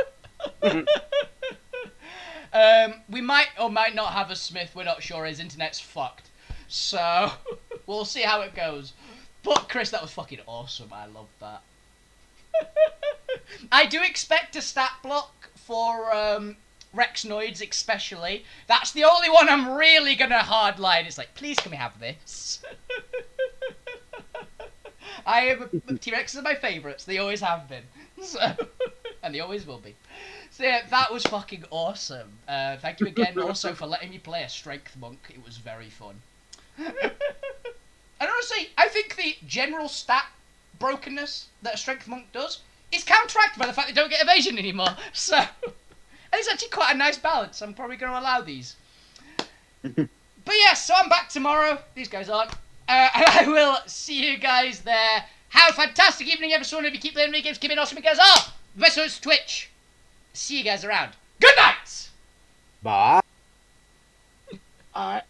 We might or might not have a Smith. We're not sure. His internet's fucked. So, we'll see how it goes. But, Chris, that was fucking awesome. I love that. I do expect a stat block for Rexnoids especially. That's the only one I'm really going to hardline. It's like, please can we have this? T-Rexes are my favourites. They always have been. So, and they always will be. So yeah, that was fucking awesome. Thank you again also for letting me play a Strength Monk. It was very fun. And honestly, I think the general stat brokenness that a Strength Monk does is counteracted by the fact they don't get evasion anymore. So, and it's actually quite a nice balance. I'm probably going to allow these. But yeah, so I'm back tomorrow. These guys aren't. And I will see you guys there. Have a fantastic evening, everyone. If you keep playing video games, keep it awesome because, best of Twitch. See you guys around. Good night! Bye. Alright.